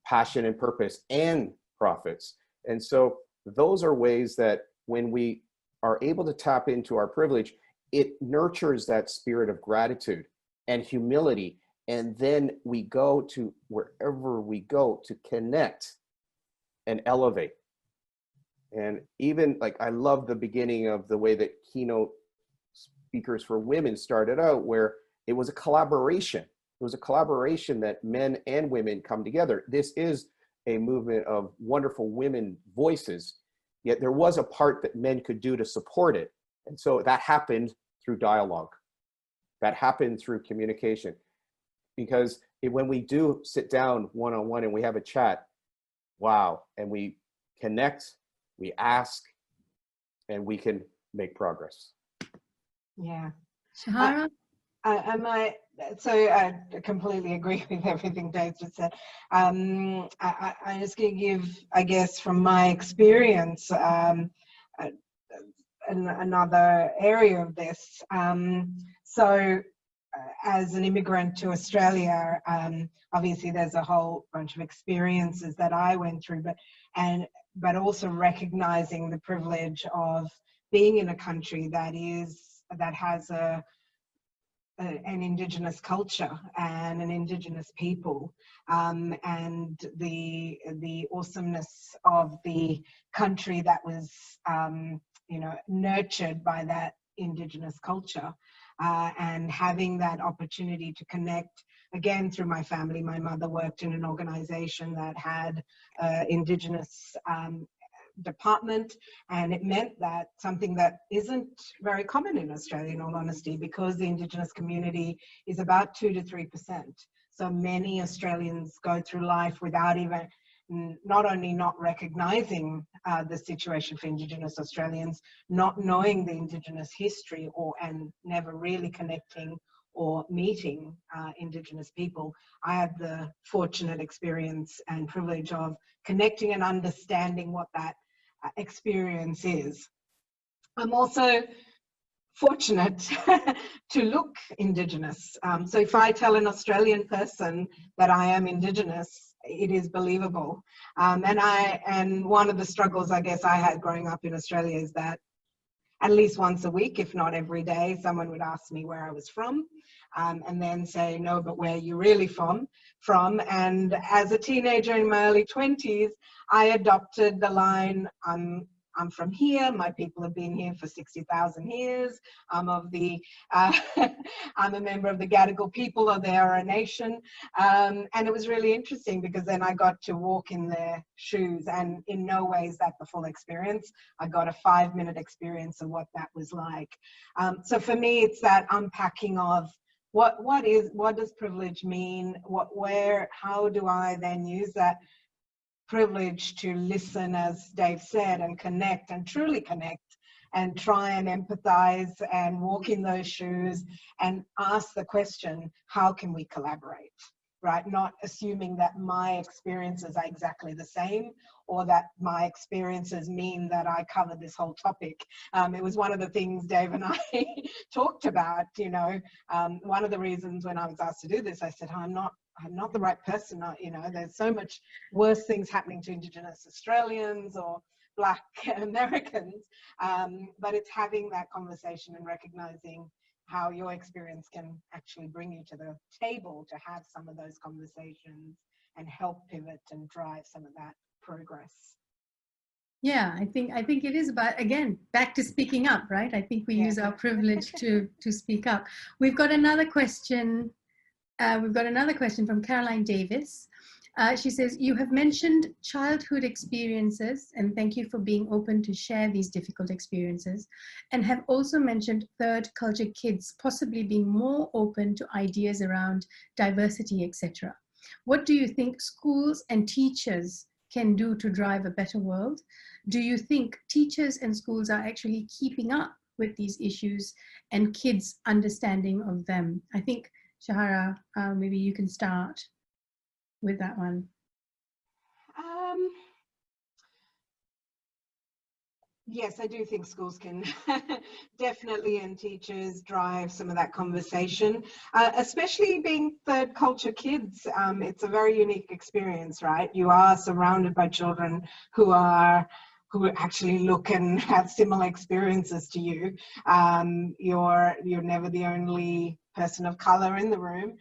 passion and purpose and profits. And so those are ways that when we are able to tap into our privilege, it nurtures that spirit of gratitude and humility. And then we go to wherever we go to connect and elevate. And even like, I love the beginning of the way that Keynote Speakers for Women started out, where it was a collaboration. It was a collaboration that men and women come together. This is a movement of wonderful women voices, yet there was a part that men could do to support it. And so that happened through dialogue. That happened through communication. Because when we do sit down one-on-one and we have a chat, wow, and we connect, we ask, and we can make progress. Yeah. Shahara? I completely agree with everything Dave just said. I'm just going to give, I guess, from my experience, another area of this. As an immigrant to Australia, obviously there's a whole bunch of experiences that I went through, but also recognizing the privilege of being in a country that has an Indigenous culture and an Indigenous people, and the awesomeness of the country that was, nurtured by that Indigenous culture, and having that opportunity to connect. Again, through my family, my mother worked in an organization that had Indigenous department, and it meant that something that isn't very common in Australia, in all honesty, because the Indigenous community is about 2 to 3%. So many Australians go through life without even, not only not recognizing the situation for Indigenous Australians, not knowing the Indigenous history, and never really connecting or meeting Indigenous people. I had the fortunate experience and privilege of connecting and understanding what that experience is. I'm also fortunate to look Indigenous. So if I tell an Australian person that I am Indigenous, it is believable. And one of the struggles I guess I had growing up in Australia is that at least once a week, if not every day, someone would ask me where I was from, and then say, no, but where are you really from? And as a teenager in my early 20s, I adopted the line, I'm from here, my people have been here for 60,000 years, I'm a member of the Gadigal people, or they are a nation. And it was really interesting because then I got to walk in their shoes, and in no way is that the full experience. I got a 5-minute experience of what that was like. So for me, it's that unpacking of what does privilege mean? How do I then use that privilege to listen, as Dave said, and connect, and truly connect, and try and empathize and walk in those shoes and ask the question, how can we collaborate? Right? Not assuming that my experiences are exactly the same, or that my experiences mean that I cover this whole topic. It was one of the things Dave and I talked about, you know. One of the reasons when I was asked to do this, I said, I'm not the right person. You know, there's so much worse things happening to Indigenous Australians or Black Americans, but it's having that conversation and recognizing how your experience can actually bring you to the table to have some of those conversations and help pivot and drive some of that progress. Yeah, I think it is about, again, back to speaking up, right? I think we use our privilege to speak up. We've got another question. From Caroline Davis. She says, you have mentioned childhood experiences, and thank you for being open to share these difficult experiences, and have also mentioned third culture kids possibly being more open to ideas around diversity, etc. What do you think schools and teachers can do to drive a better world? Do you think teachers and schools are actually keeping up with these issues and kids' understanding of them? I think, Shahara, maybe you can start with that one. Yes, I do think schools can definitely, and teachers, drive some of that conversation, especially being third culture kids. It's a very unique experience, right? You are surrounded by children who actually look and have similar experiences to you. You're never the only person of color in the room,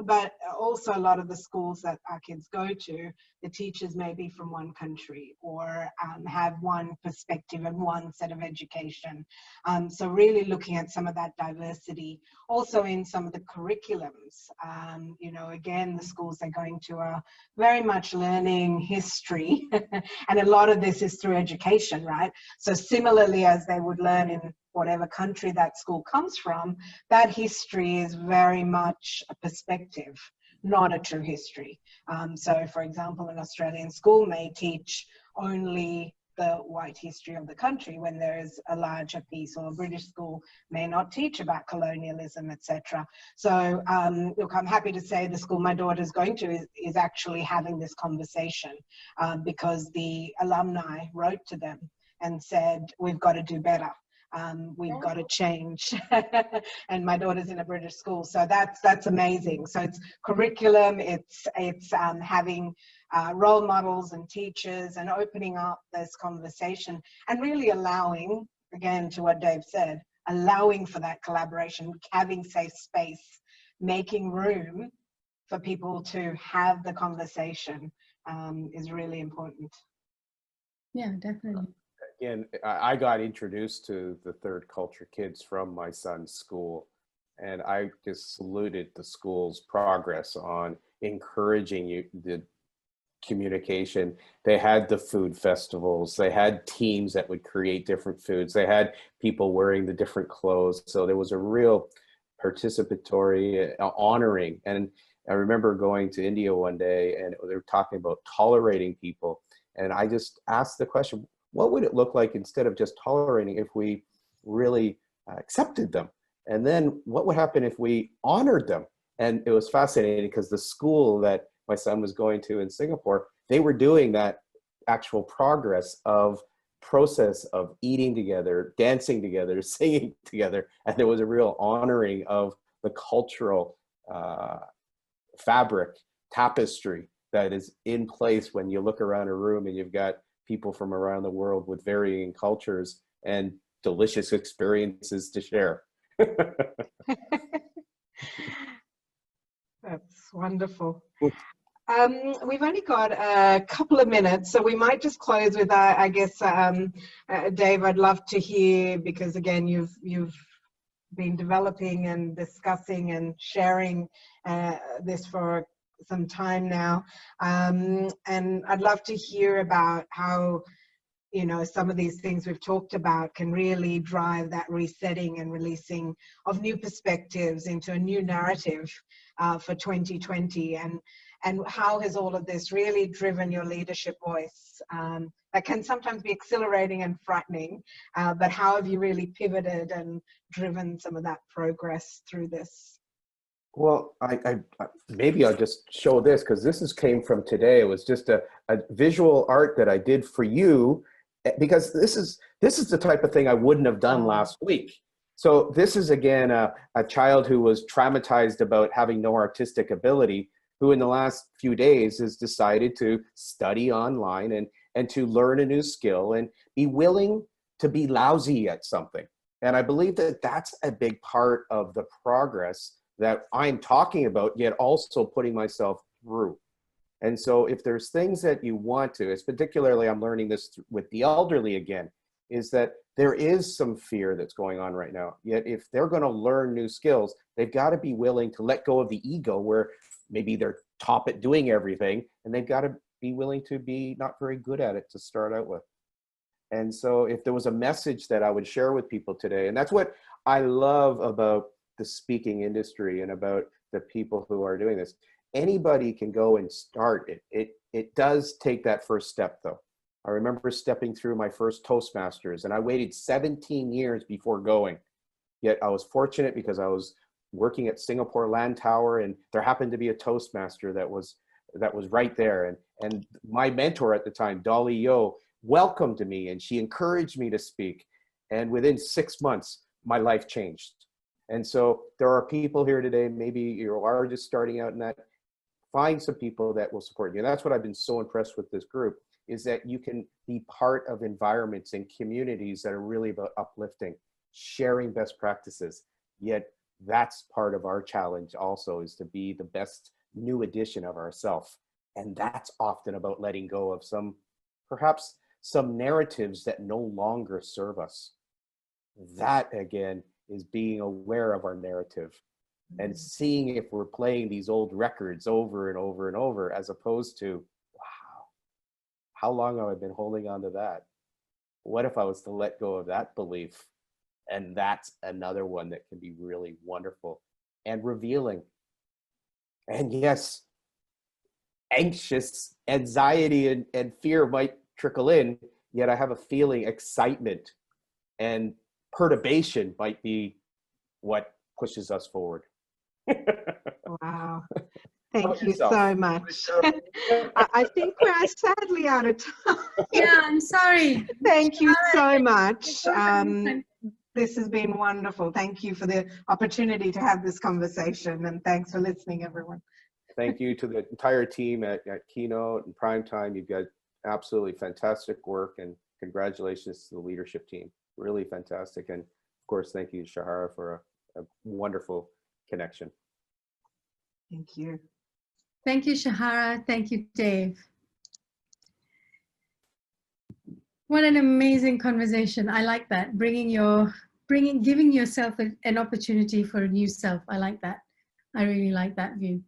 but also a lot of the schools that our kids go to, the teachers may be from one country or have one perspective and one set of education. So really looking at some of that diversity, also in some of the curriculums. You know, again, the schools they're going to are very much learning history, and a lot of this is through education, right? So similarly as they would learn in whatever country that school comes from, that history is very much a perspective, not a true history. So for example, an Australian school may teach only the white history of the country when there is a larger piece, or a British school may not teach about colonialism, etc. So look, I'm happy to say the school my daughter's going to is actually having this conversation because the alumni wrote to them and said, we've got to do better. We've got to change. And my daughter's in a British school, so that's amazing. So it's curriculum, it's having role models and teachers, and opening up this conversation and really allowing, again, to what Dave said, allowing for that collaboration, having safe space, making room for people to have the conversation is really important. Yeah, definitely. Again, I got introduced to the third culture kids from my son's school, and I just saluted the school's progress on encouraging the communication. They had the food festivals, they had teams that would create different foods, they had people wearing the different clothes, so there was a real participatory honoring. And I remember going to India one day, and they were talking about tolerating people, and I just asked the question, what would it look like instead of just tolerating if we really accepted them? And then what would happen if we honored them? And it was fascinating because the school that my son was going to in Singapore, they were doing that actual progress of process of eating together, dancing together, singing together. And there was a real honoring of the cultural fabric, tapestry that is in place when you look around a room and you've got people from around the world with varying cultures and delicious experiences to share. That's wonderful. We've only got a couple of minutes, so we might just close with, I guess, Dave, I'd love to hear, because again, you've been developing and discussing and sharing this for some time now, and I'd love to hear about how, you know, some of these things we've talked about can really drive that resetting and releasing of new perspectives into a new narrative for 2020. And how has all of this really driven your leadership voice? That can sometimes be exhilarating and frightening, but how have you really pivoted and driven some of that progress through this? Well, maybe I'll just show this, because came from today. It was just a visual art that I did for you, because this is the type of thing I wouldn't have done last week. So this is, again, a child who was traumatized about having no artistic ability, who in the last few days has decided to study online and to learn a new skill and be willing to be lousy at something. And I believe that that's a big part of the progress that I'm talking about, yet also putting myself through. And so if there's things that you want to, it's particularly, I'm learning this with the elderly again, is that there is some fear that's going on right now. Yet if they're going to learn new skills, they've got to be willing to let go of the ego where maybe they're top at doing everything, and they've got to be willing to be not very good at it to start out with. And so if there was a message that I would share with people today, and that's what I love about the speaking industry and about the people who are doing this, anybody can go and start it. It does take that first step, though. I remember stepping through my first Toastmasters, and I waited 17 years before going. Yet I was fortunate because I was working at Singapore Land Tower, and there happened to be a Toastmaster that was right there. And my mentor at the time, Dolly Yo, welcomed me, and she encouraged me to speak. And within 6 months, my life changed. And so there are people here today, maybe you are just starting out in that, find some people that will support you. And that's what I've been so impressed with this group, is that you can be part of environments and communities that are really about uplifting, sharing best practices. Yet that's part of our challenge also, is to be the best new edition of ourselves. And that's often about letting go of perhaps some narratives that no longer serve us. That, again, is being aware of our narrative and seeing if we're playing these old records over and over and over, as opposed to, wow, how long have I been holding on to that? What if I was to let go of that belief? And that's another one that can be really wonderful and revealing. And yes, anxiety and fear might trickle in, yet I have a feeling excitement and perturbation might be what pushes us forward. Wow. Thank you so much. I think we're sadly out of time. Yeah, I'm sorry. Thank you so much. This has been wonderful. Thank you for the opportunity to have this conversation, and thanks for listening, everyone. Thank you to the entire team at Keynote and Primetime. You've got absolutely fantastic work, and congratulations to the leadership team. Really fantastic. And of course, thank you, Shahara, for a wonderful connection. Thank you. Thank you, Shahara. Thank you, Dave. What an amazing conversation. I like that. Giving yourself an opportunity for a new self. I like that. I really like that view.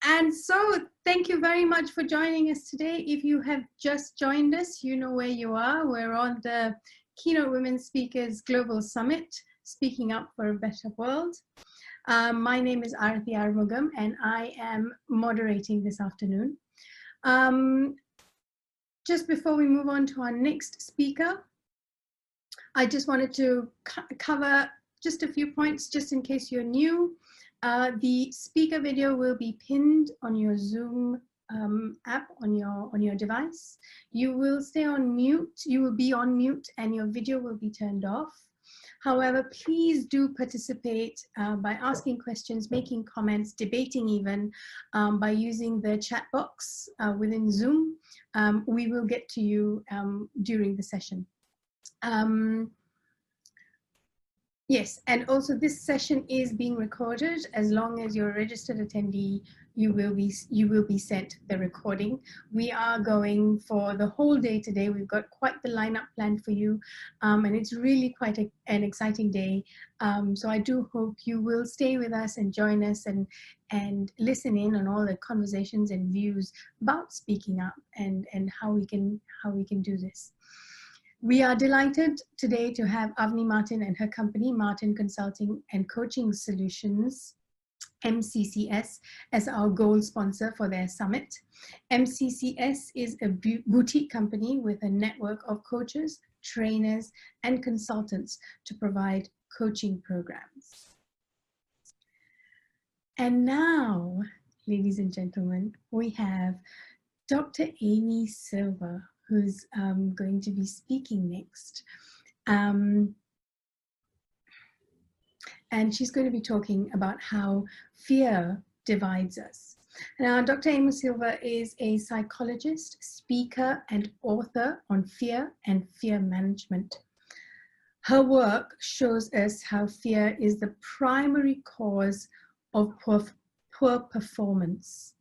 And so thank you very much for joining us today. If you have just joined us, you know where you are. We're on the Keynote Women Speakers Global Summit, Speaking Up for a Better World. My name is Arati Armugam, and I am moderating this afternoon. Just before we move on to our next speaker, I just wanted to cover just a few points, just in case you're new. The speaker video will be pinned on your Zoom app on your device. You will stay on mute. You will be on mute, and your video will be turned off. However, please do participate by asking questions, making comments, debating even, by using the chat box within Zoom. We will get to you during the session. Yes, and also this session is being recorded. As long as you're a registered attendee, you will be sent the recording. We are going for the whole day today. We've got quite the lineup planned for you, and it's really quite an exciting day. So I do hope you will stay with us and join us and listen in on all the conversations and views about speaking up and how we can do this. We are delighted today to have Avni Martin and her company, Martin Consulting and Coaching Solutions, MCCS, as our gold sponsor for their summit. MCCS is a boutique company with a network of coaches, trainers, and consultants to provide coaching programs. And now, ladies and gentlemen, we have Dr. Amy Silva, who's going to be speaking next. And she's going to be talking about how fear divides us. Now, Dr. Amy Silva is a psychologist, speaker, and author on fear and fear management. Her work shows us how fear is the primary cause of poor performance.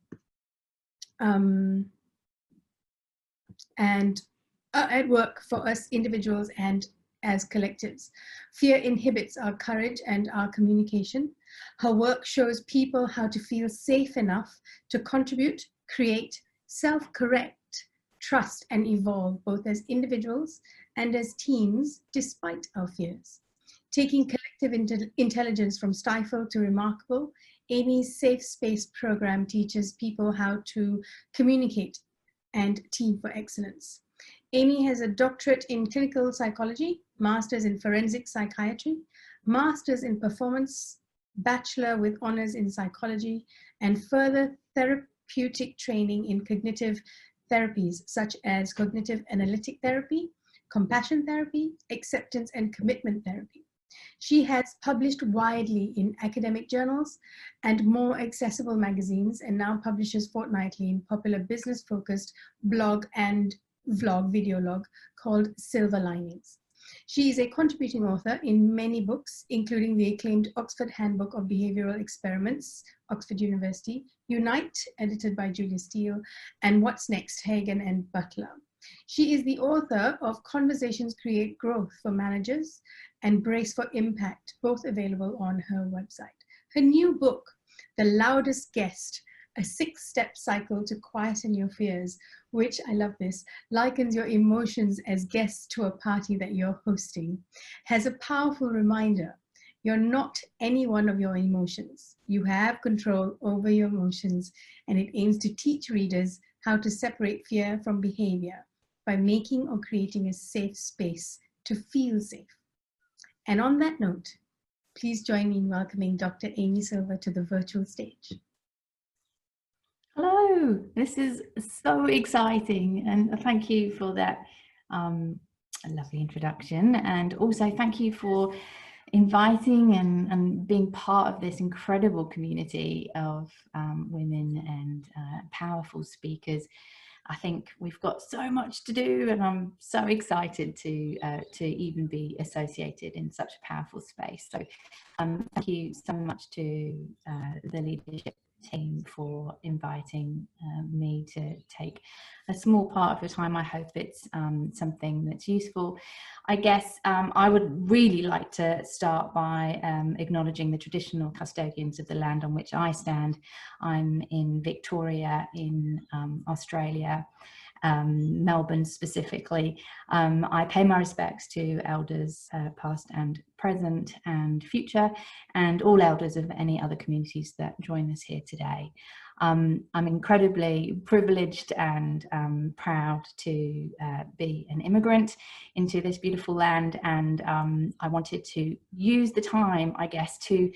And at work for us individuals and as collectives. Fear inhibits our courage and our communication. Her work shows people how to feel safe enough to contribute, create, self-correct, trust, and evolve both as individuals and as teams despite our fears. Taking collective intelligence from stifle to remarkable, Amy's Safe Space program teaches people how to communicate and team for excellence. Amy has a doctorate in clinical psychology, master's in forensic psychiatry, master's in performance, bachelor with honors in psychology, and further therapeutic training in cognitive therapies such as cognitive analytic therapy, compassion therapy, acceptance and commitment therapy. She has published widely in academic journals and more accessible magazines, and now publishes fortnightly in popular business-focused blog and vlog, video log called Silver Linings. She is a contributing author in many books, including the acclaimed Oxford Handbook of Behavioral Experiments, Oxford University, Unite, edited by Julia Steele, and What's Next, Hagen and Butler. She is the author of Conversations Create Growth for Managers and Brace for Impact, both available on her website. Her new book, The Loudest Guest, a 6-step cycle to quieten your fears, which, I love this, likens your emotions as guests to a party that you're hosting, has a powerful reminder. You're not any one of your emotions. You have control over your emotions, and it aims to teach readers how to separate fear from behavior by making or creating a safe space to feel safe. And on that note, please join me in welcoming Dr. Amy Silva to the virtual stage. Hello, this is so exciting, and thank you for that lovely introduction, and also thank you for inviting and being part of this incredible community of women and powerful speakers. I think we've got so much to do, and I'm so excited to even be associated in such a powerful space. So thank you so much to the leadership team for inviting me to take a small part of your time. I hope it's something that's useful. I guess I would really like to start by acknowledging the traditional custodians of the land on which I stand. I'm in Victoria in Australia, Melbourne specifically. I pay my respects to elders past and present and future, and all elders of any other communities that join us here today. I'm incredibly privileged and proud to be an immigrant into this beautiful land, and I wanted to use the time, I guess, to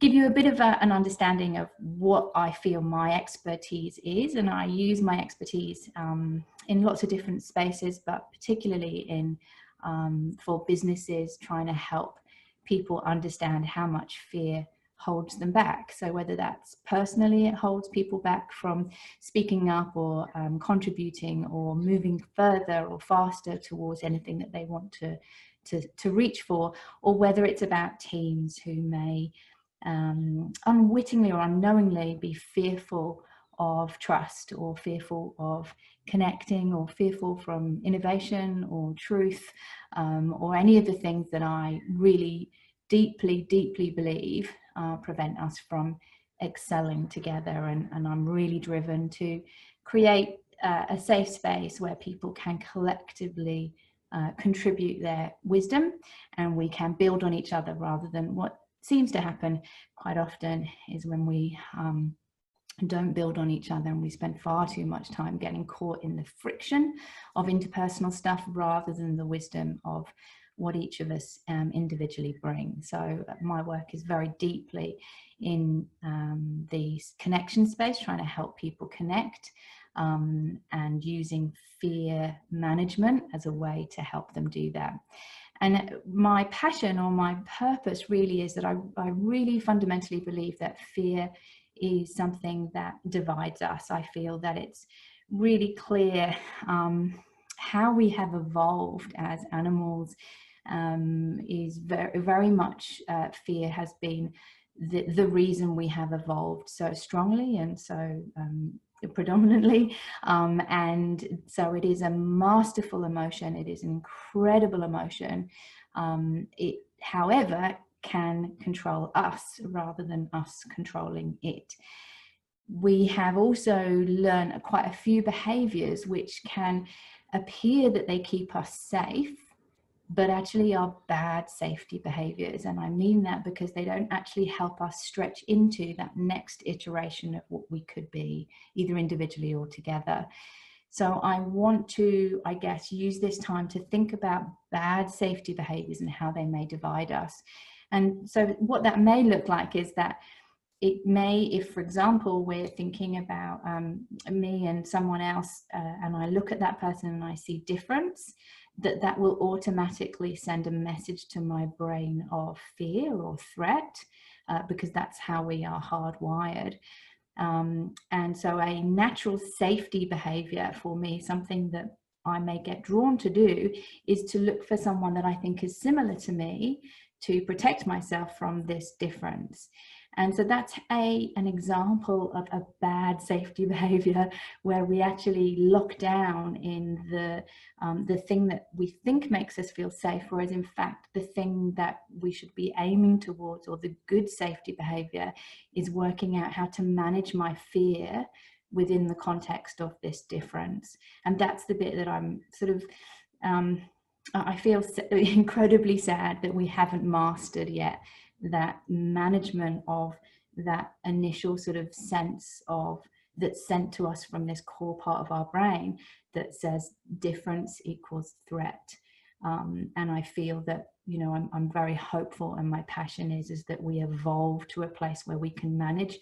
give you a bit of an understanding of what I feel my expertise is. And I use my expertise in lots of different spaces, but particularly in for businesses trying to help people understand how much fear holds them back. So whether that's personally, it holds people back from speaking up or contributing or moving further or faster towards anything that they want to to reach for, or whether it's about teams who may unwittingly or unknowingly be fearful of trust, or fearful of connecting, or fearful from innovation or truth, or any of the things that I really deeply believe prevent us from excelling together. And I'm really driven to create a safe space where people can collectively contribute their wisdom, and we can build on each other, rather than what seems to happen quite often is when we don't build on each other, and we spend far too much time getting caught in the friction of interpersonal stuff rather than the wisdom of what each of us individually bring. So my work is very deeply in the connection space, trying to help people connect, and using fear management as a way to help them do that. And my passion, or my purpose, really is that I really fundamentally believe that fear is something that divides us. I feel that it's really clear how we have evolved as animals. Is very much fear has been the reason we have evolved so strongly and so predominantly, and so it is a masterful emotion. It is an incredible emotion. It, however, can control us rather than us controlling it. We have also learned quite a few behaviors which can appear that they keep us safe, but actually are bad safety behaviors. And I mean that because they don't actually help us stretch into that next iteration of what we could be, either individually or together. So I want to, I guess, use this time to think about bad safety behaviors and how they may divide us. And so what that may look like is that it may, if, for example, we're thinking about me and someone else, and I look at that person and I see difference, that will automatically send a message to my brain of fear or threat, because that's how we are hardwired. And so a natural safety behavior for me, something that I may get drawn to do, is to look for someone that I think is similar to me to protect myself from this difference. And so that's an example of a bad safety behavior, where we actually lock down in the thing that we think makes us feel safe, whereas in fact the thing that we should be aiming towards, or the good safety behavior, is working out how to manage my fear within the context of this difference. And that's the bit that I'm sort of I feel incredibly sad that we haven't mastered yet, that management of that initial sort of sense of that's sent to us from this core part of our brain that says difference equals threat. And I feel that, you know, I'm very hopeful, and my passion is that we evolve to a place where we can manage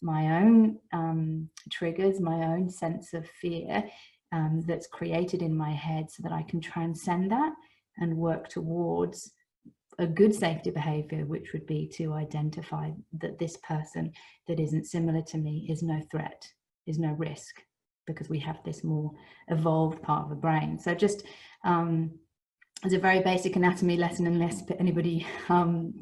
my own triggers, my own sense of fear that's created in my head, so that I can transcend that and work towards a good safety behavior, which would be to identify that this person that isn't similar to me is no threat, is no risk, because we have this more evolved part of the brain. So just as a very basic anatomy lesson, unless anybody can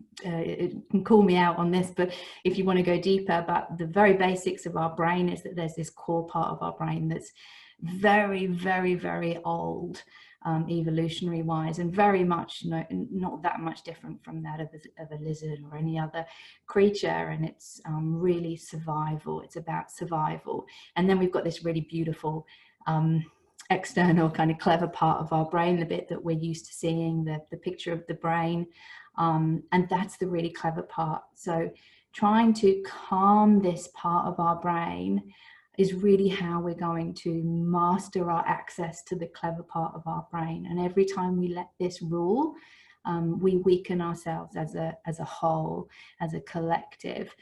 call me out on this, but if you want to go deeper, but the very basics of our brain is that there's this core part of our brain that's very, very, very old, evolutionary wise, and very much not that much different from that of a lizard or any other creature. And it's really survival. It's about survival. And then we've got this really beautiful external kind of clever part of our brain, the bit that we're used to seeing, the picture of the brain, and that's the really clever part. So trying to calm this part of our brain is really how we're going to master our access to the clever part of our brain. And every time we let this rule, we weaken ourselves as a whole, as a collective.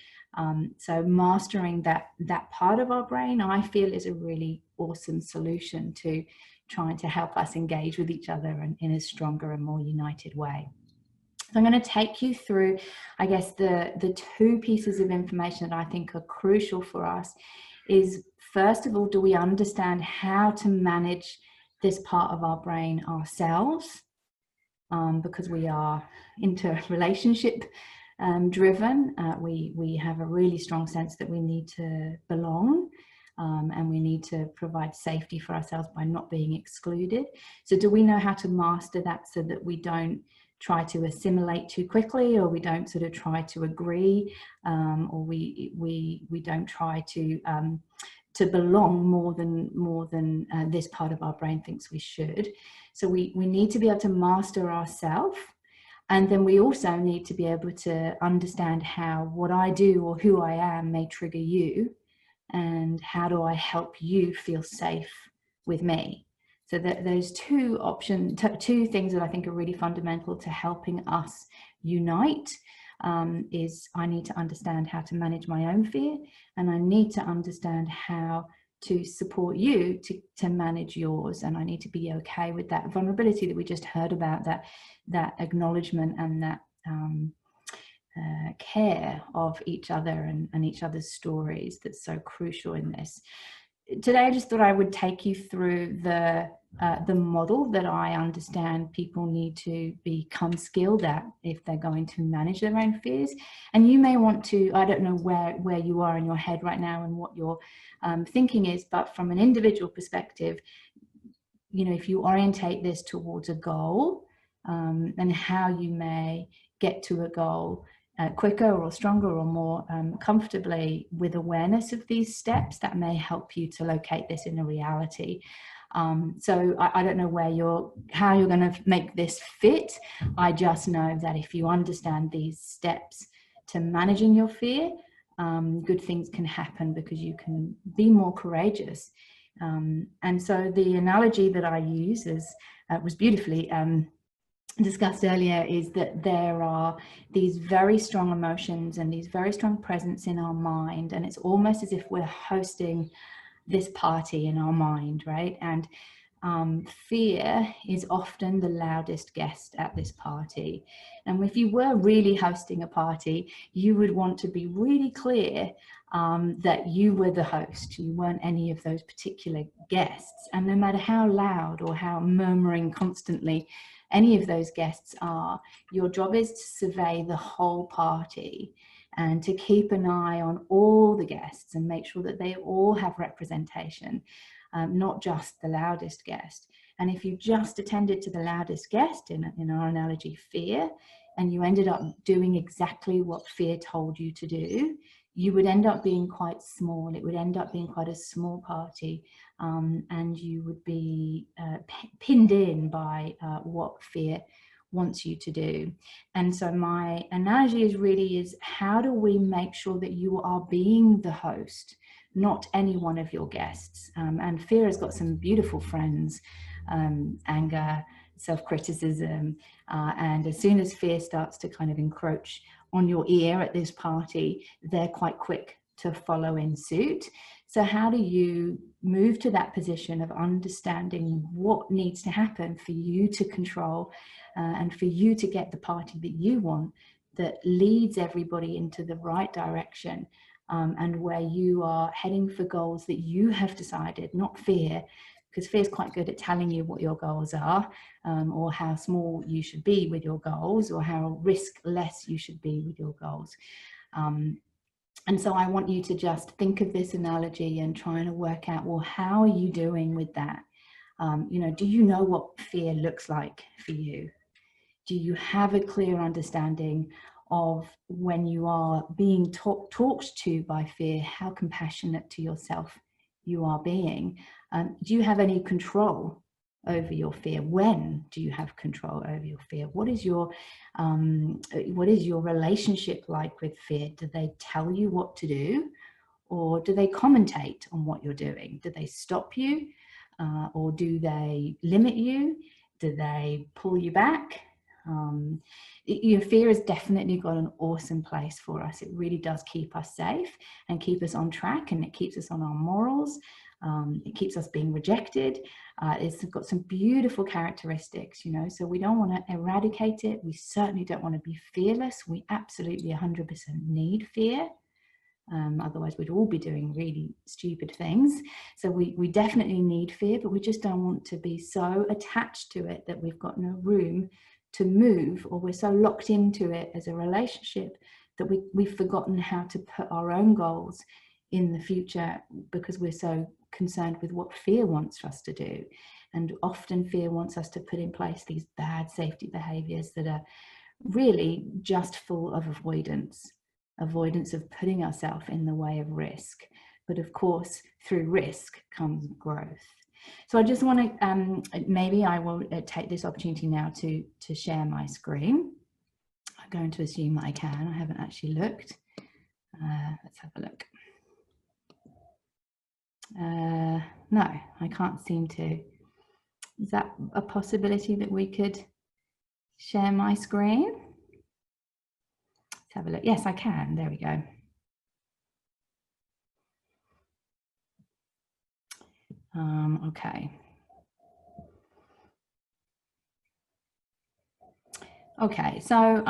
So mastering that part of our brain, I feel, is a really awesome solution to trying to help us engage with each other in a stronger and more united way. So I'm going to take you through, I guess, the two pieces of information that I think are crucial for us. Is, first of all, do we understand how to manage this part of our brain ourselves? because we are interrelationship driven. We have a really strong sense that we need to belong, and we need to provide safety for ourselves by not being excluded. So do we know how to master that so that we don't try to assimilate too quickly, or we don't sort of try to agree, or we don't try to belong more than this part of our brain thinks we should. So we need to be able to master ourselves, and then we also need to be able to understand how what I do or who I am may trigger you, and how do I help you feel safe with me. So that those two things that I think are really fundamental to helping us unite is I need to understand how to manage my own fear, and I need to understand how to support you to manage yours. And I need to be okay with that vulnerability that we just heard about, that acknowledgement and that care of each other and each other's stories that's so crucial in this. Today, I just thought I would take you through the model that I understand people need to become skilled at if they're going to manage their own fears. And you may want to, I don't know where you are in your head right now and what your thinking is, but from an individual perspective, you know, if you orientate this towards a goal, and how you may get to a goal quicker or stronger or more comfortably with awareness of these steps, that may help you to locate this in a reality. So I don't know how you're going to make this fit. I just know that if you understand these steps to managing your fear, good things can happen because you can be more courageous. And so the analogy that I use was beautifully discussed earlier, is that there are these very strong emotions and these very strong presence in our mind, and it's almost as if we're hosting this party in our mind, right? And fear is often the loudest guest at this party. And if you were really hosting a party, you would want to be really clear that you were the host, you weren't any of those particular guests. And no matter how loud or how murmuring constantly any of those guests are, your job is to survey the whole party and to keep an eye on all the guests and make sure that they all have representation, not just the loudest guest. And if you just attended to the loudest guest, in our analogy, fear, and you ended up doing exactly what fear told you to do, you would end up being quite small. It would end up being quite a small party, and you would be pinned in by what fear wants you to do. And so my analogy is how do we make sure that you are being the host, not any one of your guests? And fear has got some beautiful friends, anger, self-criticism, and as soon as fear starts to kind of encroach on your ear at this party, they're quite quick to follow in suit. So how do you move to that position of understanding what needs to happen for you to control and for you to get the party that you want, that leads everybody into the right direction, and where you are heading for goals that you have decided, not fear, because fear is quite good at telling you what your goals are, or how small you should be with your goals, or how risk-less you should be with your goals. And so I want you to just think of this analogy and try to work out, well, how are you doing with that? Do you know what fear looks like for you? Do you have a clear understanding of when you are being talked to by fear, how compassionate to yourself you are being? Do you have any control over your fear? When do you have control over your fear? What is your relationship like with fear? Do they tell you what to do, or do they commentate on what you're doing? Do they stop you, or do they limit you? Do they pull you back? Fear has definitely got an awesome place for us. It really does keep us safe and keep us on track, and it keeps us on our morals. It keeps us being rejected. It's got some beautiful characteristics, so we don't want to eradicate it. We certainly don't want to be fearless. We absolutely 100% need fear. Otherwise we'd all be doing really stupid things. So we definitely need fear, but we just don't want to be so attached to it that we've got no room to move, or we're so locked into it as a relationship that we've forgotten how to put our own goals in the future, because we're so concerned with what fear wants us to do. And often fear wants us to put in place these bad safety behaviors that are really just full of avoidance of putting ourselves in the way of risk. But of course, through risk comes growth. So I just want to, maybe I will take this opportunity now to share my screen. I'm going to assume that I can. I haven't actually looked. Let's have a look. No, I can't seem to. Is that a possibility that we could share my screen? Let's have a look. Yes, I can. There we go. Okay. Okay, so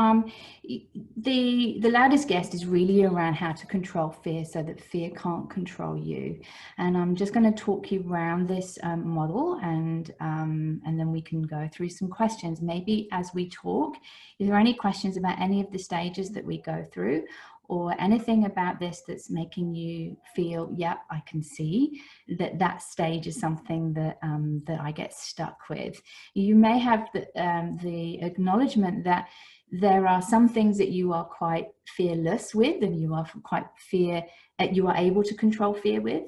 the loudest guest is really around how to control fear so that fear can't control you. And I'm just going to talk you around this model, and then we can go through some questions. Maybe as we talk, is there any questions about any of the stages that we go through, or anything about this that's making you feel, yep, I can see that stage is something that that I get stuck with. You may have the acknowledgement that there are some things that you are quite fearless with, and you are you are able to control fear with.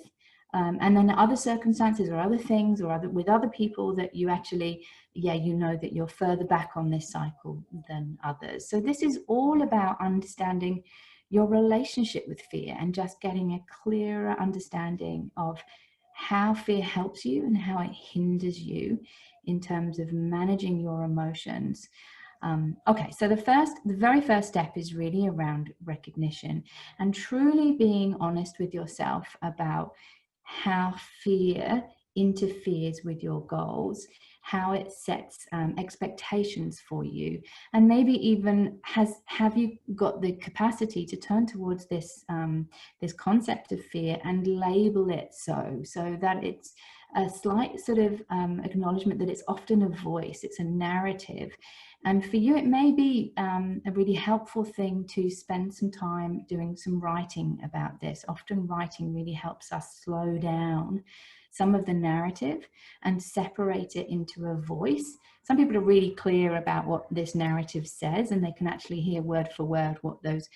And then other circumstances or other things or with other people that you actually, you know that you're further back on this cycle than others. So this is all about understanding your relationship with fear and just getting a clearer understanding of how fear helps you and how it hinders you in terms of managing your emotions. Okay, so the very first step is really around recognition and truly being honest with yourself about how fear interferes with your goals, how it sets expectations for you, and maybe even have you got the capacity to turn towards this this concept of fear and label it so that it's a slight sort of acknowledgement that it's often a voice, it's a narrative. And for you, it may be a really helpful thing to spend some time doing some writing about this. Often writing really helps us slow down some of the narrative and separate it into a voice. Some people are really clear about what this narrative says, and they can actually hear word for word what those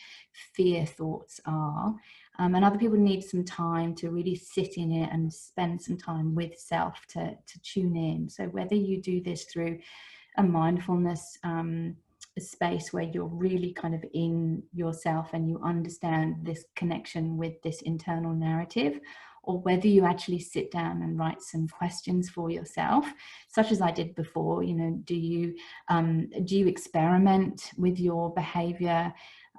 fear thoughts are. And other people need some time to really sit in it and spend some time with self to tune in. So whether you do this through a mindfulness space where you're really kind of in yourself and you understand this connection with this internal narrative, or whether you actually sit down and write some questions for yourself, such as I did before. You know, do you experiment with your behavior,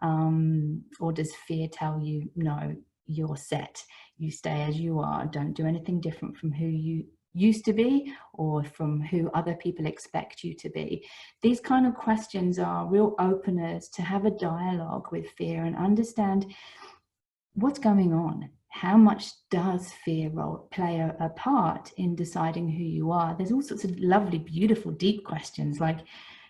or does fear tell you, no, you're set, you stay as you are, don't do anything different from who you used to be or from who other people expect you to be? These kind of questions are real openers to have a dialogue with fear and understand what's going on. How much does fear play a part in deciding who you are? There's all sorts of lovely, beautiful, deep questions like,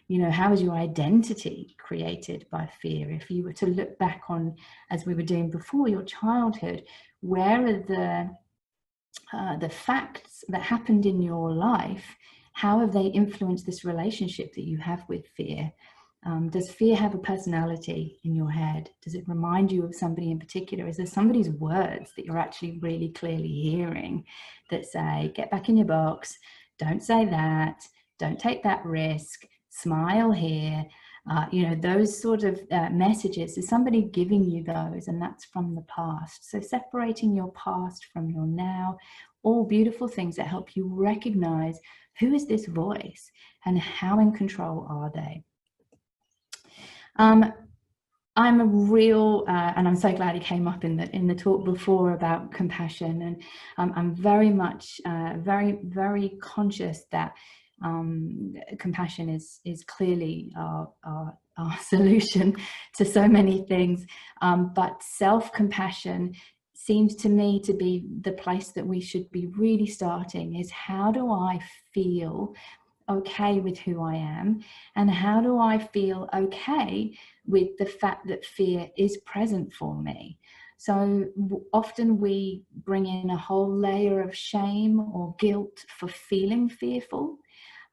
you know, how is your identity created by fear? If you were to look back on, as we were doing before, your childhood, where are the facts that happened in your life? How have they influenced this relationship that you have with fear? Does fear have a personality in your head? Does it remind you of somebody in particular? Is there somebody's words that you're actually really clearly hearing that say, get back in your box, don't say that, don't take that risk, smile here? You know, those sort of messages. Is somebody giving you those? And that's from the past. So separating your past from your now, all beautiful things that help you recognize who is this voice and how in control are they? I'm a real, and I'm so glad he came up in the talk before about compassion, and I'm very much, very conscious that compassion is clearly our solution to so many things, but self-compassion seems to me to be the place that we should be really starting. Is how do I feel okay with who I am, and how do I feel okay with the fact that fear is present for me. So often we bring in a whole layer of shame or guilt for feeling fearful,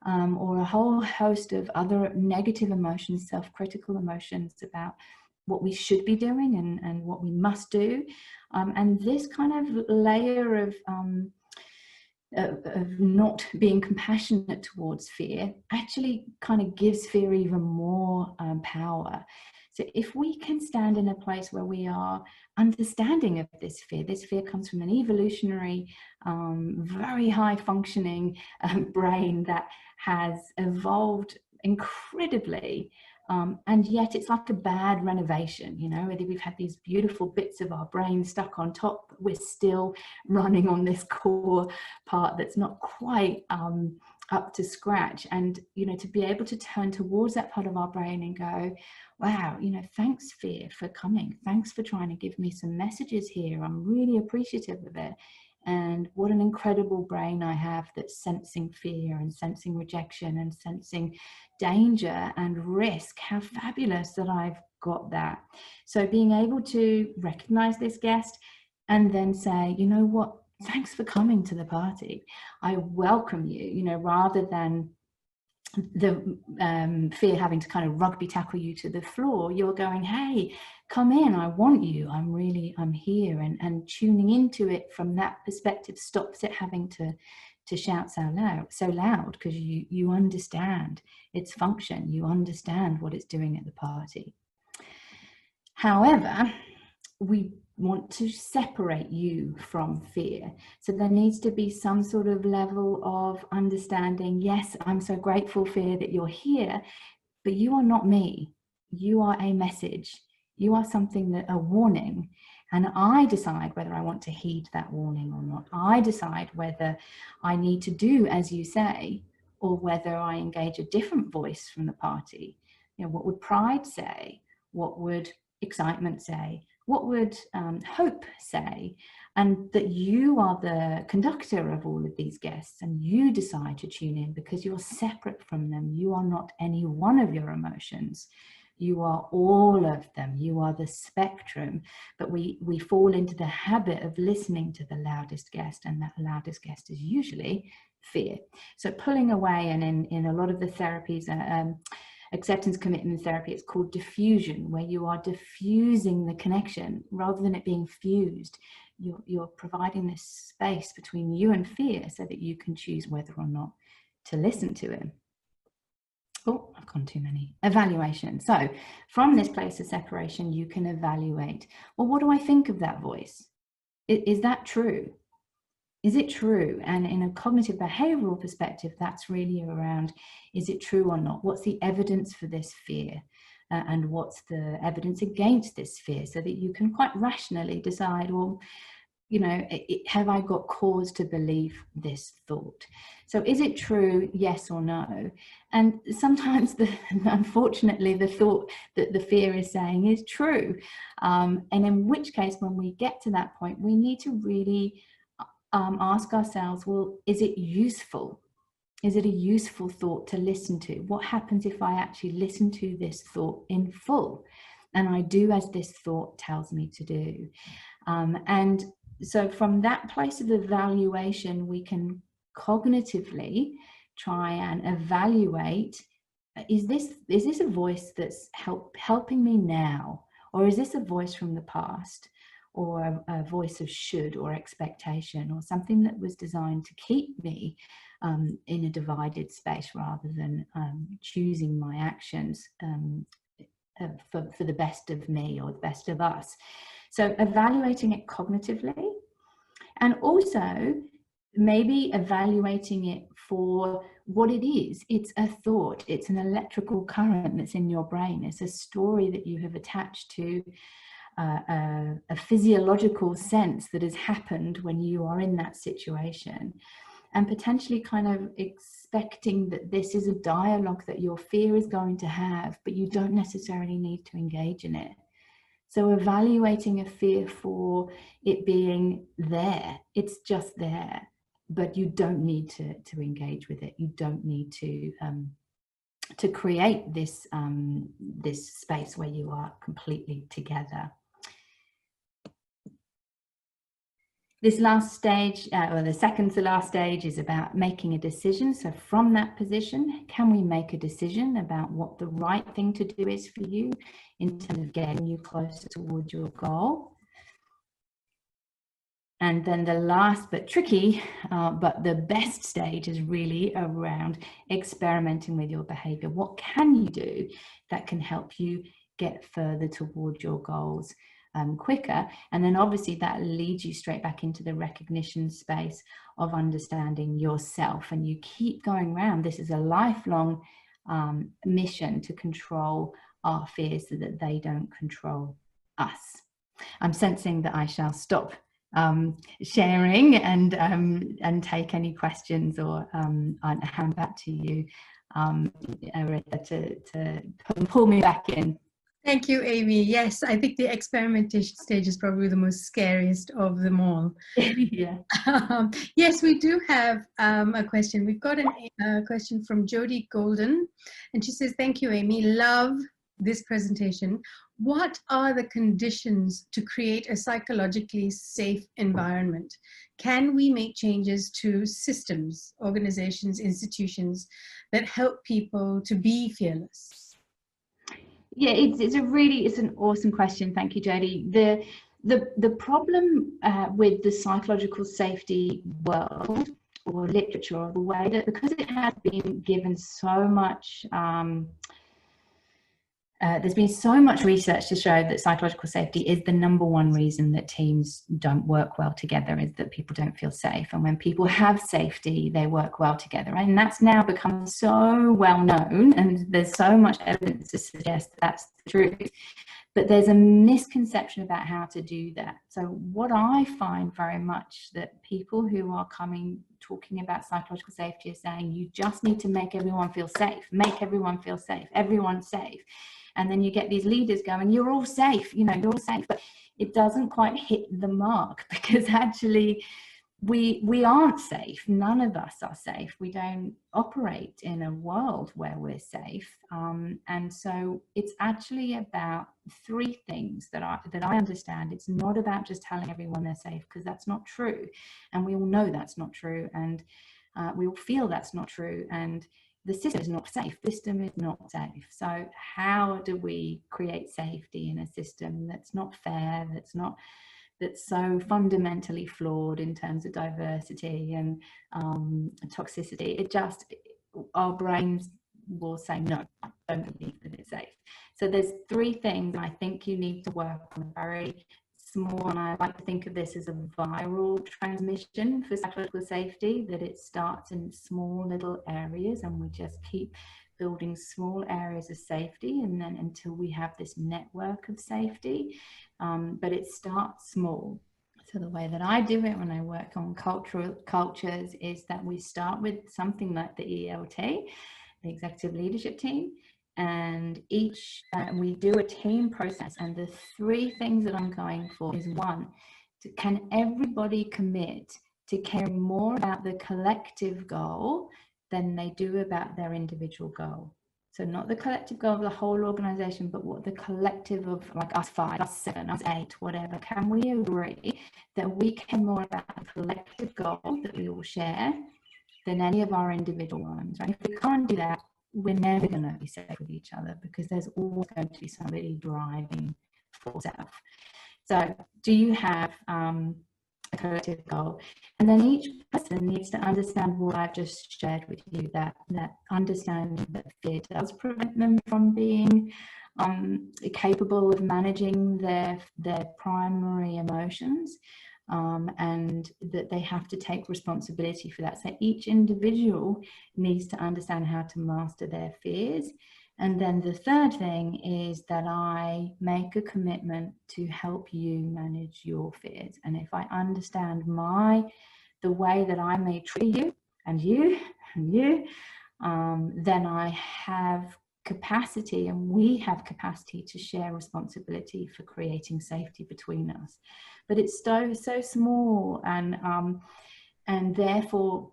or a whole host of other negative emotions, self-critical emotions about what we should be doing and what we must do. And this kind of layer of not being compassionate towards fear actually kind of gives fear even more power. So if we can stand in a place where we are understanding of this fear comes from an evolutionary, very high functioning brain that has evolved incredibly. And yet it's like a bad renovation, you know, whether we've had these beautiful bits of our brain stuck on top, but we're still running on this core part that's not quite up to scratch. And, you know, to be able to turn towards that part of our brain and go, wow, you know, thanks fear for coming. Thanks for trying to give me some messages here. I'm really appreciative of it. And what an incredible brain I have that's sensing fear and sensing rejection and sensing danger and risk. How fabulous that I've got that. So being able to recognize this guest and then say, you know what, thanks for coming to the party. I welcome you, you know, rather than the fear having to kind of rugby tackle you to the floor. You're going, hey, come in, I want you, I'm here. And tuning into it from that perspective stops it having to shout so loud, because you understand its function, you understand what it's doing at the party. However, we want to separate you from fear. So there needs to be some sort of level of understanding. Yes, I'm so grateful, fear, that you're here, but you are not me. You are a message. You are something that a warning. And I decide whether I want to heed that warning or not. I decide whether I need to do as you say, or whether I engage a different voice from the party. You know, what would pride say? What would excitement say? What would hope say? And that you are the conductor of all of these guests, and you decide to tune in because you're separate from them. You are not any one of your emotions. You are all of them. You are the spectrum. But we fall into the habit of listening to the loudest guest, and that loudest guest is usually fear. So pulling away, and in a lot of the therapies, acceptance commitment therapy, it's called diffusion, where you are diffusing the connection rather than it being fused. You're providing this space between you and fear so that you can choose whether or not to listen to it. Oh, I've gone too many. Evaluation. So from this place of separation, you can evaluate, well, what do I think of that voice? Is that true? Is it true? And in a cognitive behavioral perspective, that's really around, is it true or not? What's the evidence for this fear? And what's the evidence against this fear? So that you can quite rationally decide, well, you know, have I got cause to believe this thought? So is it true, yes or no? And sometimes, unfortunately, the thought that the fear is saying is true. And in which case, when we get to that point, we need to really ask ourselves, well, is it useful? Is it a useful thought to listen to? What happens if I actually listen to this thought in full and I do as this thought tells me to do? And so from that place of evaluation, we can cognitively try and evaluate, is this a voice that's helping me now? Or is this a voice from the past? Or a voice of should or expectation, or something that was designed to keep me in a divided space rather than choosing my actions for the best of me or the best of us. So evaluating it cognitively, and also maybe evaluating it for what it is. It's a thought, it's an electrical current that's in your brain. It's a story that you have attached to a physiological sense that has happened when you are in that situation, and potentially kind of expecting that this is a dialogue that your fear is going to have, but you don't necessarily need to engage in it. So evaluating a fear for it being there, it's just there. but you don't need to engage with it. You don't need to create this this space where you are completely together. This last stage, or the second to last stage, is about making a decision. So from that position, can we make a decision about what the right thing to do is for you in terms of getting you closer towards your goal? And then the last but tricky, but the best stage is really around experimenting with your behavior. What can you do that can help you get further towards your goals quicker? And then obviously that leads you straight back into the recognition space of understanding yourself. And you keep going around. This is a lifelong mission to control our fears so that they don't control us. I'm sensing that I shall stop sharing and take any questions, or I'll hand back to you, Aretha, to pull me back in. Thank you, Amy. Yes, I think the experimentation stage is probably the most scariest of them all. Yeah. Yes, we do have a question. We've got a question from Jodie Golden, and she says, thank you, Amy. Love this presentation. What are the conditions to create a psychologically safe environment? Can we make changes to systems, organizations, institutions that help people to be fearless? Yeah, it's an awesome question. Thank you, Jodie. The problem with the psychological safety world or literature, or the way that, because it has been given so much there's been so much research to show that psychological safety is the #1 reason that teams don't work well together, is that people don't feel safe. And when people have safety, they work well together. And that's now become so well known, and there's so much evidence to suggest that's the truth. But there's a misconception about how to do that. So what I find very much that people who are talking about psychological safety are saying, you just need to make everyone feel safe, make everyone feel safe, everyone's safe. And then you get these leaders going, you're all safe, you're all safe. But it doesn't quite hit the mark, because actually we aren't safe. None of us are safe. We don't operate in a world where we're safe. And so it's actually about 3 things that I understand. It's not about just telling everyone they're safe, because that's not true. And we all know that's not true. And we all feel that's not true. And the system is not safe. The system is not safe. So how do we create safety in a system that's not fair, that's so fundamentally flawed in terms of diversity and toxicity? Our brains will say, no, I don't believe that it's safe. So there's 3 things I think you need to work on. Very small, and I like to think of this as a viral transmission for psychological safety, that it starts in small little areas, and we just keep building small areas of safety, and then until we have this network of safety. But it starts small. So the way that I do it when I work on cultures is that we start with something like the ELT, the executive leadership team, and we do a team process. And the 3 things that I'm going for is, 1, can everybody commit to caring more about the collective goal than they do about their individual goal? So not the collective goal of the whole organization, but what the collective of, like, us 5, us 7, us 8, whatever. Can we agree that we care more about the collective goal that we all share than any of our individual ones, right? If we can't do that, we're never going to be safe with each other, because there's always going to be somebody driving for self. So do you have a collective goal? And then each person needs to understand what I've just shared with you, that understanding that fear does prevent them from being capable of managing their primary emotions, and that they have to take responsibility for that. So each individual needs to understand how to master their fears. And then the 3rd thing is that I make a commitment to help you manage your fears. And if I understand the way that I may treat you and you and you, then I have capacity, and we have capacity to share responsibility for creating safety between us. But it's so small, and and therefore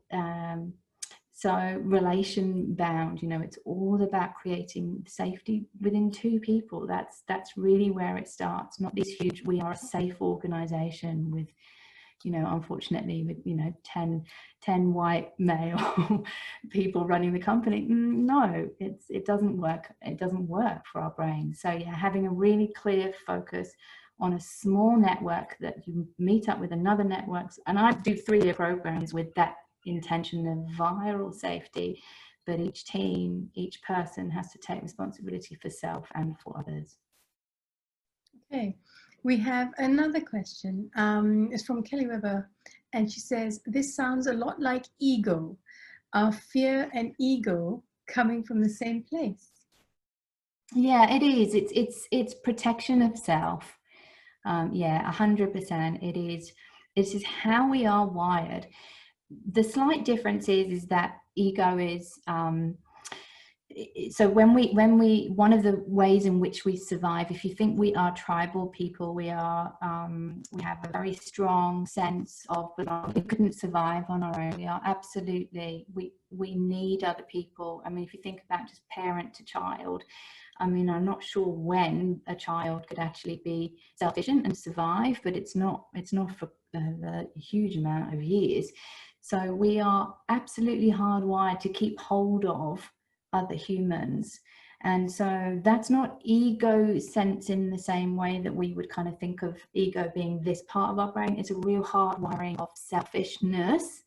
so relation bound, you know, it's all about creating safety within two people. That's really where it starts, not this huge, we are a safe organization with, you know, unfortunately with, you know, 10 white male people running the company. No, it doesn't work. It doesn't work for our brains. So yeah, having a really clear focus on a small network that you meet up with another networks, and I do 3-year programs with that intention of viral safety, but each team, each person has to take responsibility for self and for others. Okay, we have another question. It's from Kelly Weber, and she says, this sounds a lot like ego. Are fear and ego coming from the same place? Yeah, it is. It's protection of self. Yeah, 100%. It is. This is how we are wired. The slight difference is that ego is so when we one of the ways in which we survive, if you think we are tribal people, we are we have a very strong sense of belonging. We couldn't survive on our own. We are absolutely, we need other people. I mean, if you think about just parent to child, I mean, I'm not sure when a child could actually be self-sufficient and survive, but it's not for a huge amount of years. So we are absolutely hardwired to keep hold of other humans. And so that's not ego sense in the same way that we would kind of think of ego being this part of our brain. It's a real hardwiring of selfishness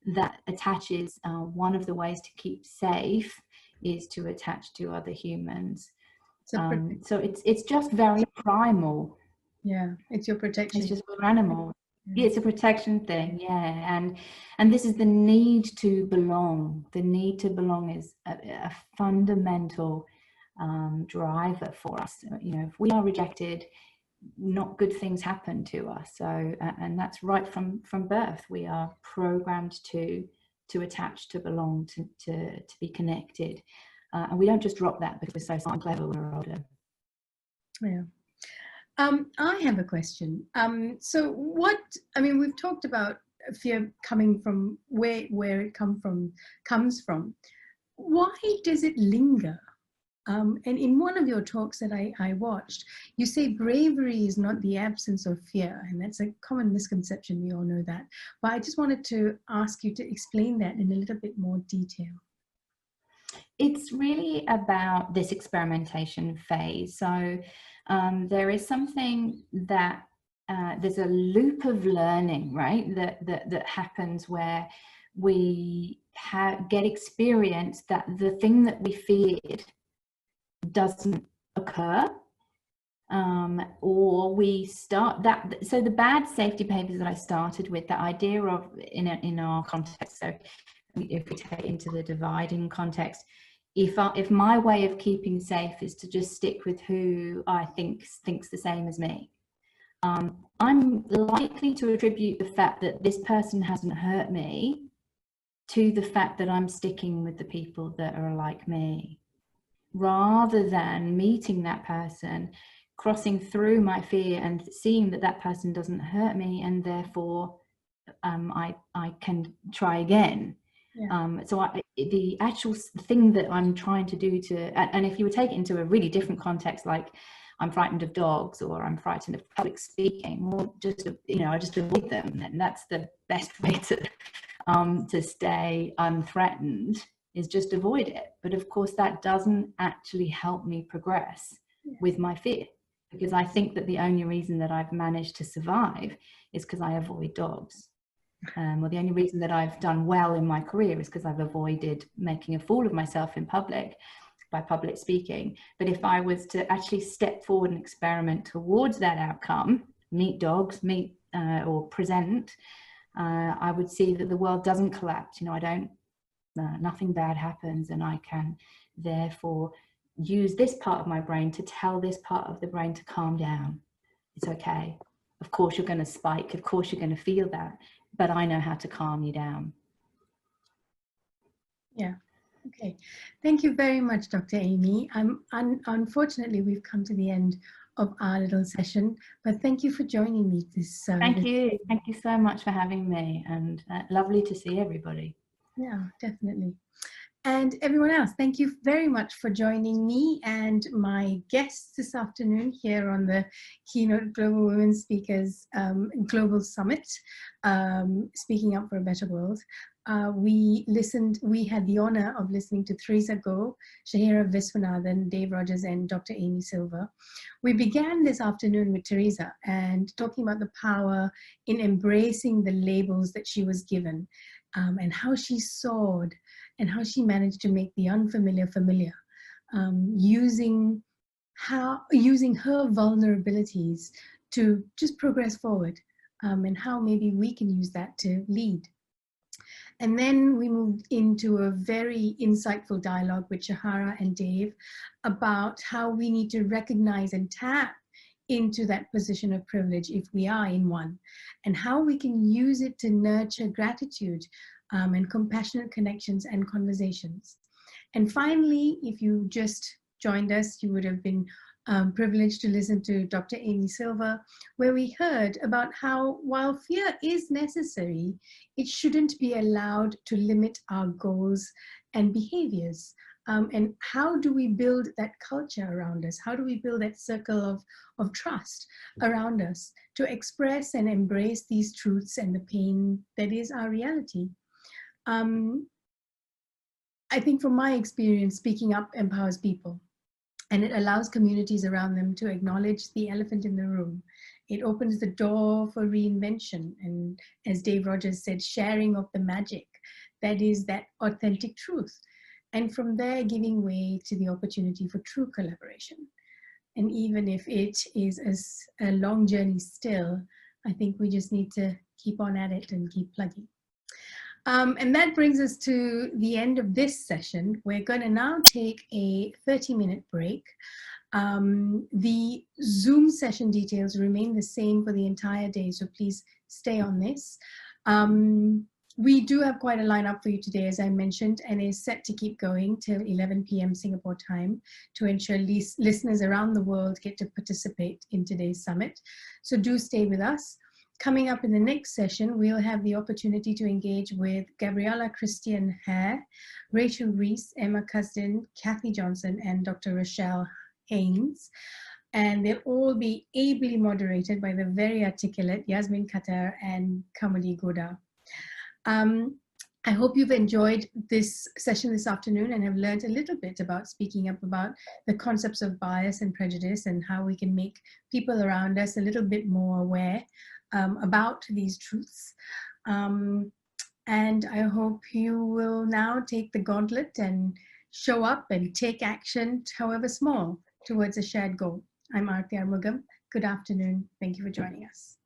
that attaches. One of the ways to keep safe is to attach to other humans. So it's just very primal. Yeah, it's your protection. It's just an animal. Yeah, it's a protection thing, yeah. And this is the need to belong. The need to belong is a fundamental driver for us. You know, if we are rejected, not good things happen to us. So, and that's right from birth. We are programmed to attach, to belong, to be connected. And we don't just drop that because we're so smart and clever when we're older. Yeah. I have a question. So I mean, we've talked about fear coming from where it comes from. Why does it linger? And in one of your talks that I watched, you say bravery is not the absence of fear, and that's a common misconception. We all know that. But I just wanted to ask you to explain that in a little bit more detail. It's really about this experimentation phase. So there is something that there's a loop of learning, right? That happens where we get experience that the thing that we feared doesn't occur, or we start that. So the bad safety behaviors that I started with, the idea of in our context. So if we take it into the dividing context, if my way of keeping safe is to just stick with who I thinks the same as me, I'm likely to attribute the fact that this person hasn't hurt me to the fact that I'm sticking with the people that are like me, rather than meeting that person, crossing through my fear and seeing that that person doesn't hurt me, and therefore I can try again. Yeah. So the actual thing that I'm trying to do and if you would take it into a really different context, like I'm frightened of dogs or I'm frightened of public speaking, well, just, you know, I just avoid them. And that's the best way to stay unthreatened, is just avoid it. But of course, that doesn't actually help me progress with my fear, because I think that the only reason that I've managed to survive is because I avoid dogs. Well, the only reason that I've done well in my career is because I've avoided making a fool of myself in public by public speaking. But if I was to actually step forward and experiment towards that outcome, meet dogs, or present, I would see that the world doesn't collapse. You know, nothing bad happens, and I can therefore use this part of my brain to tell this part of the brain to calm down. It's okay. Of course you're going to spike. Of course you're going to feel that. But I know how to calm you down. Yeah. Okay. Thank you very much, Dr. Amy. Unfortunately, we've come to the end of our little session. But thank you for joining me this. Thank you so much for having me, and lovely to see everybody. Yeah, definitely. And everyone else, thank you very much for joining me and my guests this afternoon here on the Keynote Global Women Speakers Global Summit, Speaking Up for a Better World. We had the honor of listening to Theresa Goh, Shahira Viswanathan, Dave Rogers, and Dr. Amy Silver. We began this afternoon with Theresa and talking about the power in embracing the labels that she was given, and how she soared and how she managed to make the unfamiliar familiar, using her vulnerabilities to just progress forward, and how maybe we can use that to lead. And then we moved into a very insightful dialogue with Shahara and Dave about how we need to recognize and tap into that position of privilege if we are in one, and how we can use it to nurture gratitude and compassionate connections and conversations. And finally, if you just joined us, you would have been privileged to listen to Dr. Amy Silver, where we heard about how while fear is necessary, it shouldn't be allowed to limit our goals and behaviors. And how do we build that culture around us? How do we build that circle of trust around us to express and embrace these truths and the pain that is our reality? I think from my experience, speaking up empowers people, and it allows communities around them to acknowledge the elephant in the room. It opens the door for reinvention, and as Dave Rogers said, sharing of the magic that is that authentic truth. And from there, giving way to the opportunity for true collaboration. And even if it is a long journey still, I think we just need to keep on at it and keep plugging. And that brings us to the end of this session. We're going to now take a 30-minute break. The Zoom session details remain the same for the entire day, so please stay on this. We do have quite a lineup for you today, as I mentioned, and is set to keep going till 11 p.m. Singapore time to ensure listeners around the world get to participate in today's summit. So do stay with us. Coming up in the next session, we'll have the opportunity to engage with Gabriella Christian Hare, Rachel Reese, Emma Cusden, Kathy Johnson, and Dr. Rochelle Haynes. And they'll all be ably moderated by the very articulate Yasmin Qatar and Kamali Goda. I hope you've enjoyed this session this afternoon and have learned a little bit about speaking up about the concepts of bias and prejudice and how we can make people around us a little bit more aware about these truths. And I hope you will now take the gauntlet and show up and take action, however small, towards a shared goal. I'm Aarti Armugam. Good afternoon. Thank you for joining us.